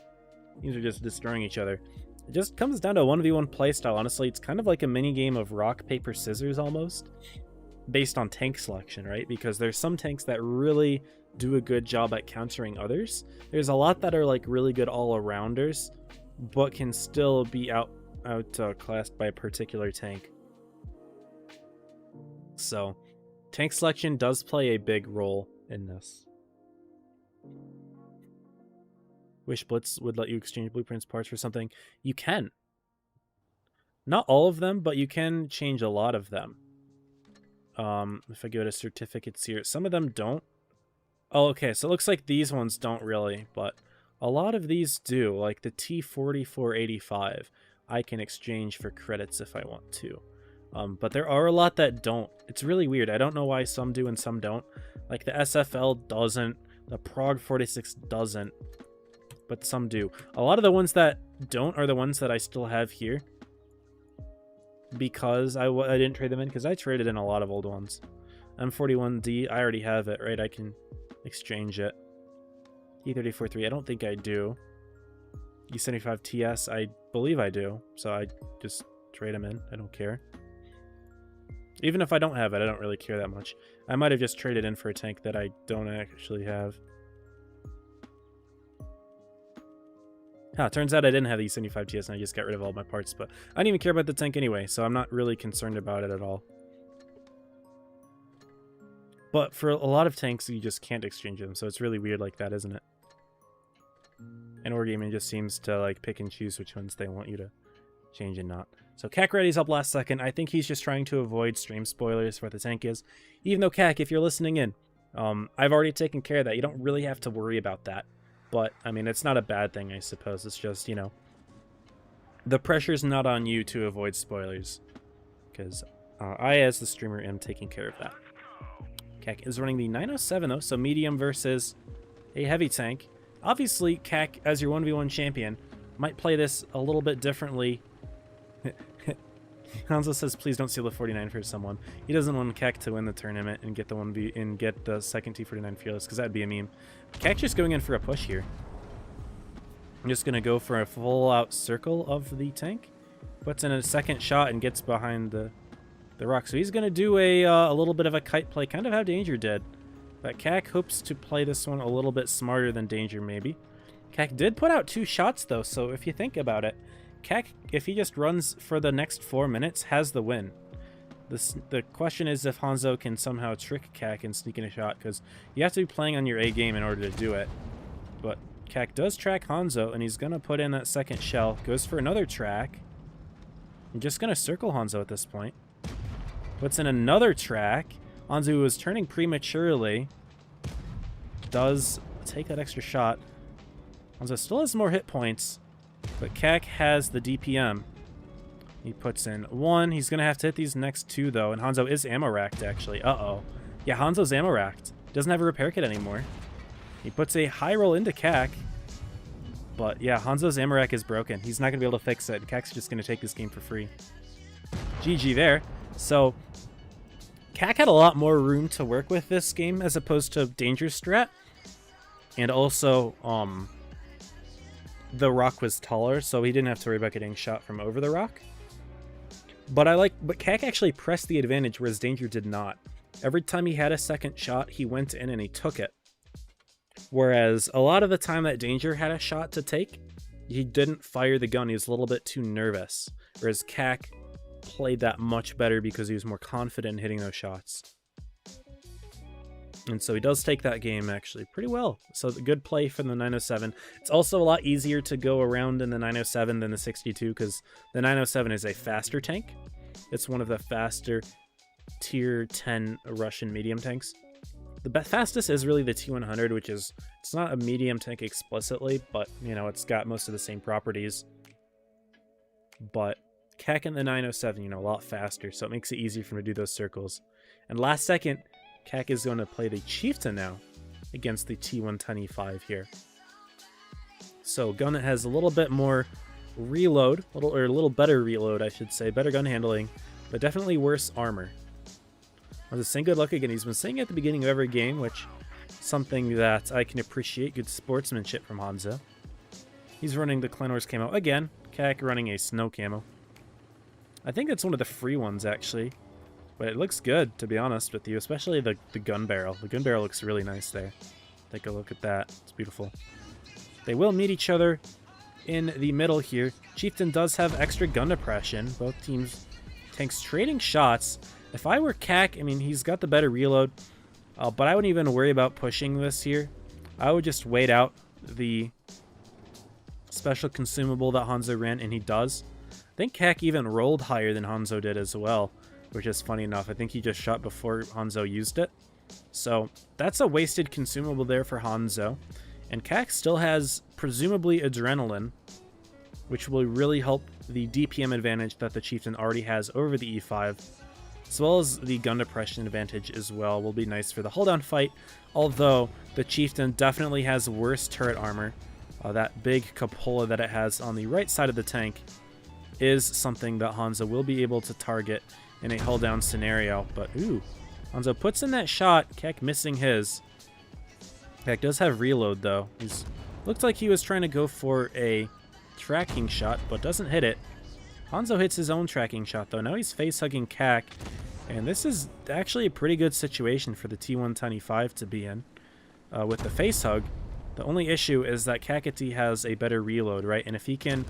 These are just destroying each other. It just comes down to a 1v1 playstyle, honestly. It's kind of like a mini game of rock, paper, scissors almost, based on tank selection, right? Because there's some tanks that really do a good job at countering others. There's a lot that are like really good all-arounders, but can still be outclassed by a particular tank. So, tank selection does play a big role in this. Wish Blitz would let you exchange blueprints parts for something. You can. Not all of them, but you can change a lot of them. If I go to certificates here, some of them don't. Oh, okay, so it looks like these ones don't really, but a lot of these do, like the T4485. I can exchange for credits if I want to. But there are a lot that don't. It's really weird. I don't know why some do and some don't. Like the SFL doesn't, the Prog 46 doesn't, but some do. A lot of the ones that don't are the ones that I still have here, because I didn't trade them in, because I traded in a lot of old ones. M41D, I already have it, right? I can exchange it. E343, I don't think I do. E75TS, I believe I do, so I just trade them in. I don't care. Even if I don't have it, I don't really care that much. I might have just traded in for a tank that I don't actually have. Turns out I didn't have the E75TS and I just got rid of all my parts, but I didn't even care about the tank anyway, so I'm not really concerned about it at all. But for a lot of tanks, you just can't exchange them, so it's really weird like that, isn't it? And Wargaming just seems to like pick and choose which ones they want you to change and not. So Keck ready's up last second. I think he's just trying to avoid stream spoilers for what the tank is. Even though, Keck, if you're listening in, I've already taken care of that. You don't really have to worry about that. But, I mean, it's not a bad thing, I suppose. It's just, you know, the pressure's not on you to avoid spoilers. Because I, as the streamer, am taking care of that. Keck is running the 907, though, so medium versus a heavy tank. Obviously, Keck, as your 1v1 champion, might play this a little bit differently. Hanzo says, please don't steal the 49 for someone. He doesn't want Keck to win the tournament and get the 1v and get the second T49 fearless, because that'd be a meme. Keck just going in for a push here. I'm just gonna go for a full-out circle of the tank. Puts in a second shot and gets behind the rock. So he's gonna do a little bit of a kite play, kind of how Danger did. But Keck hopes to play this one a little bit smarter than Danger, maybe. Keck did put out 2 shots, though, so if you think about it, Keck, if he just runs for the next 4 minutes, has the win. The question is if Hanzo can somehow trick Keck and sneak in a shot, because you have to be playing on your A game in order to do it. But Keck does track Hanzo, and he's going to put in that second shell. Goes for another track. I'm just going to circle Hanzo at this point. Puts in another track. Hanzo was turning prematurely. Does take that extra shot. Hanzo still has more hit points, but Keck has the DPM. He puts in 1. He's going to have to hit these next 2, though. And Hanzo is ammo racked, actually. Uh-oh. Yeah, Hanzo's ammo racked. Doesn't have a repair kit anymore. He puts a high roll into Keck. But, yeah, Hanzo's ammo rack is broken. He's not going to be able to fix it. Keck's just going to take this game for free. GG there. So, Keck had a lot more room to work with this game as opposed to Danger's strat. And also, the rock was taller, so he didn't have to worry about getting shot from over the rock. But Keck actually pressed the advantage, whereas Danger did not. Every time he had a second shot, he went in and he took it. Whereas a lot of the time that Danger had a shot to take, he didn't fire the gun. He was a little bit too nervous. Whereas Keck played that much better because he was more confident in hitting those shots. And so he does take that game actually pretty well. So the good play from the 907. It's also a lot easier to go around in the 907 than the 62 because the 907 is a faster tank. It's one of the faster tier 10 Russian medium tanks. The fastest is really the T100, which is, it's not a medium tank explicitly, but, you know, it's got most of the same properties. But Keck and the 907, you know, a lot faster, so it makes it easier for him to do those circles. And last second, Keck is going to play the Chieftain now against the T125 here. So gun that has a little bit more reload, a little better reload, I should say, better gun handling, but definitely worse armor. I was saying good luck again. He's been saying at the beginning of every game, which is something that I can appreciate. Good sportsmanship from Hanzo. He's running the Clan Wars camo again. Keck running a snow camo. I think that's one of the free ones, actually. But it looks good, to be honest with you, especially the gun barrel. The gun barrel looks really nice there. Take a look at that. It's beautiful. They will meet each other in the middle here. Chieftain does have extra gun depression. Both teams tanks trading shots. If I were Keck, I mean, he's got the better reload, but I wouldn't even worry about pushing this here. I would just wait out the special consumable that Hanzo ran, and he does. I think Keck even rolled higher than Hanzo did as well, which is funny enough. I think he just shot before Hanzo used it. So that's a wasted consumable there for Hanzo. And Keck still has, presumably, adrenaline, which will really help the DPM advantage that the Chieftain already has over the E5. As well as the gun depression advantage as well will be nice for the hold-down fight, although the Chieftain definitely has worse turret armor. That big cupola that it has on the right side of the tank is something that Hanzo will be able to target in a hold-down scenario. But, ooh, Hanzo puts in that shot, Keck missing his. Keck does have reload, though. Looks like he was trying to go for a tracking shot, but doesn't hit it. Hanzo hits his own tracking shot, though. Now he's face-hugging Keck, and this is actually a pretty good situation for the T125 to be in with the face-hug. The only issue is that Keckity has a better reload, right? And if he can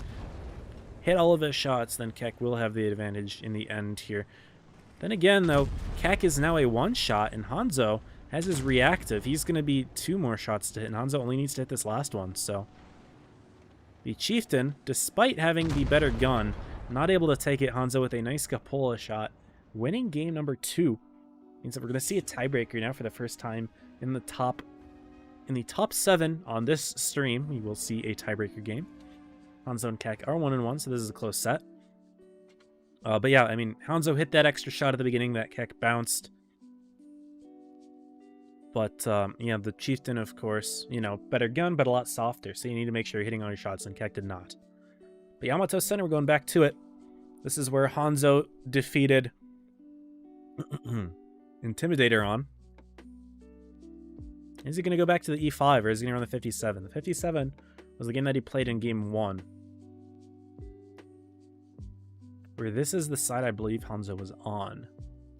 hit all of his shots, then Keck will have the advantage in the end here. Then again, though, Keck is now a one-shot, and Hanzo has his reactive. He's going to be 2 more shots to hit, and Hanzo only needs to hit this last one, so... The Chieftain, despite having the better gun, not able to take it. Hanzo with a nice cupola shot, winning game number 2. Means that we're going to see a tiebreaker now for the first time in the top 7 on this stream. We will see a tiebreaker game. Hanzo and Keck are 1-1, so this is a close set. But yeah, I mean, Hanzo hit that extra shot at the beginning that Keck bounced. But, yeah, the Chieftain, of course, you know, better gun, but a lot softer. So you need to make sure you're hitting all your shots, and Keck did not. But Yamato Center, we're going back to it. This is where Hanzo defeated Intimidator on. Is he going to go back to the E5, or is he going to run the 57? The 57 was the game that he played in game 1. Where this is the side I believe Hanzo was on,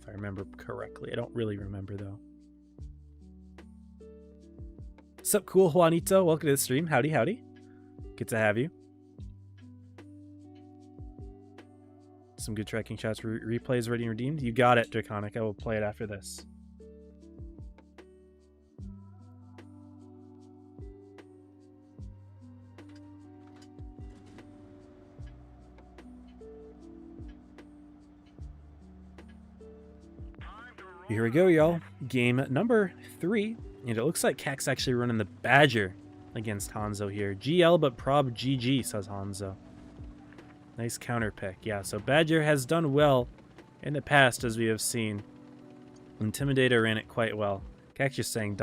if I remember correctly. I don't really remember, though. What's up, cool Juanito? Welcome to the stream. Howdy, howdy. Good to have you. Some good tracking shots. Replays ready and redeemed. You got it, Draconic. I will play it after this. Here we go, y'all. Game number 3. And it looks like Keck's actually running the Badger against Hanzo here. GL, but prob GG, says Hanzo. Nice counter pick. Yeah, so Badger has done well in the past, as we have seen. Intimidator ran it quite well. Keck's just saying ...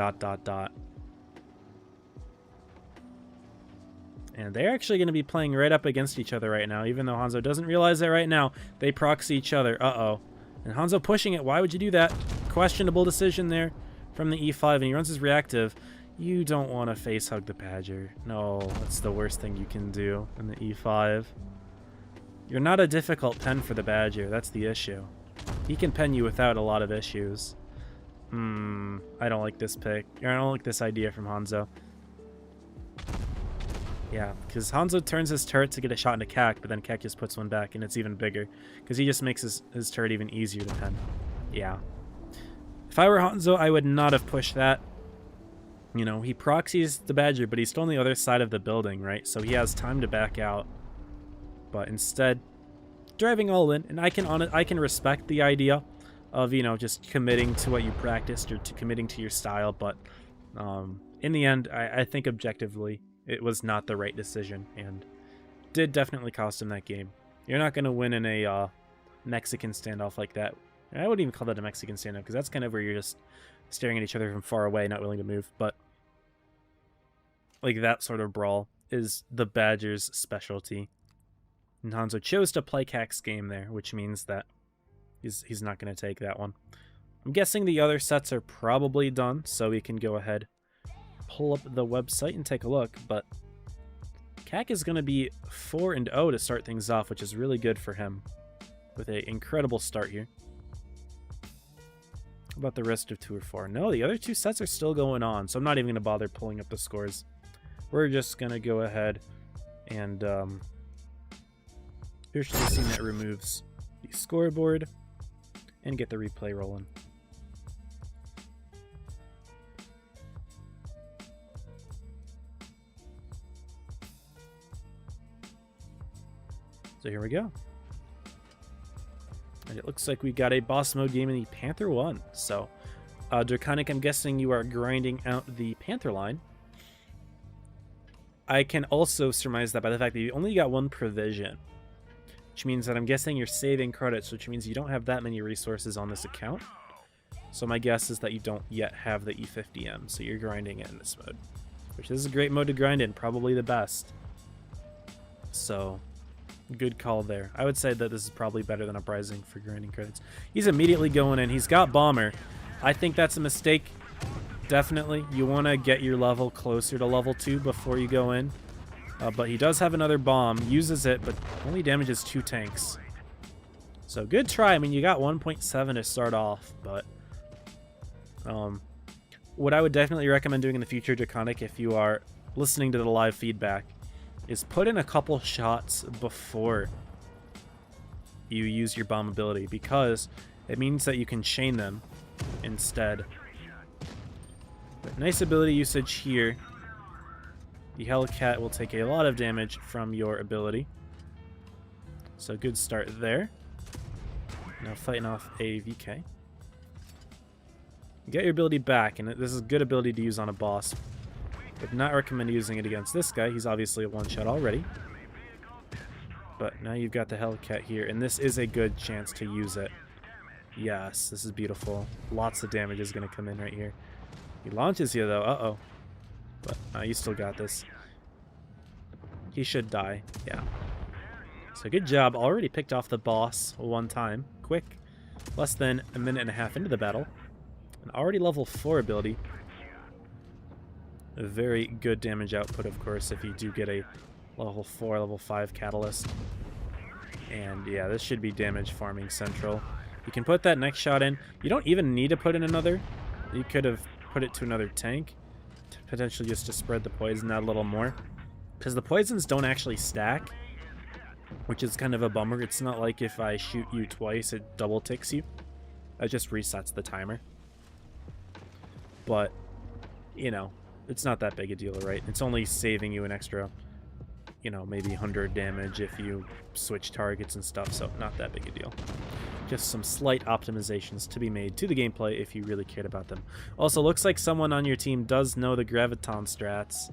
And they're actually going to be playing right up against each other right now, even though Hanzo doesn't realize that right now. They proxy each other. Uh-oh. And Hanzo pushing it. Why would you do that? Questionable decision there from the E5, and he runs his reactive. You don't want to face hug the Badger. No, that's the worst thing you can do in the E5. You're not a difficult pen for the Badger, that's the issue. He can pen you without a lot of issues. I don't like this pick. I don't like this idea from Hanzo. Yeah, because Hanzo turns his turret to get a shot into Keck, but then Keck just puts one back, and it's even bigger. Because he just makes his turret even easier to pen. Yeah. If I were Hanzo, I would not have pushed that. You know, he proxies the Badger, but he's still on the other side of the building, right? So he has time to back out. But instead, driving all in, and I can respect the idea of, you know, just committing to what you practiced or to committing to your style, but in the end, I think objectively it was not the right decision and did definitely cost him that game. You're not going to win in a Mexican standoff like that. I wouldn't even call that a Mexican standoff because that's kind of where you're just staring at each other from far away, not willing to move, but like that sort of brawl is the Badger's specialty. And Hanzo chose to play Keck's game there, which means that he's not going to take that one. I'm guessing the other sets are probably done, so we can go ahead, pull up the website and take a look, but Keck is going to be 4-0 to start things off, which is really good for him, with an incredible start here. How about the rest of 2 or 4? No, the other 2 sets are still going on, so I'm not even going to bother pulling up the scores. We're just going to go ahead and here's the scene that removes the scoreboard and get the replay rolling. So here we go. And it looks like we got a boss mode game in the Panther 1. So, Draconic, I'm guessing you are grinding out the Panther line. I can also surmise that by the fact that you only got 1 provision, which means that I'm guessing you're saving credits, which means you don't have that many resources on this account. So my guess is that you don't yet have the E50M, so you're grinding it in this mode, which is a great mode to grind in, probably the best. So, good call there. I would say that this is probably better than Uprising for grinding credits. He's immediately going in. He's got Bomber. I think that's a mistake. Definitely. You want to get your level closer to level 2 before you go in. But he does have another bomb, uses it, but only damages 2 tanks. So good try. I mean, you got 1.7 to start off, but what I would definitely recommend doing in the future, Draconic, if you are listening to the live feedback, is put in a couple shots before you use your bomb ability, because it means that you can chain them instead. But nice ability usage here. The Hellcat will take a lot of damage from your ability. So good start there. Now fighting off a VK. Get your ability back, and this is a good ability to use on a boss. Would not recommend using it against this guy. He's obviously a one-shot already. But now you've got the Hellcat here, and this is a good chance to use it. Yes, this is beautiful. Lots of damage is going to come in right here. He launches here, though. Uh-oh. But you still got this. He should die. Yeah. So good job. Already picked off the boss 1 time. Quick. Less than a minute and a half into the battle. An already level 4 ability. A very good damage output, of course, if you do get a level 4, level 5 catalyst. And yeah, this should be damage farming central. You can put that next shot in. You don't even need to put in another. You could have put it to another tank, potentially just to spread the poison out a little more, because the poisons don't actually stack, which is kind of a bummer. It's not like if I shoot you twice it double ticks you. It just resets the timer. But you know, it's not that big a deal, right? It's only saving you an extra, you know, maybe 100 damage if you switch targets and stuff, so not that big a deal. Just some slight optimizations to be made to the gameplay if you really cared about them. Also, looks like someone on your team does know the Graviton strats,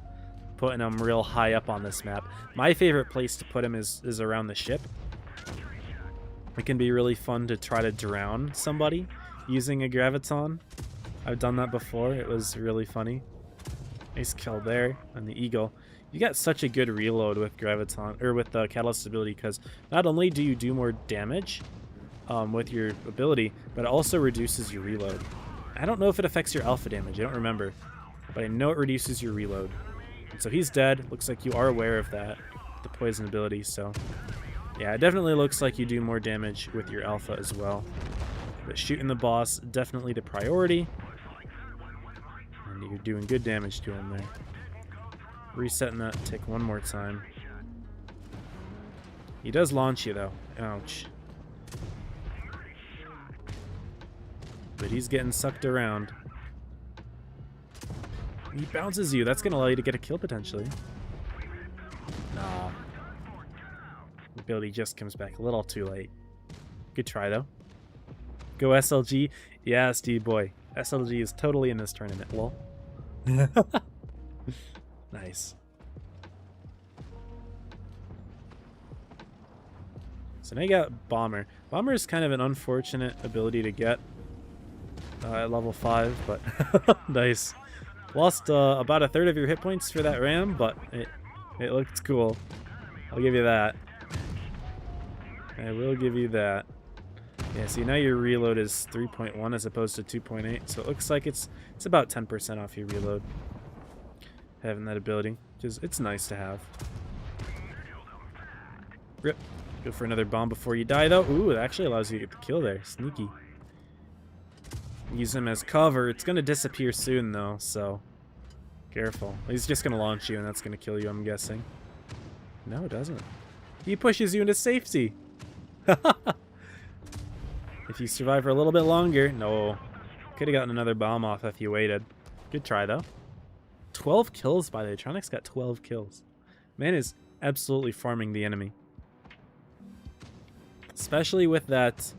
putting them real high up on this map. My favorite place to put them is around the ship. It can be really fun to try to drown somebody using a Graviton. I've done that before. It was really funny. Nice kill there on the Eagle. You got such a good reload with Graviton, or with the Catalyst ability, because not only do you do more damage with your ability, but it also reduces your reload. I don't know if it affects your alpha damage. I don't remember. but I know it reduces your reload. And so he's dead. Looks like you are aware of that, the poison ability, so yeah, it definitely looks like you do more damage with your alpha as well. But shooting the boss, definitely the priority. And you're doing good damage to him there. Resetting that tick one more time. He does launch you though. Ouch. But he's getting sucked around. He bounces you. That's going to allow you to get a kill potentially. Nah. The ability just comes back a little too late. Good try though. Go SLG. Yeah, Steve boy. SLG is totally in this tournament. Lol. Nice. So now you got Bomber. Bomber is kind of an unfortunate ability to get at level 5, but nice. Lost about a third of your hit points for that ram, but it looked cool. I'll give you that. I will give you that. Yeah, see now your reload is 3.1 as opposed to 2.8, so it looks like it's about 10% off your reload. Having that ability, because it's nice to have. Rip. Go for another bomb before you die, though. Ooh, it actually allows you to get the kill there. Sneaky. Use him as cover. It's going to disappear soon, though, so careful. He's just going to launch you, and that's going to kill you, I'm guessing. No, it doesn't. He pushes you into safety. If you survive for a little bit longer, no. Could have gotten another bomb off if you waited. Good try, though. 12 kills by the Tyrannos. Got 12 kills. Man is absolutely farming the enemy. Especially with that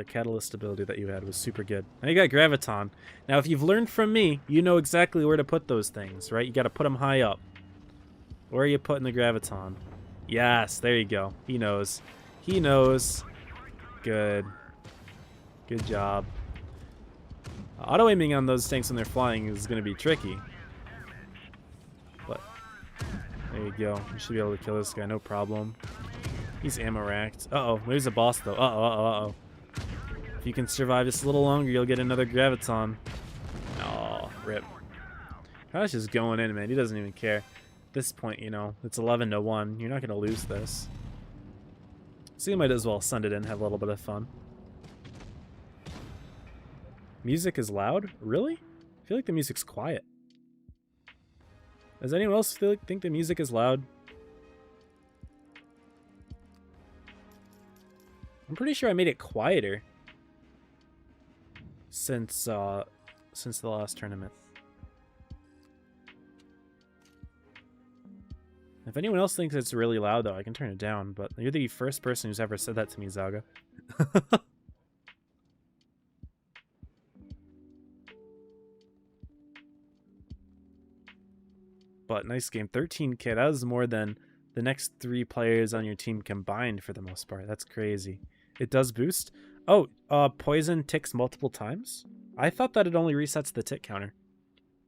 catalyst ability that you had was super good. And you got Graviton. Now, if you've learned from me, you know exactly where to put those things, right? You got to put them high up. Where are you putting the Graviton? Yes, there you go. He knows. He knows. Good. Good job. Auto-aiming on those tanks when they're flying is going to be tricky. But there you go. You should be able to kill this guy, no problem. He's ammo racked. Uh-oh, there's a boss though. Uh-oh. If you can survive just a little longer, you'll get another Graviton. Oh, rip. Tyrannos just going in, man. He doesn't even care. At this point, you know, it's 11-1. You're not going to lose this. So you might as well send it in, have a little bit of fun. Music is loud? Really? I feel like the music's quiet. Does anyone else think the music is loud? I'm pretty sure I made it quieter since the last tournament. If anyone else thinks it's really loud, though, I can turn it down. But you're the first person who's ever said that to me, Zaga. But nice game. 13K. That was more than the next 3 players on your team combined for the most part. That's crazy. It does boost. Oh, poison ticks multiple times? I thought that it only resets the tick counter.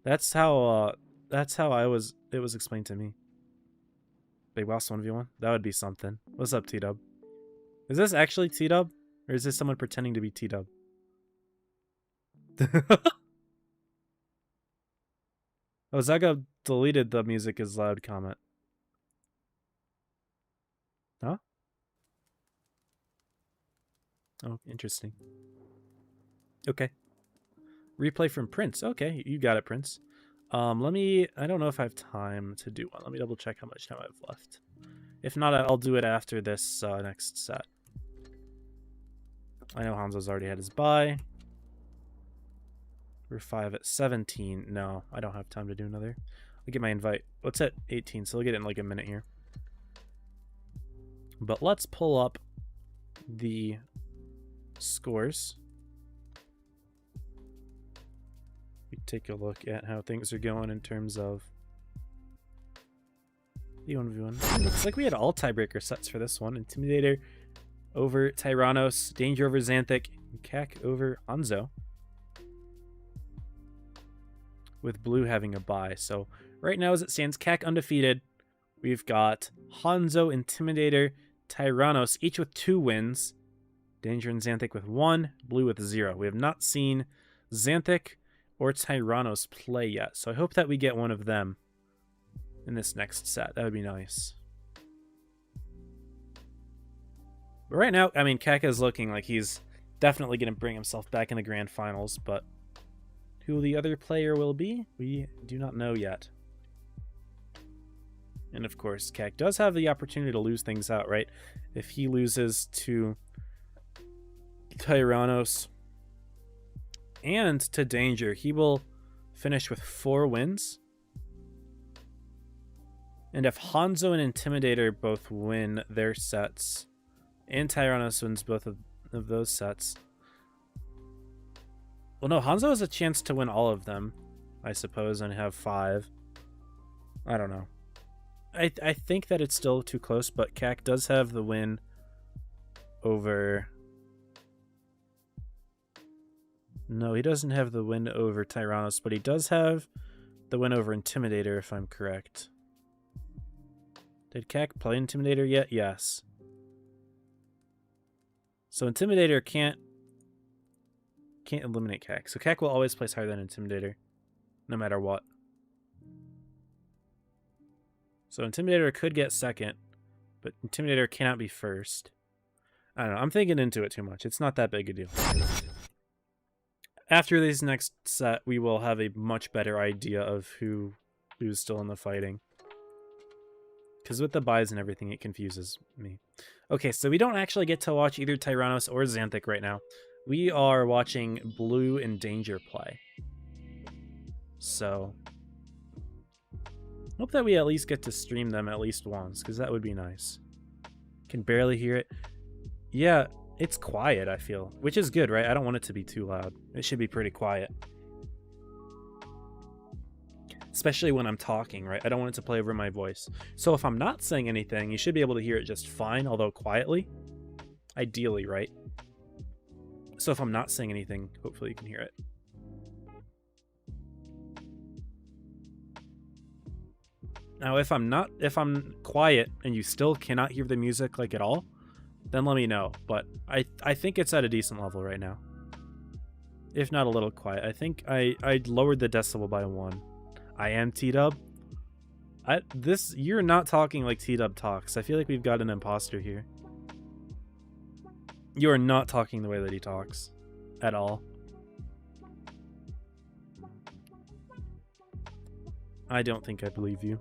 That's how it was explained to me. Big Boss 1v1? That would be something. What's up, T-Dub? Is this actually T-Dub? Or is this someone pretending to be T-Dub? Oh, Zaga deleted the music is loud comment. Huh? Oh, interesting. Okay. Replay from Prince. Okay, you got it, Prince. I don't know if I have time to do one. Let me double check how much time I have left. If not, I'll do it after this next set. I know Hanzo's already had his bye. We're 5 at 17. No, I don't have time to do another. I'll get my invite. What's at 18, so I'll get it in like a minute here. But let's pull up the scores. We take a look at how things are going in terms of the 1v1. Looks like we had all tiebreaker sets for this one. Intimidator over Tyrannos, Danger over Xanthic, and Keck over Hanzo. With blue having a bye. So right now as it stands, Keck undefeated. We've got Hanzo, Intimidator, Tyrannos, each with 2 wins. Danger and Xanthic with 1, blue with 0. We have not seen Xanthic or Tyrannos play yet. So I hope that we get one of them in this next set. That would be nice. But right now, I mean, Keck is looking like he's definitely going to bring himself back in the grand finals, but who the other player will be, we do not know yet. And of course, Keck does have the opportunity to lose things out, right? If he loses to Tyrannos and to Danger, he will finish with 4 wins. And if Hanzo and Intimidator both win their sets, and Tyrannos wins both of those sets, well, no, Hanzo has a chance to win all of them, I suppose, and have 5. I don't know. I think that it's still too close, but Keck does have the win over... No, he doesn't have the win over Tyrannos, but he does have the win over Intimidator, if I'm correct. Did Keck play Intimidator yet? Yes. So Intimidator can't eliminate Keck. So Keck will always place higher than Intimidator, no matter what. So Intimidator could get second, but Intimidator cannot be first. I don't know. I'm thinking into it too much. It's not that big a deal. After this next set, we will have a much better idea of who's still in the fighting. Because with the buys and everything, it confuses me. Okay, so we don't actually get to watch either Tyrannos or Xanthic right now. We are watching Blue and Danger play. So hope that we at least get to stream them at least once, because that would be nice. Can barely hear it. Yeah, it's quiet, I feel, which is good, right? I don't want it to be too loud. It should be pretty quiet. Especially when I'm talking, right? I don't want it to play over my voice. So if I'm not saying anything, you should be able to hear it just fine, although quietly. Ideally, right? So if I'm not saying anything, hopefully you can hear it. Now, if I'm quiet and you still cannot hear the music like at all, then let me know. But I think it's at a decent level right now. If not a little quiet. I think I lowered the decibel by 1. I am T-Dub. You're not talking like T-Dub talks. I feel like we've got an imposter here. You are not talking the way that he talks. At all. I don't think I believe you.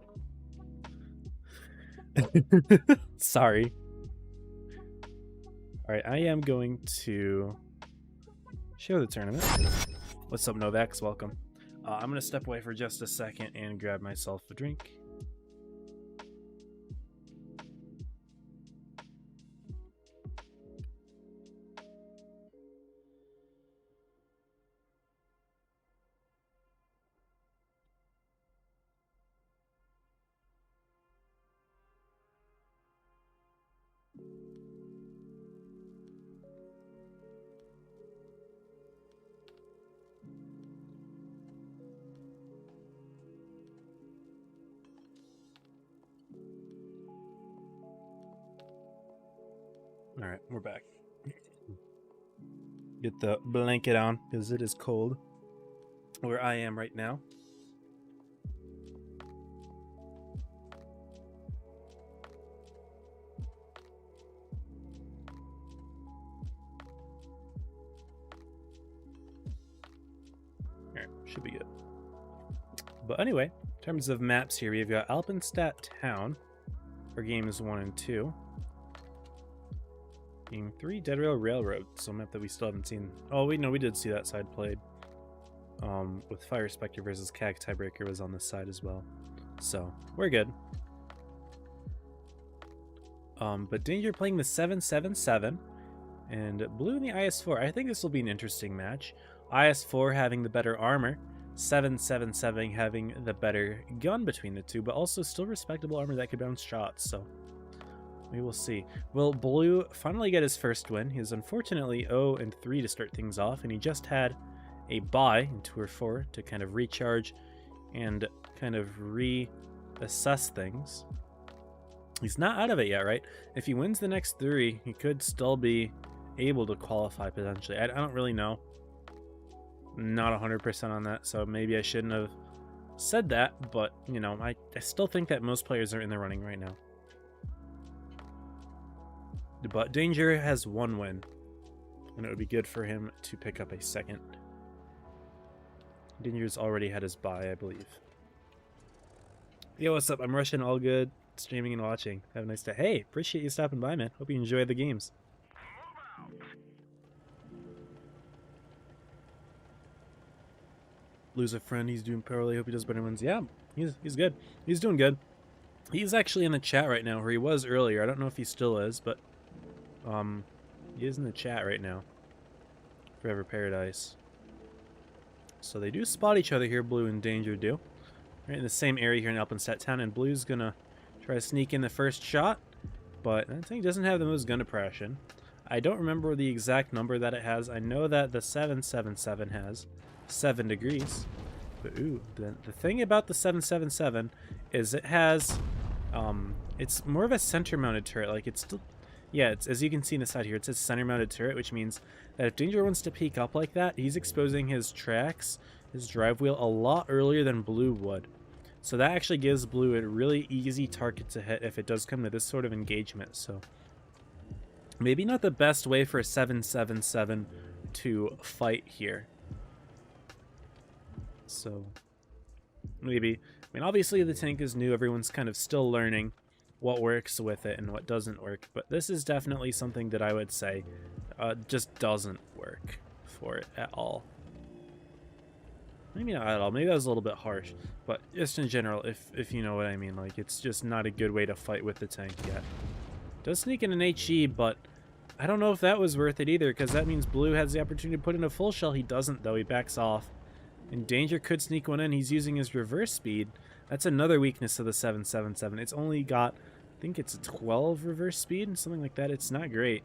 Sorry. Alright, I am going to show the tournament. What's up, Novax? Welcome. I'm going to step away for just a second and grab myself a drink. All right, we're back. Get the blanket on because it is cold where I am right now. All right, should be good. But anyway, in terms of maps here, we've got Alpenstadt Town for games 1 and 2. Game 3, Dead Rail Railroad, so a map that we still haven't seen. Oh, wait, no, we did see that side played. With Fire Specter versus Keck, tiebreaker was on this side as well. So, we're good. But Danger playing the 777, and Blue in the IS-4. I think this will be an interesting match. IS-4 having the better armor, 777 having the better gun between the two, but also still respectable armor that could bounce shots, so we will see. Will Blue finally get his first win? He's unfortunately 0-3 to start things off, and he just had a bye in Tour 4 to kind of recharge and kind of reassess things. He's not out of it yet, right? If he wins the next 3, he could still be able to qualify potentially. I don't really know. not 100% on that, so maybe I shouldn't have said that, but, you know, I still think that most players are in the running right now. But Danger has 1 win, and it would be good for him to pick up a 2nd. Danger's already had his bye, I believe. Yo, what's up? I'm Russian, all good, streaming and watching. Have a nice day. Hey, appreciate you stopping by, man. Hope you enjoy the games. Lose a friend, he's doing poorly. Hope he does better wins. Yeah, he's good. He's doing good. He's actually in the chat right now, where he was earlier. I don't know if he still is, but he is in the chat right now. Forever Paradise. So they do spot each other here, Blue and Danger do. Right in the same area here in Alpenstadt Town, and Blue's gonna try to sneak in the first shot, but that thing doesn't have the most gun depression. I don't remember the exact number that it has. I know that the 777 has 7 degrees. But ooh, the thing about the 777 is it has, it's more of a center-mounted turret. Like it's still, yeah, it's, as you can see in the side here, it says center-mounted turret, which means that if Danger wants to peek up like that, he's exposing his tracks, his drive wheel, a lot earlier than Blue would. So that actually gives Blue a really easy target to hit if it does come to this sort of engagement. So maybe not the best way for a 777 to fight here. So maybe, I mean, obviously the tank is new. Everyone's kind of still learning what works with it and what doesn't work. But this is definitely something that I would say just doesn't work for it at all. Maybe not at all. Maybe that was a little bit harsh. But just in general, if you know what I mean. Like, it's just not a good way to fight with the tank yet. Does sneak in an HE, but I don't know if that was worth it either, because that means Blue has the opportunity to put in a full shell. He doesn't, though. He backs off. And Danger could sneak one in. He's using his reverse speed. That's another weakness of the 777. It's only got, I think it's 12 reverse speed, something like that. It's not great.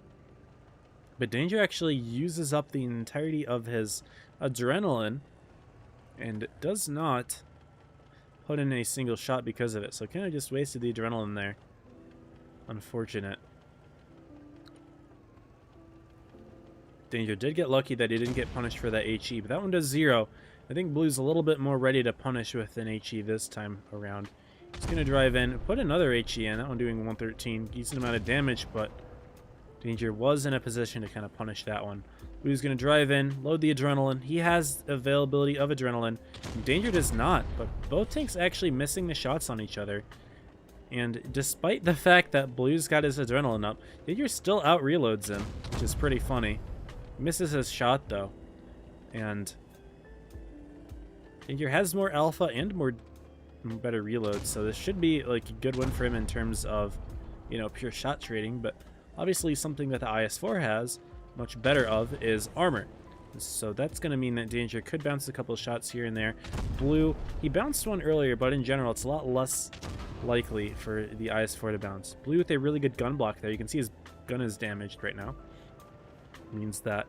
But Danger actually uses up the entirety of his adrenaline and does not put in a single shot because of it. So kind of just wasted the adrenaline there. Unfortunate. Danger did get lucky that he didn't get punished for that HE, but that one does 0. I think Blue's a little bit more ready to punish with an HE this time around. He's going to drive in, put another HE in, that one doing 113. Decent amount of damage, but Danger was in a position to kind of punish that one. Blue's going to drive in, load the adrenaline. He has availability of adrenaline. Danger does not, but both tanks actually missing the shots on each other. And despite the fact that Blue's got his adrenaline up, Danger still out-reloads him, which is pretty funny. Misses his shot, though. And Danger has more alpha and better reloads, so this should be like a good win for him in terms of, you know, pure shot trading. But obviously something that the IS-4 has much better of is armor. So that's going to mean that Danger could bounce a couple of shots here and there. Blue, he bounced one earlier, but in general it's a lot less likely for the IS-4 to bounce. Blue with a really good gun block there. You can see his gun is damaged right now. Means that,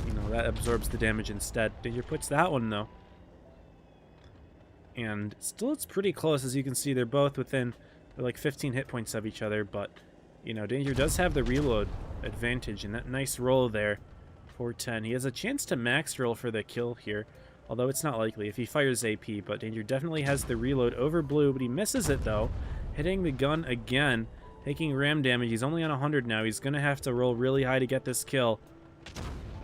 you know, that absorbs the damage instead. Danger puts that one, though. And still it's pretty close. As you can see, they're both within like 15 hit points of each other, but, you know, Danger does have the reload advantage, and that nice roll there, 410. He has a chance to max roll for the kill here, although it's not likely if he fires AP, but Danger definitely has the reload over Blue, but he misses it, though, hitting the gun again, taking ram damage. He's only on 100 now. He's going to have to roll really high to get this kill.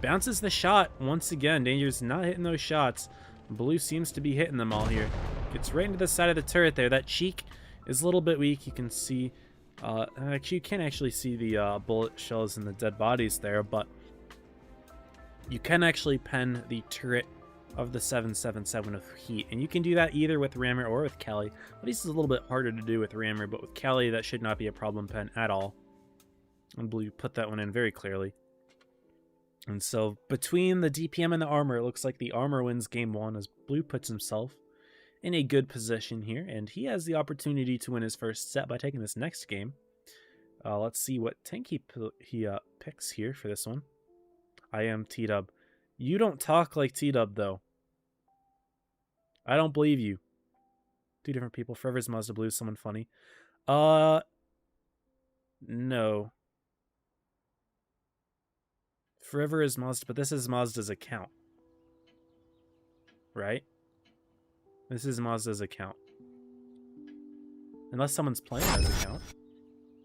Bounces the shot once again. Danger's not hitting those shots. Blue seems to be hitting them all here. Gets right into the side of the turret there. That cheek is a little bit weak. You can see, actually, you can't actually see the bullet shells and the dead bodies there, but you can actually pen the turret of the 777 with heat, and you can do that either with Rammer or with Kelly. But this is a little bit harder to do with Rammer, but with Kelly, that should not be a problem pen at all. And Blue put that one in very clearly. And so between the DPM and the armor, it looks like the armor wins game 1 as Blue puts himself in a good position here, and he has the opportunity to win his first set by taking this next game. Let's see what tank he picks here for this one. I am T-Dub. You don't talk like T-Dub, though. I don't believe you. 2 different people. Forever's Mazda Blue, someone funny. No. Forever is Mazda, but this is Mazda's account. right? This is Mazda's account. Unless someone's playing his account.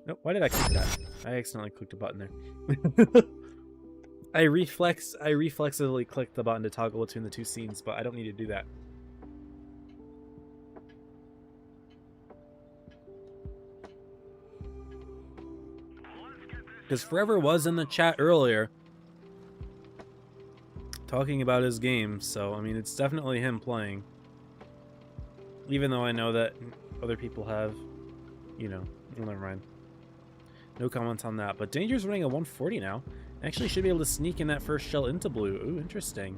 Nope, why did I click that? I accidentally clicked a button there. I reflexively clicked the button to toggle between the two scenes, but I don't need to do that. Because Forever was in the chat earlier talking about his game, so I mean, it's definitely him playing. Even though I know that other people have, you know, well, never mind. No comments on that, but Danger's running a 140 now. Actually should be able to sneak in that first shell into blue. Ooh, interesting.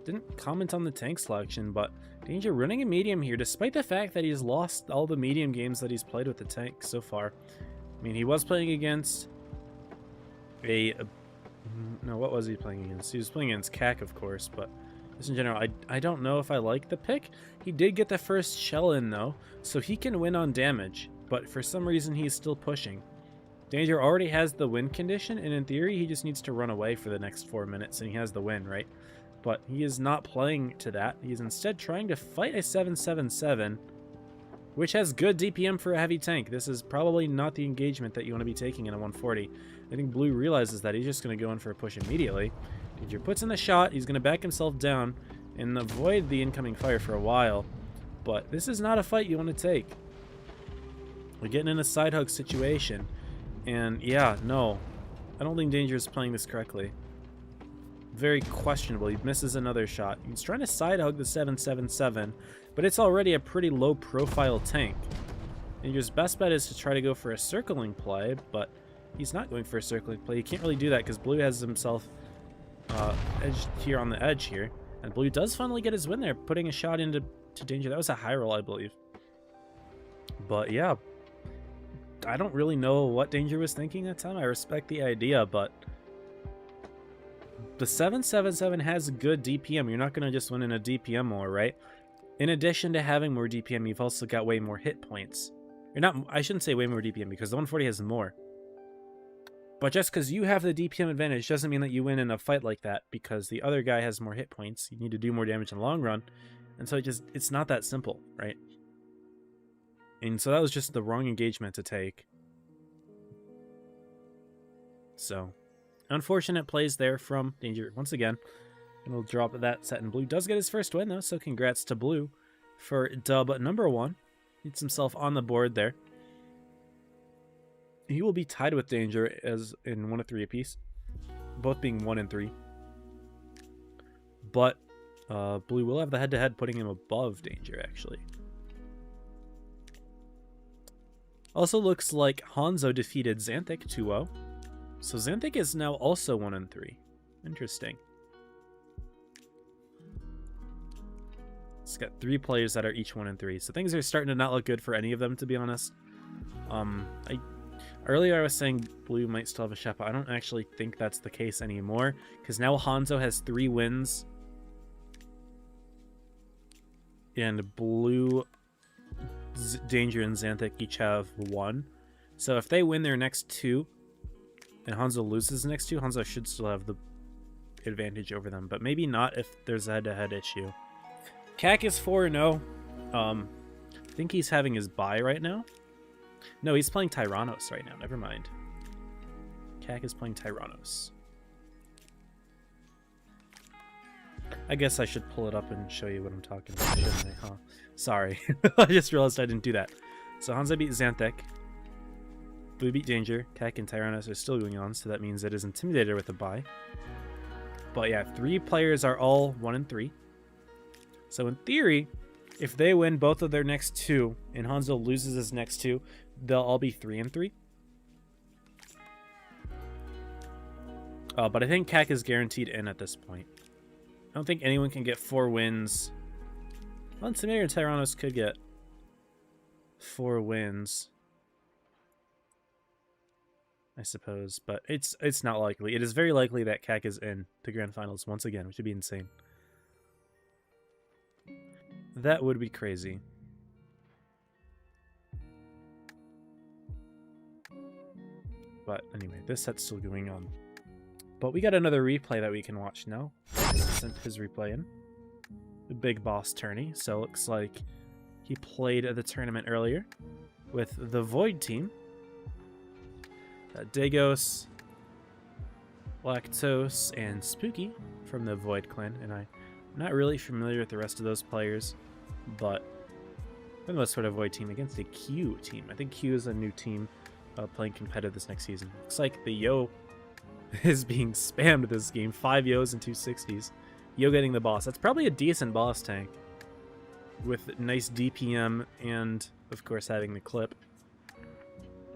Didn't comment on the tank selection, but Danger running a medium here, despite the fact that he's lost all the medium games that he's played with the tank so far. I mean, he was playing against no, what was he playing against? He was playing against Keck, of course, but just in general, I don't know if I like the pick. He did get the first shell in, though, so he can win on damage, but for some reason, he's still pushing. Danger already has the win condition, and in theory, he just needs to run away for the next 4 minutes, and he has the win, right? But he is not playing to that. He's instead trying to fight a 777, which has good DPM for a heavy tank. This is probably not the engagement that you want to be taking in a 140. I think Blue realizes that he's just going to go in for a push immediately. Danger puts in the shot. He's going to back himself down and avoid the incoming fire for a while. But this is not a fight you want to take. We're getting in a side hug situation. And yeah, no. I don't think Danger is playing this correctly. Very questionable. He misses another shot. He's trying to side hug the 777, but it's already a pretty low profile tank. Danger's best bet is to try to go for a circling play, but he's not going for a circling play. He can't really do that because Blue has himself edged here on the edge here. And Blue does finally get his win there, putting a shot into Danger. That was a high roll, I believe. But yeah, I don't really know what Danger was thinking that time. I respect the idea, but the 777 has good DPM. You're not going to just win in a DPM war, right? In addition to having more DPM, you've also got way more hit points. You're not, I shouldn't say way more DPM because the 140 has more. But just because you have the DPM advantage doesn't mean that you win in a fight like that, because the other guy has more hit points. You need to do more damage in the long run. And so it's not that simple, right? And so that was just the wrong engagement to take. So, unfortunate plays there from Danger once again. And we'll drop that set, and Blue does get his first win though, so congrats to Blue for dub number 1. Gets himself on the board there. He will be tied with Danger as in 1 of 3 apiece, both being 1 and 3. But Blue will have the head-to-head, putting him above Danger actually. Also looks like Hanzo defeated Xanthic 2-0. So Xanthic is now also 1 and 3. Interesting. It's got 3 players that are each 1 and 3. So things are starting to not look good for any of them, to be honest. Earlier I was saying Blue might still have a shot, but I don't actually think that's the case anymore, because now Hanzo has 3 wins. And Blue, Danger, and Xanthic each have 1. So if they win their next 2, and Hanzo loses the next 2, Hanzo should still have the advantage over them, but maybe not if there's a head-to-head issue. Keck is 4-0. I think he's having his bye right now. No, he's playing Tyrannos right now. Never mind. Keck is playing Tyrannos. I guess I should pull it up and show you what I'm talking about, shouldn't I? Huh? Sorry. I just realized I didn't do that. So Hanzo beat Xanthic. Blue beat Danger. Keck and Tyrannos are still going on, so that means it is Intimidator with a bye. But yeah, 3 players are all 1 and 3. So in theory, if they win both of their next 2 and Hanzo loses his next 2, they'll all be 3 and 3. But I think Keck is guaranteed in at this point. I don't think anyone can get 4 wins. Well, Intimidator and Tyrannos could get 4 wins, I suppose, but it's not likely. It is very likely that Keck is in the grand finals once again, which would be insane. That would be crazy. But anyway, this set's still going on. But we got another replay that we can watch now. Sent his replay in. Big Boss tourney. So it looks like he played the tournament earlier with the Void team. Dagos, Lactose, and Spooky from the Void clan. And I'm not really familiar with the rest of those players, but for the most part, a Void team against a Q team. I think Q is a new team playing competitive this next season. Looks like the Yo is being spammed this game. 5 Yos and 2 60s. Yo getting the boss. That's probably a decent boss tank with nice DPM and, of course, having the clip.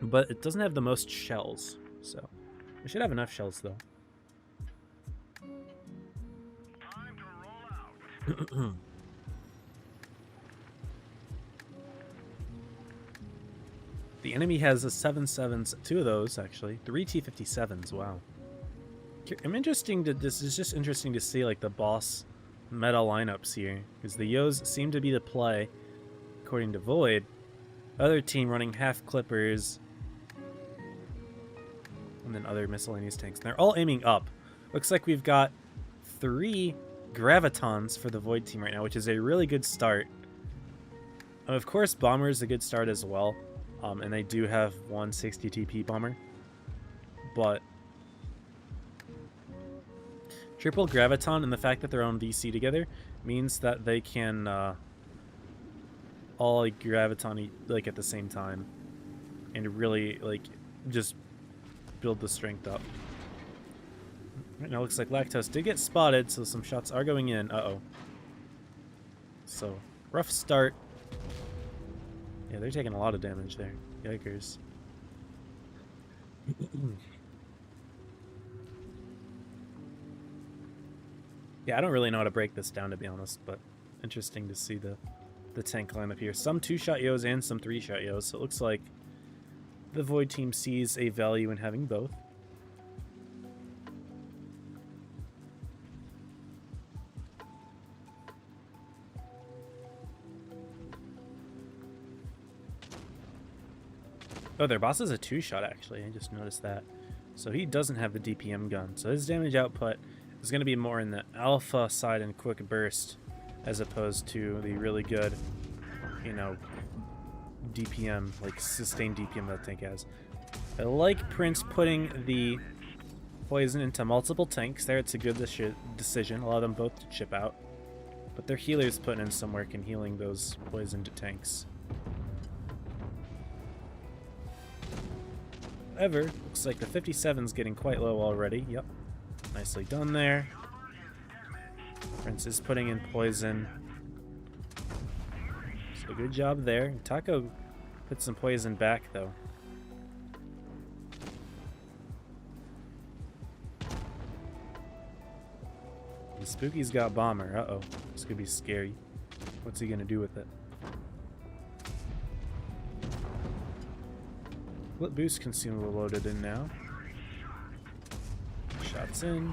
But it doesn't have the most shells, so we should have enough shells, though. Time to roll out. The enemy has a 7.7s, 2 of those, actually. 3 T57s, wow. This is just interesting to see, like, the boss meta lineups here, because the Yos seem to be the play, according to Void. Other team running half Clippers, and then other miscellaneous tanks. And they're all aiming up. Looks like we've got 3 Gravitons for the Void team right now, which is a really good start. Of course, Bomber is a good start as well, and they do have 160 TP Bomber, but triple Graviton and the fact that they're on VC together means that they can all like, Graviton like at the same time and really like just build the strength up. Right now, looks like Lactose did get spotted, so some shots are going in. Uh-oh. So, rough start. Yeah, they're taking a lot of damage there. Yikers. Yeah, I don't really know how to break this down, to be honest, but interesting to see the tank lineup here. Some 2-shot Yos and some 3-shot Yos, so it looks like the Void team sees a value in having both. Oh, their boss is a 2-shot, actually. I just noticed that. So he doesn't have the DPM gun. So his damage output is going to be more in the alpha side and quick burst, as opposed to the really good, you know, DPM, like sustained DPM that tank has. I like Prince putting the poison into multiple tanks there. It's a good decision. Allow them both to chip out. But their healer's putting in some work in healing those poisoned tanks. However, looks like the 57's getting quite low already. Yep. Nicely done there. Prince is putting in poison. So good job there. Taco put some poison back, though. And Spooky's got Bomber. Uh-oh. This could be scary. What's he gonna do with it? Flip boost consumable loaded in now. Shots in.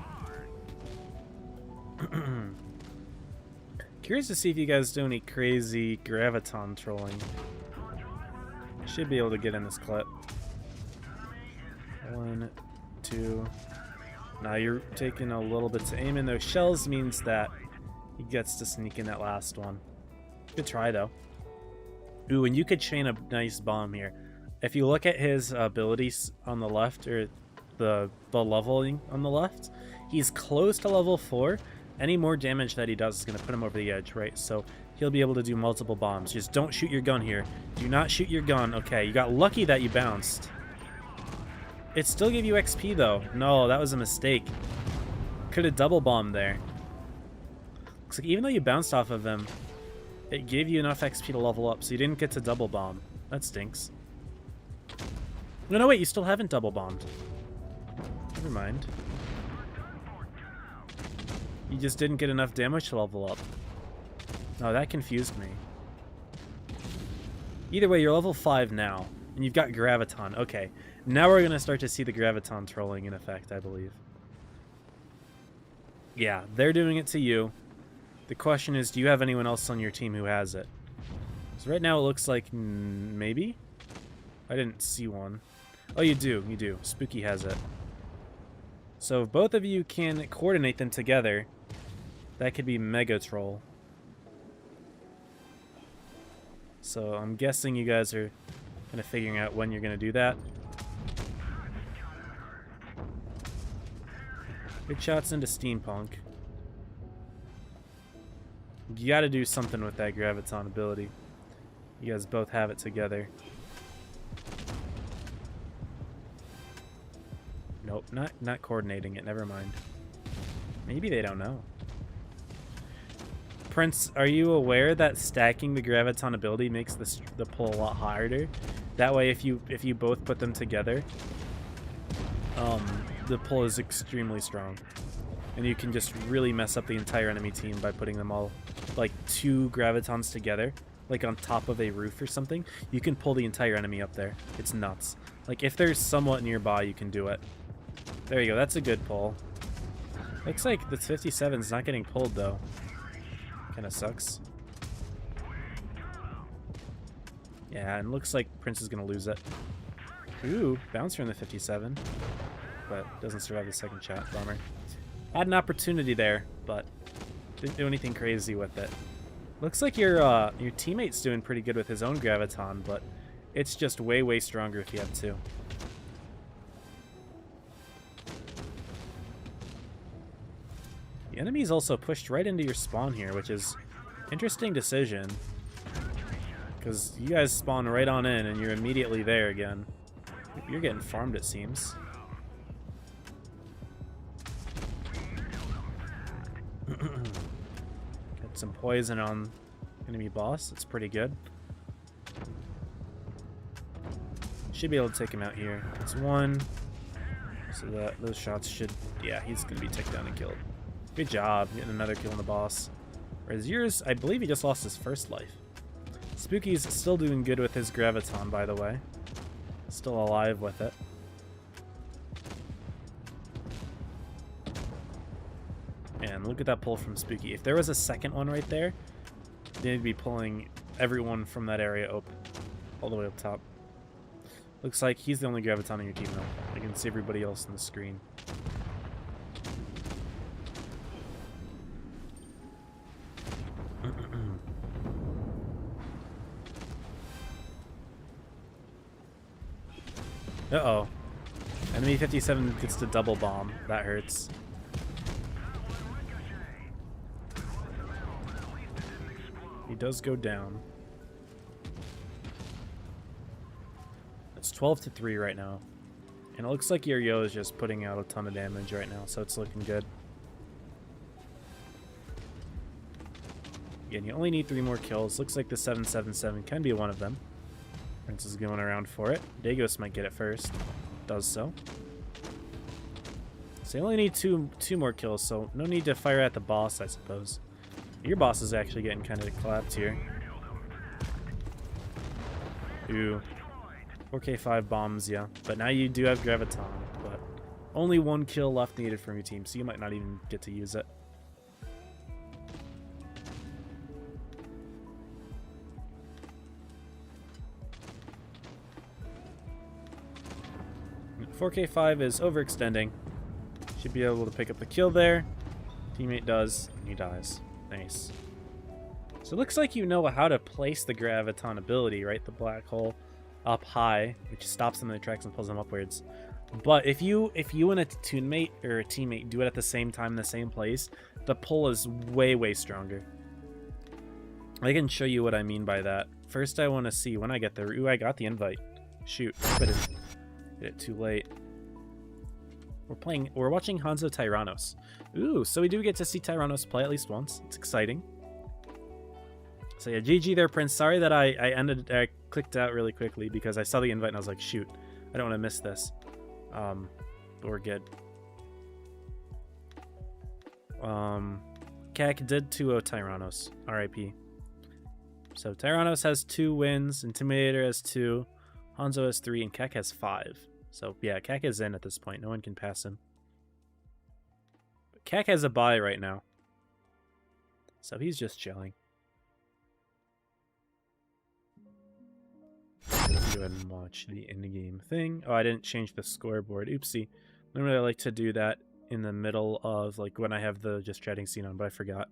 Curious to see if you guys do any crazy Graviton trolling. Should be able to get in this clip. 1, 2. Now you're taking a little bit to aim in. Those shells means that he gets to sneak in that last one. Good try, though. Ooh, and you could chain a nice bomb here. If you look at his abilities on the left, or the leveling on the left, he's close to level 4. Any more damage that he does is going to put him over the edge, right? So he'll be able to do multiple bombs. Just don't shoot your gun here. Do not shoot your gun. Okay, you got lucky that you bounced. It still gave you XP, though. No, that was a mistake. Could have double bombed there. Looks like even though you bounced off of him, it gave you enough XP to level up, so you didn't get to double bomb. That stinks. No, wait, you still haven't double bombed. Never mind. You just didn't get enough damage to level up. No, that confused me. Either way, you're level 5 now, and you've got Graviton. Okay, now we're going to start to see the Graviton trolling in effect, I believe. Yeah, they're doing it to you. The question is, do you have anyone else on your team who has it? So right now it looks like maybe? I didn't see one. Oh, you do. You do. Spooky has it. So if both of you can coordinate them together, that could be mega troll. So I'm guessing you guys are kind of figuring out when you're going to do that. Good shots into Steampunk. You got to do something with that Graviton ability. You guys both have it together. Nope, not coordinating it. Never mind. Maybe they don't know. Prince, are you aware that stacking the Graviton ability makes the pull a lot harder? That way, if you both put them together, the pull is extremely strong, and you can just really mess up the entire enemy team by putting them all, like 2 Gravitons together, like on top of a roof or something. You can pull the entire enemy up there. It's nuts. Like if there's somewhat nearby, you can do it. There you go. That's a good pull. Looks like the 57's not getting pulled though. Kind of sucks. Yeah, and looks like Prince is gonna lose it. Ooh, bouncer in the 57, but doesn't survive the second shot. Bummer. Had an opportunity there, but didn't do anything crazy with it. Looks like your teammate's doing pretty good with his own Graviton, but it's just way stronger if you have 2. The enemy's also pushed right into your spawn here, which is interesting decision. Because you guys spawn right on in and you're immediately there again. You're getting farmed, it seems. Got some poison on enemy boss. That's pretty good. Should be able to take him out here. It's 1. So that those shots should... Yeah, he's going to be taken down and killed. Good job getting another kill on the boss. Whereas yours, I believe he just lost his first life. Spooky's still doing good with his Graviton, by the way. Still alive with it. And look at that pull from Spooky. If there was a second one right there, they'd be pulling everyone from that area up, all the way up top. Looks like he's the only Graviton on your team now. I can see everybody else on the screen. Uh-oh. Enemy 57 gets to double bomb. That hurts. He does go down. It's 12-3 right now. And it looks like your Yo is just putting out a ton of damage right now, so it's looking good. Again, you only need 3 more kills. Looks like the 777 can be one of them. Prince is going around for it. Dagos might get it first. Does so. So you only need two more kills, so no need to fire at the boss, I suppose. Your boss is actually getting kind of clapped here. Ooh. 4K5 bombs, yeah. But now you do have Graviton, but only 1 kill left needed from your team, so you might not even get to use it. 4K5 is overextending. Should be able to pick up the kill there. Teammate does, and he dies. Nice. So it looks like you know how to place the Graviton ability, right? The black hole up high, which stops them in their tracks and pulls them upwards. But if you and a teammate do it at the same time in the same place, the pull is way stronger. I can show you what I mean by that. First, I want to see when I get there. Ooh, I got the invite. Shoot, but did it too late. We're watching Hanzo Tyrannos. Ooh, so we do get to see Tyrannos play at least once. It's exciting. So yeah, GG there, Prince. Sorry that I clicked out really quickly because I saw the invite and I was like, shoot, I don't want to miss this. But we're good. Keck did 2-0 Tyrannos. RIP. So Tyrannos has 2 wins, Intimidator has 2, Hanzo has 3, and Keck has 5. So yeah, Keck is in at this point. No one can pass him. But Keck has a bye right now. So he's just chilling. Go ahead and watch the in-game thing. Oh, I didn't change the scoreboard. Oopsie. Normally I like to do that in the middle of like when I have the just chatting scene on, but I forgot.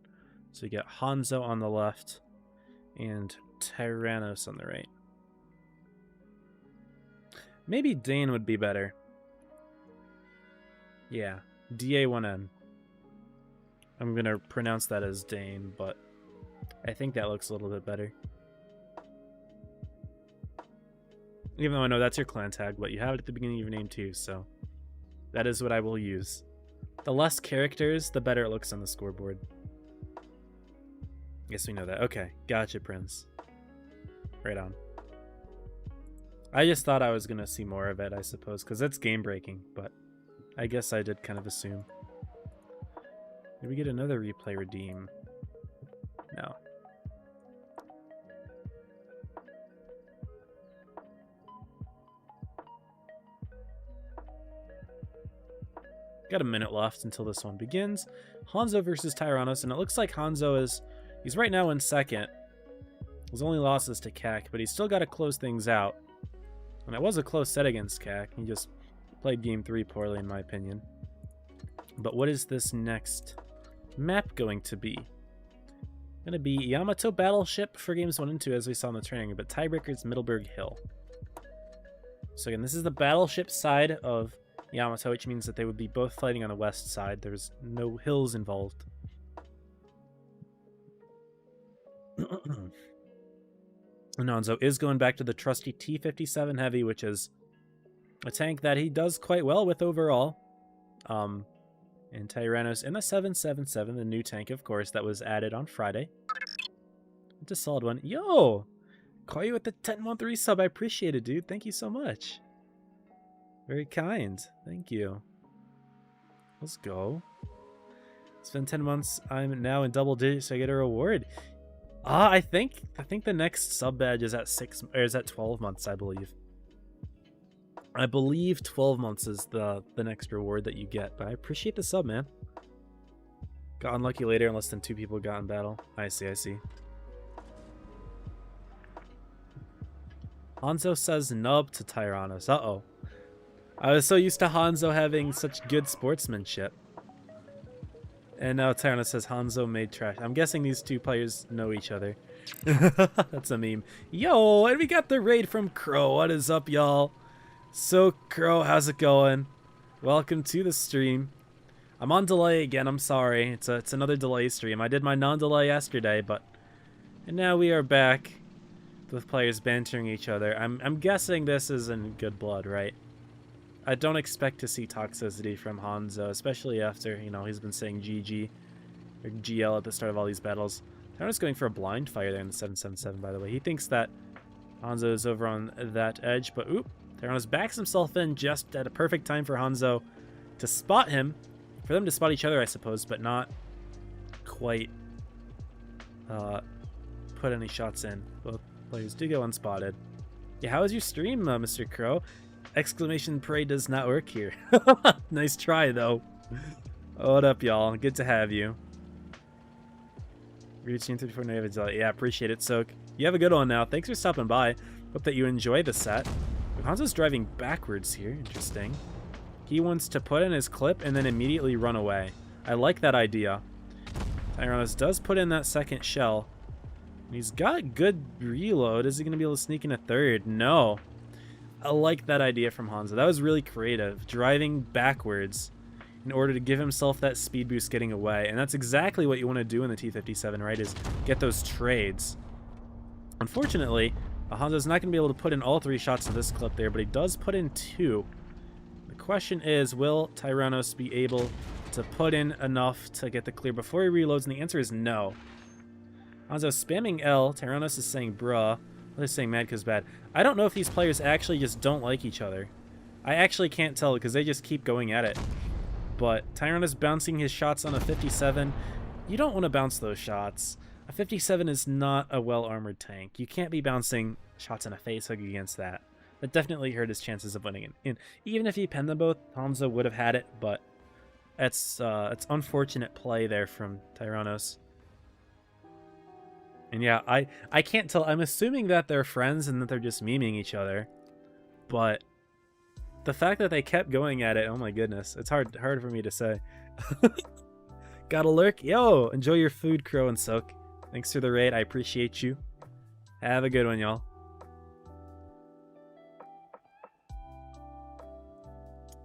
So you get Hanzo on the left and Tyrannos on the right. Maybe Dane would be better. Yeah, DA1N. I'm going to pronounce that as Dane, but I think that looks a little bit better. Even though I know that's your clan tag, but you have it at the beginning of your name too, so that is what I will use. The less characters, the better it looks on the scoreboard. Guess we know that. Okay, gotcha, Prince. Right on. I just thought I was going to see more of it, I suppose, because it's game-breaking, but I guess I did kind of assume. Did we get another replay redeem? No. Got a minute left until this one begins. Hanzo versus Tyrannos, and it looks like Hanzo is... He's right now in second. His only loss is to Keck, but he's still got to close things out. And it was a close set against Keck. He just played game 3 poorly, in my opinion. But what is this next map going to be? Going to be Yamato Battleship for games 1 and 2, as we saw in the training, but tiebreaker is Middleburg Hill. So again, this is the Battleship side of Yamato, which means that they would be both fighting on the west side. There's no hills involved. Hanzo is going back to the trusty T-57 Heavy, which is a tank that he does quite well with overall. And Tyrannos in the 777, the new tank, of course, that was added on Friday. It's a solid one. Yo! Call you with the 10-month resub. I appreciate it, dude. Thank you so much. Very kind. Thank you. Let's go. It's been 10 months. I'm now in double digits, so I get a reward. I think the next sub badge is at 12 months, I believe. I believe 12 months is the next reward that you get, but I appreciate the sub, man. Got unlucky later and less than 2 people got in battle. I see. Hanzo says nub to Tyrannos. Uh-oh. I was so used to Hanzo having such good sportsmanship. And now Tyrannos says Hanzo made trash. I'm guessing these two players know each other. That's a meme. Yo, and we got the raid from Crow. What is up, y'all? So, Crow, how's it going? Welcome to the stream. I'm on delay again. I'm sorry. It's another delay stream. I did my non-delay yesterday, and now we are back with players bantering each other. I'm guessing this is in good blood, right? I don't expect to see toxicity from Hanzo, especially after, he's been saying GG or GL at the start of all these battles. Tyrannos going for a blind fire there in the 777, by the way. He thinks that Hanzo is over on that edge, but oop, Tyrannos backs himself in just at a perfect time for Hanzo to spot him. For them to spot each other, I suppose, but not quite put any shots in. Both players do go unspotted. Yeah, how was your stream, Mr. Crow? Exclamation parade does not work here. Nice try, though. What up, y'all? Good to have you. Reaching 34 native delay. Yeah, appreciate it, Soak. You have a good one now. Thanks for stopping by. Hope that you enjoy the set. Hanzo's driving backwards here. Interesting. He wants to put in his clip and then immediately run away. I like that idea. Tyrannos does put in that second shell. He's got good reload. Is he going to be able to sneak in a third? No. I like that idea from Hanzo. That was really creative. Driving backwards in order to give himself that speed boost getting away. And that's exactly what you want to do in the T-57, right? Is get those trades. Unfortunately, Hanzo's not going to be able to put in all 3 shots of this clip there, but he does put in 2. The question is, will Tyrannos be able to put in enough to get the clear before he reloads? And the answer is no. Hanzo spamming L. Tyrannos is saying bruh. They're saying mad because bad. I don't know if these players actually just don't like each other. I actually can't tell because they just keep going at it. But Tyrannos bouncing his shots on a 57. You don't want to bounce those shots. A 57 is not a well-armored tank. You can't be bouncing shots on a face hug against that. That definitely hurt his chances of winning. And even if he penned them both, Hanzo would have had it, but it's unfortunate play there from Tyrannos. And yeah, I can't tell. I'm assuming that they're friends and that they're just memeing each other. But the fact that they kept going at it, oh my goodness. It's hard for me to say. Got a lurk? Yo, enjoy your food, Crow and Soak. Thanks for the raid. I appreciate you. Have a good one, y'all.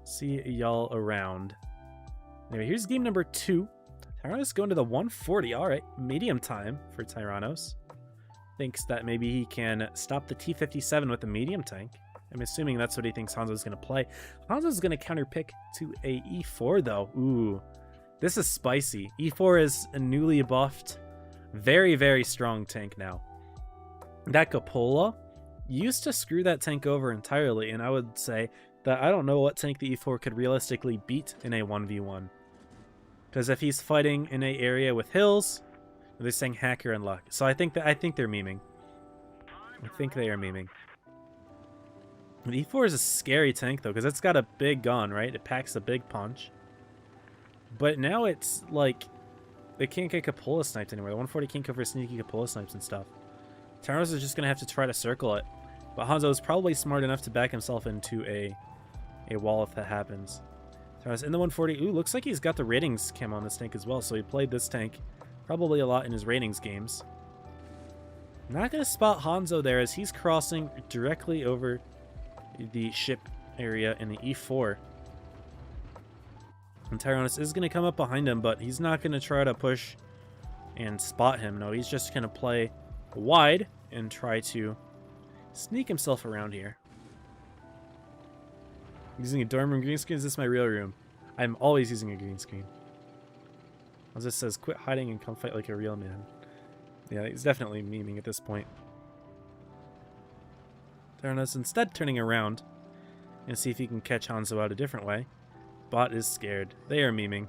See y'all around. Anyway, here's game number 2. Tyrannos going to the 140. All right, medium time for Tyrannos. Thinks that maybe he can stop the T-57 with a medium tank. I'm assuming that's what he thinks Hanzo's going to play. Hanzo's going to counter pick to a E4, though. Ooh, this is spicy. E4 is a newly buffed, very, very strong tank now. That Cupola used to screw that tank over entirely, and I would say that I don't know what tank the E4 could realistically beat in a 1v1. Because if he's fighting in an area with hills, they're saying hacker and luck. So I think they're memeing. I think they are memeing. The E4 is a scary tank though, because it's got a big gun, right? It packs a big punch. But now it's like they can't get Cupola sniped anywhere. The 140 can't go for sneaky Cupola snipes and stuff. Tyrannos is just gonna have to try to circle it. But Hanzo is probably smart enough to back himself into a wall if that happens. Tyrannos in the 140. Ooh, looks like he's got the ratings cam on this tank as well, so he played this tank probably a lot in his ratings games. Not going to spot Hanzo there as he's crossing directly over the ship area in the E4. And Tyrannos is going to come up behind him, but he's not going to try to push and spot him. No, he's just going to play wide and try to sneak himself around here. Using a dorm room green screen? Is this my real room? I'm always using a green screen. As it says, quit hiding and come fight like a real man. Yeah, he's definitely memeing at this point. Tyrannos instead turning around and see if he can catch Hanzo out a different way. Bot is scared. They are memeing.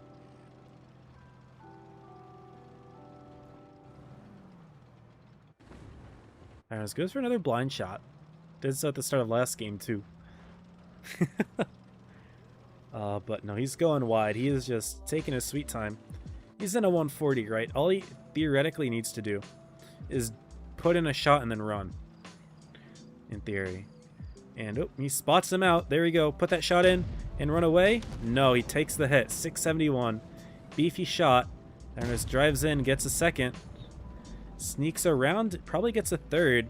Tyrannos goes for another blind shot. Did so at the start of last game too. But no, he's going wide. He is just taking his sweet time. He's in a 140, right? All he theoretically needs to do is put in a shot and then run. In theory. And oh, he spots him out. There we go. Put that shot in and run away. No, he takes the hit. 671. Beefy shot. Tyrannos drives in, gets a second. Sneaks around, probably gets a third.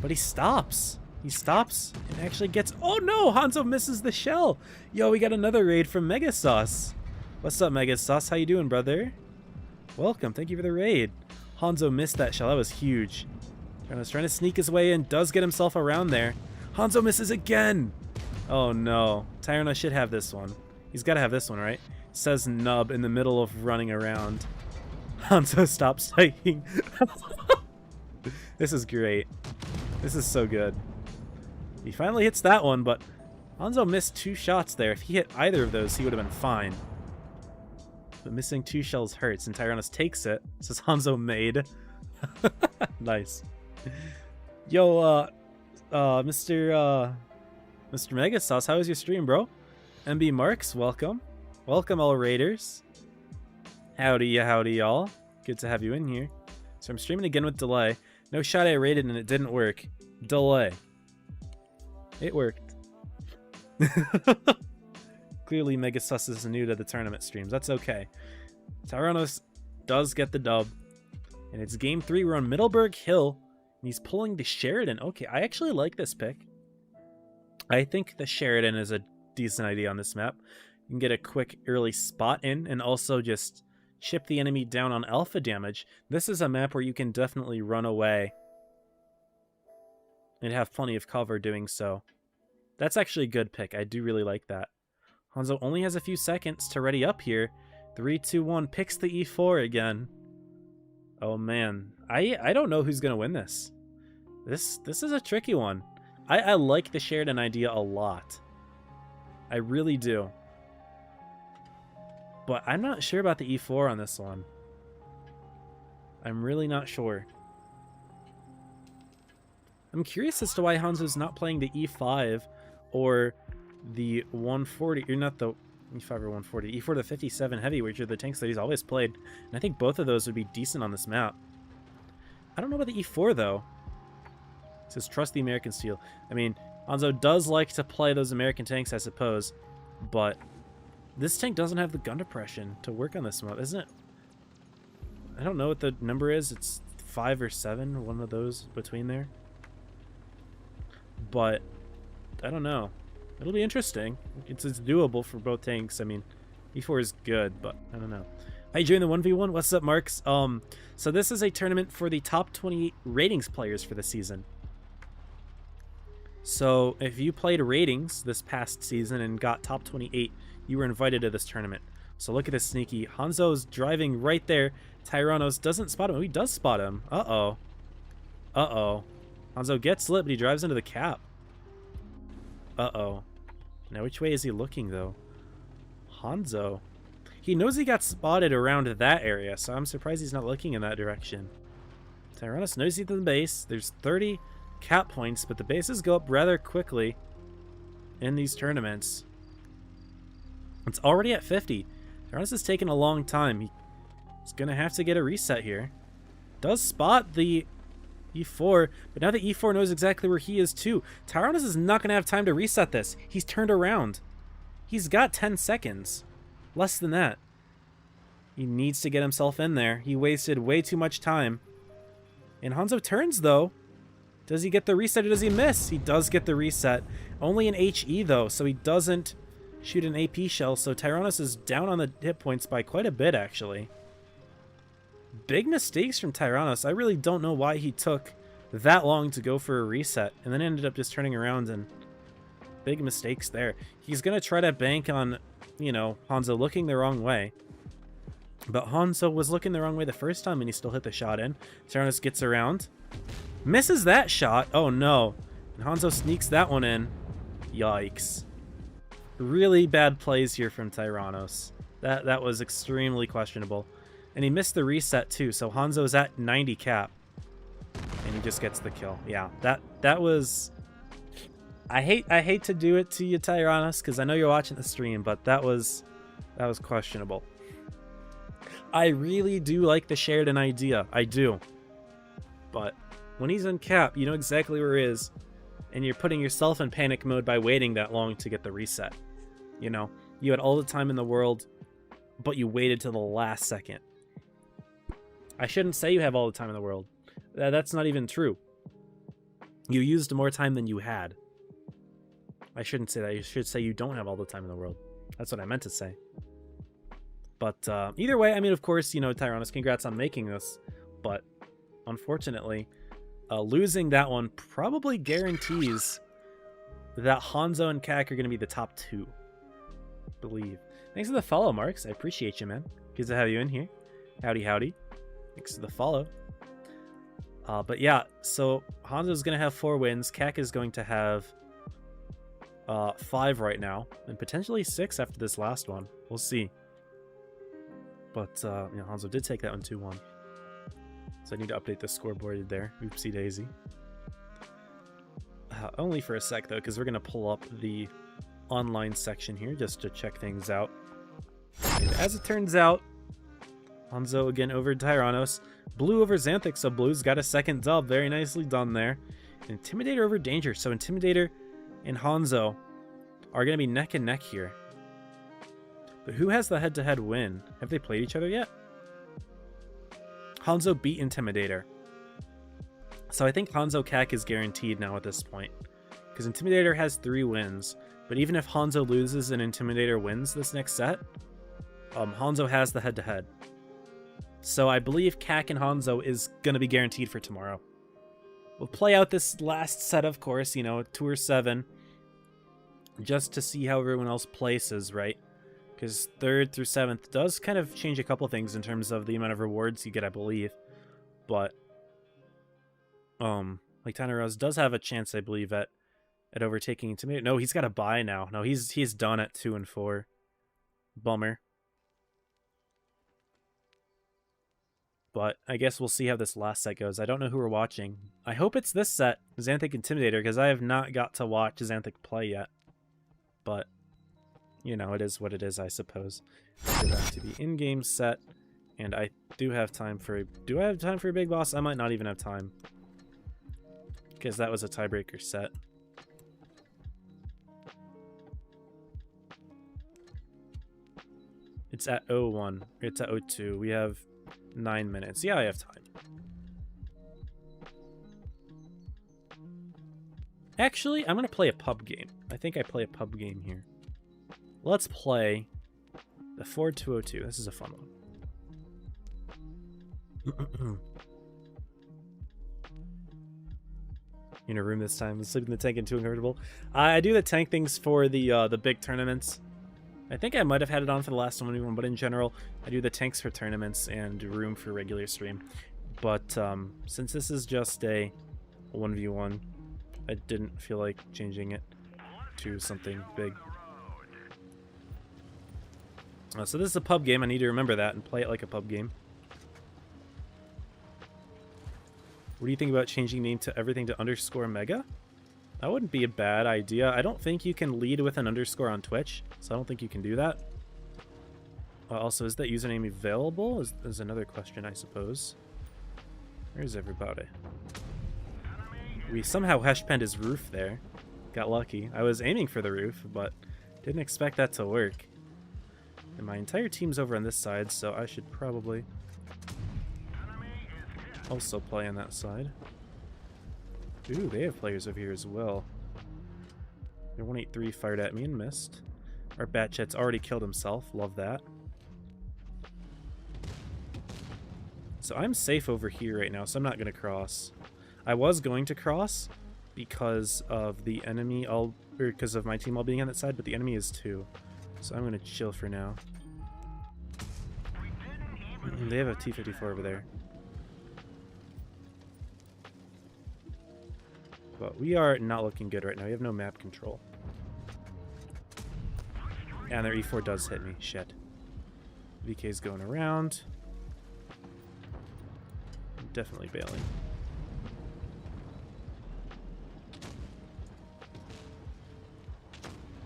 But he stops. He stops and actually gets... Oh no! Hanzo misses the shell! Yo, we got another raid from Megasauce. What's up, Megasauce? How you doing, brother? Welcome. Thank you for the raid. Hanzo missed that shell. That was huge. Tyrannos trying to sneak his way in. Does get himself around there. Hanzo misses again! Oh no. Tyrannos should have this one. He's got to have this one, right? Says nub in the middle of running around. Hanzo stops hiking. This is great. This is so good. He finally hits that one, but Hanzo missed 2 shots there. If he hit either of those, he would have been fine. But missing 2 shells hurts, and Tyrannos takes it. Says Hanzo made. Nice. Yo, Mr. Megasauce, how was your stream, bro? MB Marks, welcome. Welcome, all raiders. Howdy, y'all. Good to have you in here. So I'm streaming again with delay. No shot I raided and it didn't work. Delay. It worked. Clearly Megasus is new to the tournament streams. That's okay. Tyrannos does get the dub. And it's game 3. We're on Middleburg Hill. And he's pulling the Sheridan. Okay, I actually like this pick. I think the Sheridan is a decent idea on this map. You can get a quick early spot in and also just chip the enemy down on alpha damage. This is a map where you can definitely run away and have plenty of cover doing so. That's actually a good pick. I do really like that. Hanzo only has a few seconds to ready up here. 3, 2, 1. Picks the E4 again. Oh man. I don't know who's going to win this. This is a tricky one. I like the Sheridan idea a lot. I really do. But I'm not sure about the E4 on this one. I'm really not sure. I'm curious as to why Hanzo's not playing the E5 or the 140, or not the E5 or 140, E4 to the 57 heavy, which are the tanks that he's always played. And I think both of those would be decent on this map. I don't know about the E4 though. It says trust the American steel. I mean, Hanzo does like to play those American tanks, I suppose, but this tank doesn't have the gun depression to work on this map, isn't it? I don't know what the number is. It's 5 or 7, one of those between there. But I don't know. It'll be interesting. It's doable for both tanks. I mean, E4 is good, but I don't know. Hi, join the 1v1. What's up, Marks? So this is a tournament for the top 28 ratings players for the season. So if you played ratings this past season and got top 28, you were invited to this tournament. So look at this sneaky. Hanzo's driving right there. Tyrannos doesn't spot him. Oh, he does spot him. Uh-oh. Uh-oh. Hanzo gets lit, but he drives into the cap. Uh-oh. Now, which way is he looking, though? Hanzo. He knows he got spotted around that area, so I'm surprised he's not looking in that direction. Tyrannos knows he's at the base. There's 30 cap points, but the bases go up rather quickly in these tournaments. It's already at 50. Tyrannos is taking a long time. He's going to have to get a reset here. Does spot the E4, but now the E4 knows exactly where he is too. Tyrannos is not going to have time to reset this. He's turned around. He's got 10 seconds. Less than that. He needs to get himself in there. He wasted way too much time. And Hanzo turns, though. Does he get the reset or does he miss? He does get the reset. Only an HE, though, so he doesn't shoot an AP shell. So Tyrannos is down on the hit points by quite a bit, actually. Big mistakes from Tyrannos. I really don't know why he took that long to go for a reset and then ended up just turning around, and big mistakes there. He's going to try to bank on, you know, Hanzo looking the wrong way. But Hanzo was looking the wrong way the first time and he still hit the shot in. Tyrannos gets around. Misses that shot. Oh no. And Hanzo sneaks that one in. Yikes. Really bad plays here from Tyrannos. That was extremely questionable. And he missed the reset too, so Hanzo's at 90 cap. And he just gets the kill. Yeah, that was... I hate to do it to you, Tyrannos, because I know you're watching the stream, but that was questionable. I really do like the Sheridan idea. I do. But when he's in cap, you know exactly where he is, and you're putting yourself in panic mode by waiting that long to get the reset. You know, you had all the time in the world, but you waited till the last second. I shouldn't say you have all the time in the world. That's not even true. You used more time than you had. I shouldn't say that. You should say you don't have all the time in the world. That's what I meant to say. But either way, I mean, of course, you know, Tyrannos, congrats on making this. But unfortunately, losing that one probably guarantees that Hanzo and Keck are going to be the top 2. I believe. Thanks for the follow, Marks. I appreciate you, man. Good to have you in here. Howdy, howdy. Thanks for the follow. But yeah, so Hanzo's going to have 4 wins. Keck is going to have 5 right now, and potentially 6 after this last one. We'll see. But you know, Hanzo did take that one 2-1. So I need to update the scoreboard there. Oopsie daisy. Only for a sec, though, because we're going to pull up the online section here just to check things out. And as it turns out, Hanzo again over Tyrannos. Blue over Xanthic, so Blue's got a second dub. Very nicely done there. Intimidator over Danger. So Intimidator and Hanzo are going to be neck and neck here. But who has the head-to-head win? Have they played each other yet? Hanzo beat Intimidator. So I think Hanzo Keck is guaranteed now at this point. Because Intimidator has 3 wins. But even if Hanzo loses and Intimidator wins this next set, Hanzo has the head-to-head. So I believe Keck and Hanzo is going to be guaranteed for tomorrow. We'll play out this last set, of course, you know, Tour 7. Just to see how everyone else places, right? Because 3rd through 7th does kind of change a couple things in terms of the amount of rewards you get, I believe. But, like Tyrannos does have a chance, I believe, at overtaking Intimidator. No, he's got a bye now. No, he's done at 2 and 4. Bummer. But I guess we'll see how this last set goes. I don't know who we're watching. I hope it's this set, Xanthic Intimidator, because I have not got to watch Xanthic play yet. But, you know, it is what it is, I suppose. Go back to the in-game set, and I do have time for a... Do I have time for a Big Boss? I might not even have time. Because that was a tiebreaker set. It's at 01. It's at 02. We have 9 minutes. Yeah, I have time. Actually, I'm going to play a pub game. I think I play a pub game here. Let's play the Ford 202. This is a fun one. In a room this time. Let's sleep in the tank and too uncomfortable. I do the tank things for the big tournaments. I think I might have had it on for the last one, but in general, I do the tanks for tournaments and room for regular stream. But since this is just a 1v1, I didn't feel like changing it to something big. So this is a pub game. I need to remember that and play it like a pub game. What do you think about changing name to everything to _mega? That wouldn't be a bad idea. I don't think you can lead with an underscore on Twitch, so I don't think you can do that. Also, is that username available? Is another question, I suppose. Where's everybody? We somehow hashpenned his roof there. Got lucky. I was aiming for the roof, but didn't expect that to work. And my entire team's over on this side, so I should probably also play on that side. Ooh, they have players over here as well. Their 183 fired at me and missed. Our Batchet's already killed himself. Love that. So I'm safe over here right now, so I'm not going to cross. I was going to cross because of the enemy, or because of my team all being on that side, but the enemy is too. So I'm going to chill for now. They have a T-54 over there. But we are not looking good right now. We have no map control. And their E4 does hit me. Shit. VK's going around. I'm definitely bailing.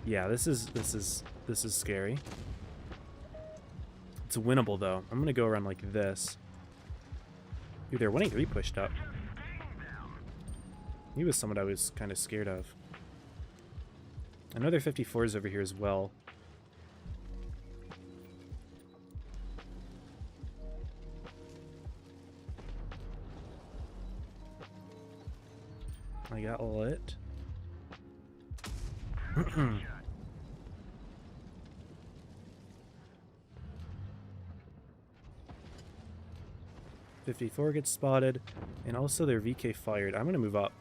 Yeah, this is scary. It's winnable though. I'm gonna go around like this. Dude, their 183 pushed up. He was someone I was kind of scared of. Another 54s over here as well. I got lit. 54 gets spotted, and also their VK fired. I'm gonna move up.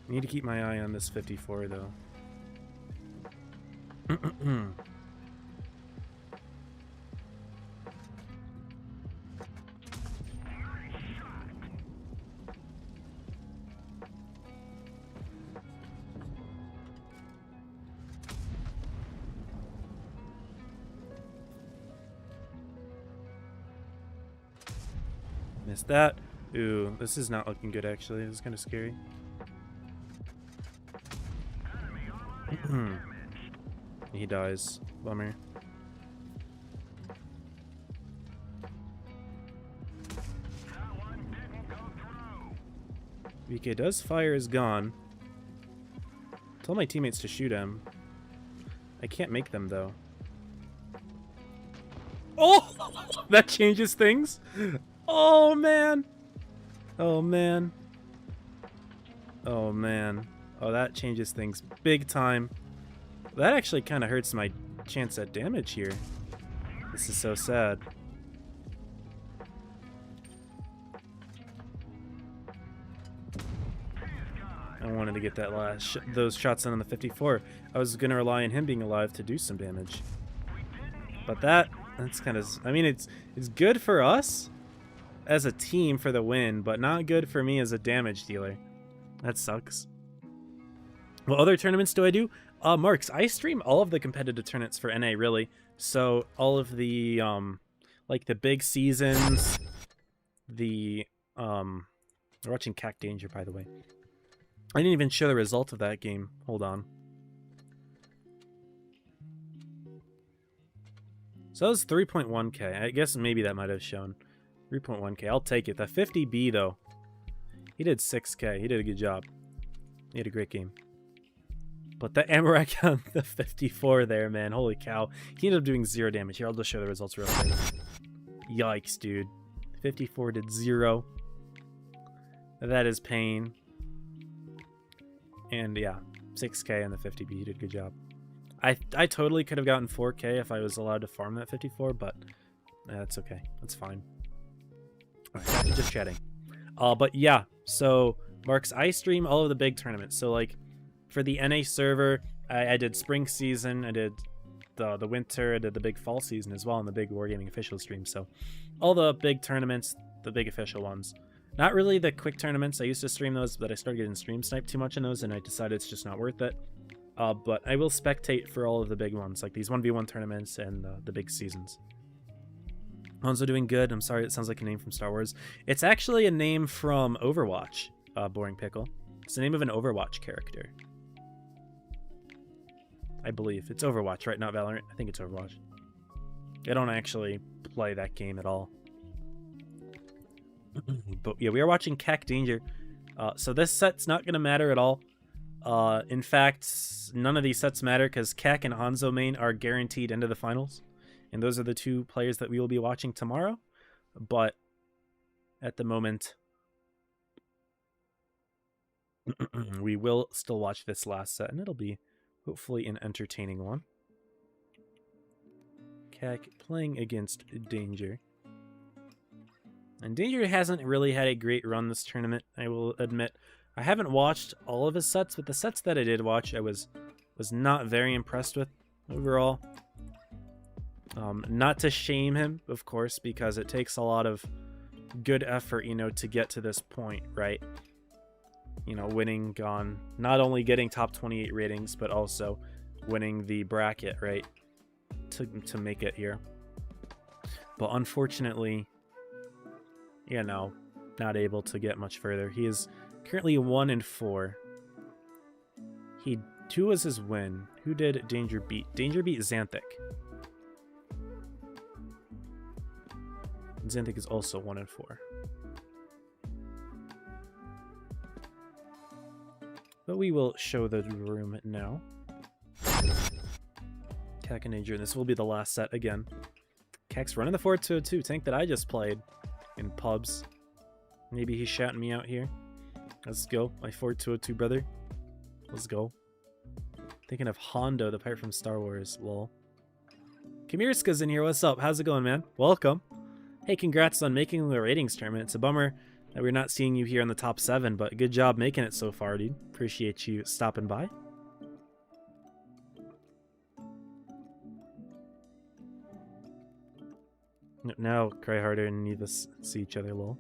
I need to keep my eye on this 54 though. Missed that. Ooh, this is not looking good actually. This is kind of scary. He dies. Bummer. VK does fire his gun. Tell my teammates to shoot him. I can't make them though. Oh! That changes things. Oh man. Oh man. Oh man. Oh, that changes things big time. That actually kind of hurts my chance at damage here. This is so sad. I wanted to get that those shots in on the 54. I was going to rely on him being alive to do some damage. But that's kind of... I mean, it's good for us as a team for the win, but not good for me as a damage dealer. That sucks. What other tournaments do I do? Marks, I stream all of the competitive tournaments for NA, really. So all of the, like the big seasons, we're watching Keck Danger, by the way. I didn't even show the result of that game. Hold on. So that was 3.1k. I guess maybe that might have shown. 3.1k. I'll take it. The 50B, though. He did 6k. He did a good job. He had a great game. But the Amarek on the 54 there, man. Holy cow. He ended up doing 0 damage. Here, I'll just show the results real quick. Yikes, dude. 54 did 0. That is pain. And yeah, 6k on the 50B. He did a good job. I totally could have gotten 4k if I was allowed to farm that 54, but that's okay. That's fine. Alright, just chatting. But yeah, so Marks, I stream all of the big tournaments. So like for the NA server, I did spring season, I did the winter, I did the big fall season as well, and the big Wargaming official stream. So all the big tournaments, the big official ones. Not really the quick tournaments. I used to stream those, but I started getting stream sniped too much in those, and I decided it's just not worth it. But I will spectate for all of the big ones, like these 1v1 tournaments and the big seasons. Hanzo doing good. I'm sorry, it sounds like a name from Star Wars. It's actually a name from Overwatch, Boring Pickle. It's the name of an Overwatch character. I believe. It's Overwatch, right? Not Valorant. I think it's Overwatch. I don't actually play that game at all. But yeah, we are watching Keck Danger. So this set's not going to matter at all. In fact, none of these sets matter because Keck and Hanzo main are guaranteed into the finals. And those are the two players that we will be watching tomorrow. But at the moment, we will still watch this last set, and it'll be hopefully an entertaining one. Keck playing against Danger. And Danger hasn't really had a great run this tournament, I will admit. I haven't watched all of his sets, but the sets that I did watch, I was not very impressed with overall. Not to shame him, of course, because it takes a lot of good effort, you know, to get to this point, right? You know, winning on not only getting top 28 ratings, but also winning the bracket, right? To make it here. But unfortunately, you know, not able to get much further. He is currently 1-4. Who was his win? Who did Danger beat? Danger beat Xanthic. Xanthic is also 1-4. But we will show the room now. Keck and Danger, and this will be the last set again. Keck's running the 4-2-2 tank that I just played in pubs. Maybe he's shouting me out here. Let's go, my 4-2-2 brother. Let's go. Thinking of Hondo, the pirate from Star Wars, lol. Kamirska's in here, what's up? How's it going, man? Welcome. Hey, congrats on making the ratings tournament. It's a bummer that we're not seeing you here in the top 7, but good job making it so far, dude. Appreciate you stopping by. Now, Cry Harder and Nevis see each other, lol.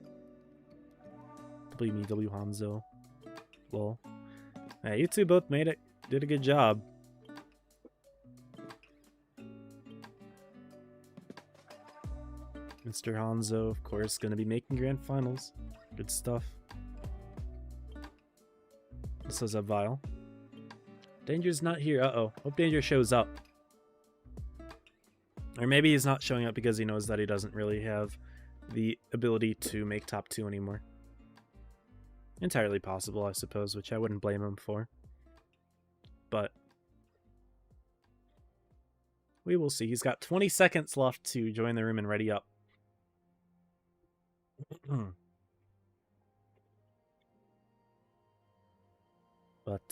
W Hanzo, lol. Yeah, you two both made it. Did a good job. Mr. Hanzo, of course, going to be making grand finals. Good stuff. This is a vial. Danger's not here. Uh-oh. Hope Danger shows up. Or maybe he's not showing up because he knows that he doesn't really have the ability to make top 2 anymore. Entirely possible, I suppose, which I wouldn't blame him for. But we will see. He's got 20 seconds left to join the room and ready up. But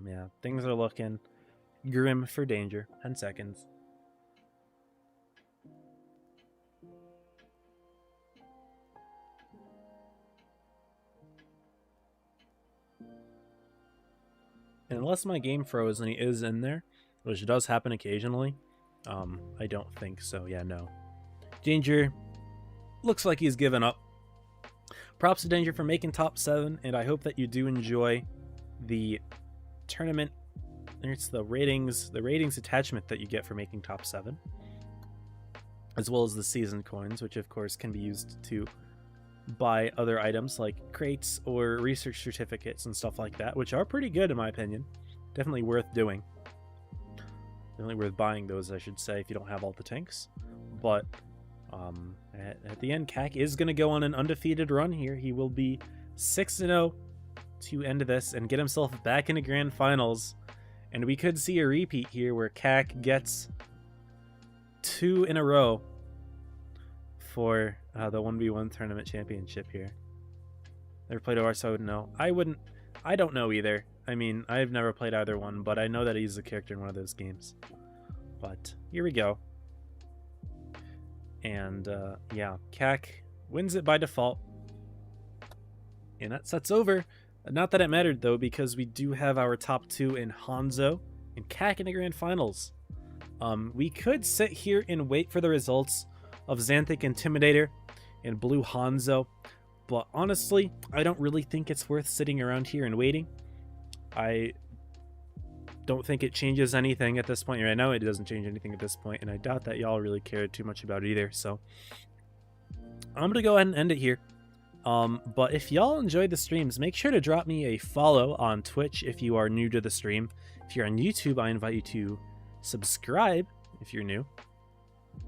yeah, things are looking grim for Danger. 10 seconds. And unless my game froze and he is in there, which does happen occasionally, I don't think so. Yeah, no. Danger looks like he's given up. Props to Danger for making top 7, and I hope that you do enjoy the tournament. There's the ratings attachment that you get for making top 7, as well as the season coins, which of course can be used to buy other items like crates or research certificates and stuff like that, which are pretty good in my opinion. Definitely worth doing. Definitely worth buying those, I should say, if you don't have all the tanks. But at the end, Keck is going to go on an undefeated run here. He will be 6-0 to end this and get himself back into grand finals. And we could see a repeat here where Keck gets 2 in a row for the 1v1 tournament championship here. Never played OR, so I wouldn't know. I don't know either. I mean, I've never played either one, but I know that he's a character in one of those games. But here we go. And yeah, Keck wins it by default. And that set's over. Not that it mattered though, because we do have our top 2 in Hanzo and Keck in the grand finals. We could sit here and wait for the results of Xanthic Intimidator and Blue Hanzo, but honestly, I don't really think it's worth sitting around here and waiting. I don't think it changes anything at this point. Right now, it doesn't change anything at this point, and I doubt that y'all really cared too much about it either. So I'm gonna go ahead and end it here. But if y'all enjoyed the streams, make sure to drop me a follow on Twitch if you are new to the stream. If you're on YouTube, I invite you to subscribe if you're new,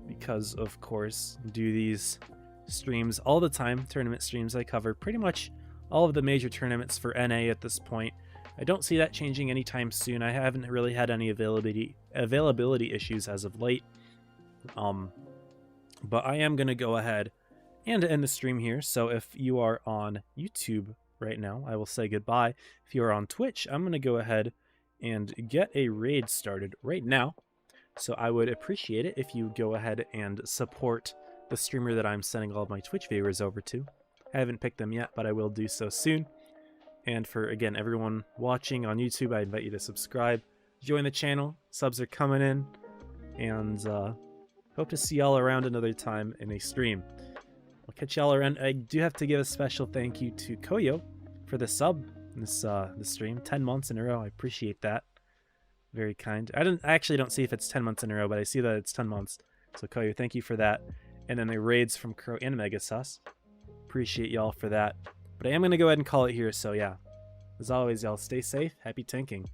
because of course do these streams all the time. Tournament streams, I cover pretty much all of the major tournaments for NA at this point. I don't see that changing anytime soon. I haven't really had any availability issues as of late. But I am gonna go ahead and end the stream here. So if you are on YouTube right now, I will say goodbye. If you are on Twitch, I'm gonna go ahead and get a raid started right now. So I would appreciate it if you go ahead and support the streamer that I'm sending all of my Twitch viewers over to. I haven't picked them yet, but I will do so soon. And for, again, everyone watching on YouTube, I invite you to subscribe, join the channel. Subs are coming in, and hope to see y'all around another time in a stream. I'll catch y'all around. I do have to give a special thank you to Koyo for the sub this stream. 10 months in a row. I appreciate that. Very kind. I actually don't see if it's 10 months in a row, but I see that it's 10 months. So Koyo, thank you for that. And then the raids from Crow and Megasus. Appreciate y'all for that. But I am going to go ahead and call it here. So yeah, as always, y'all stay safe. Happy tanking.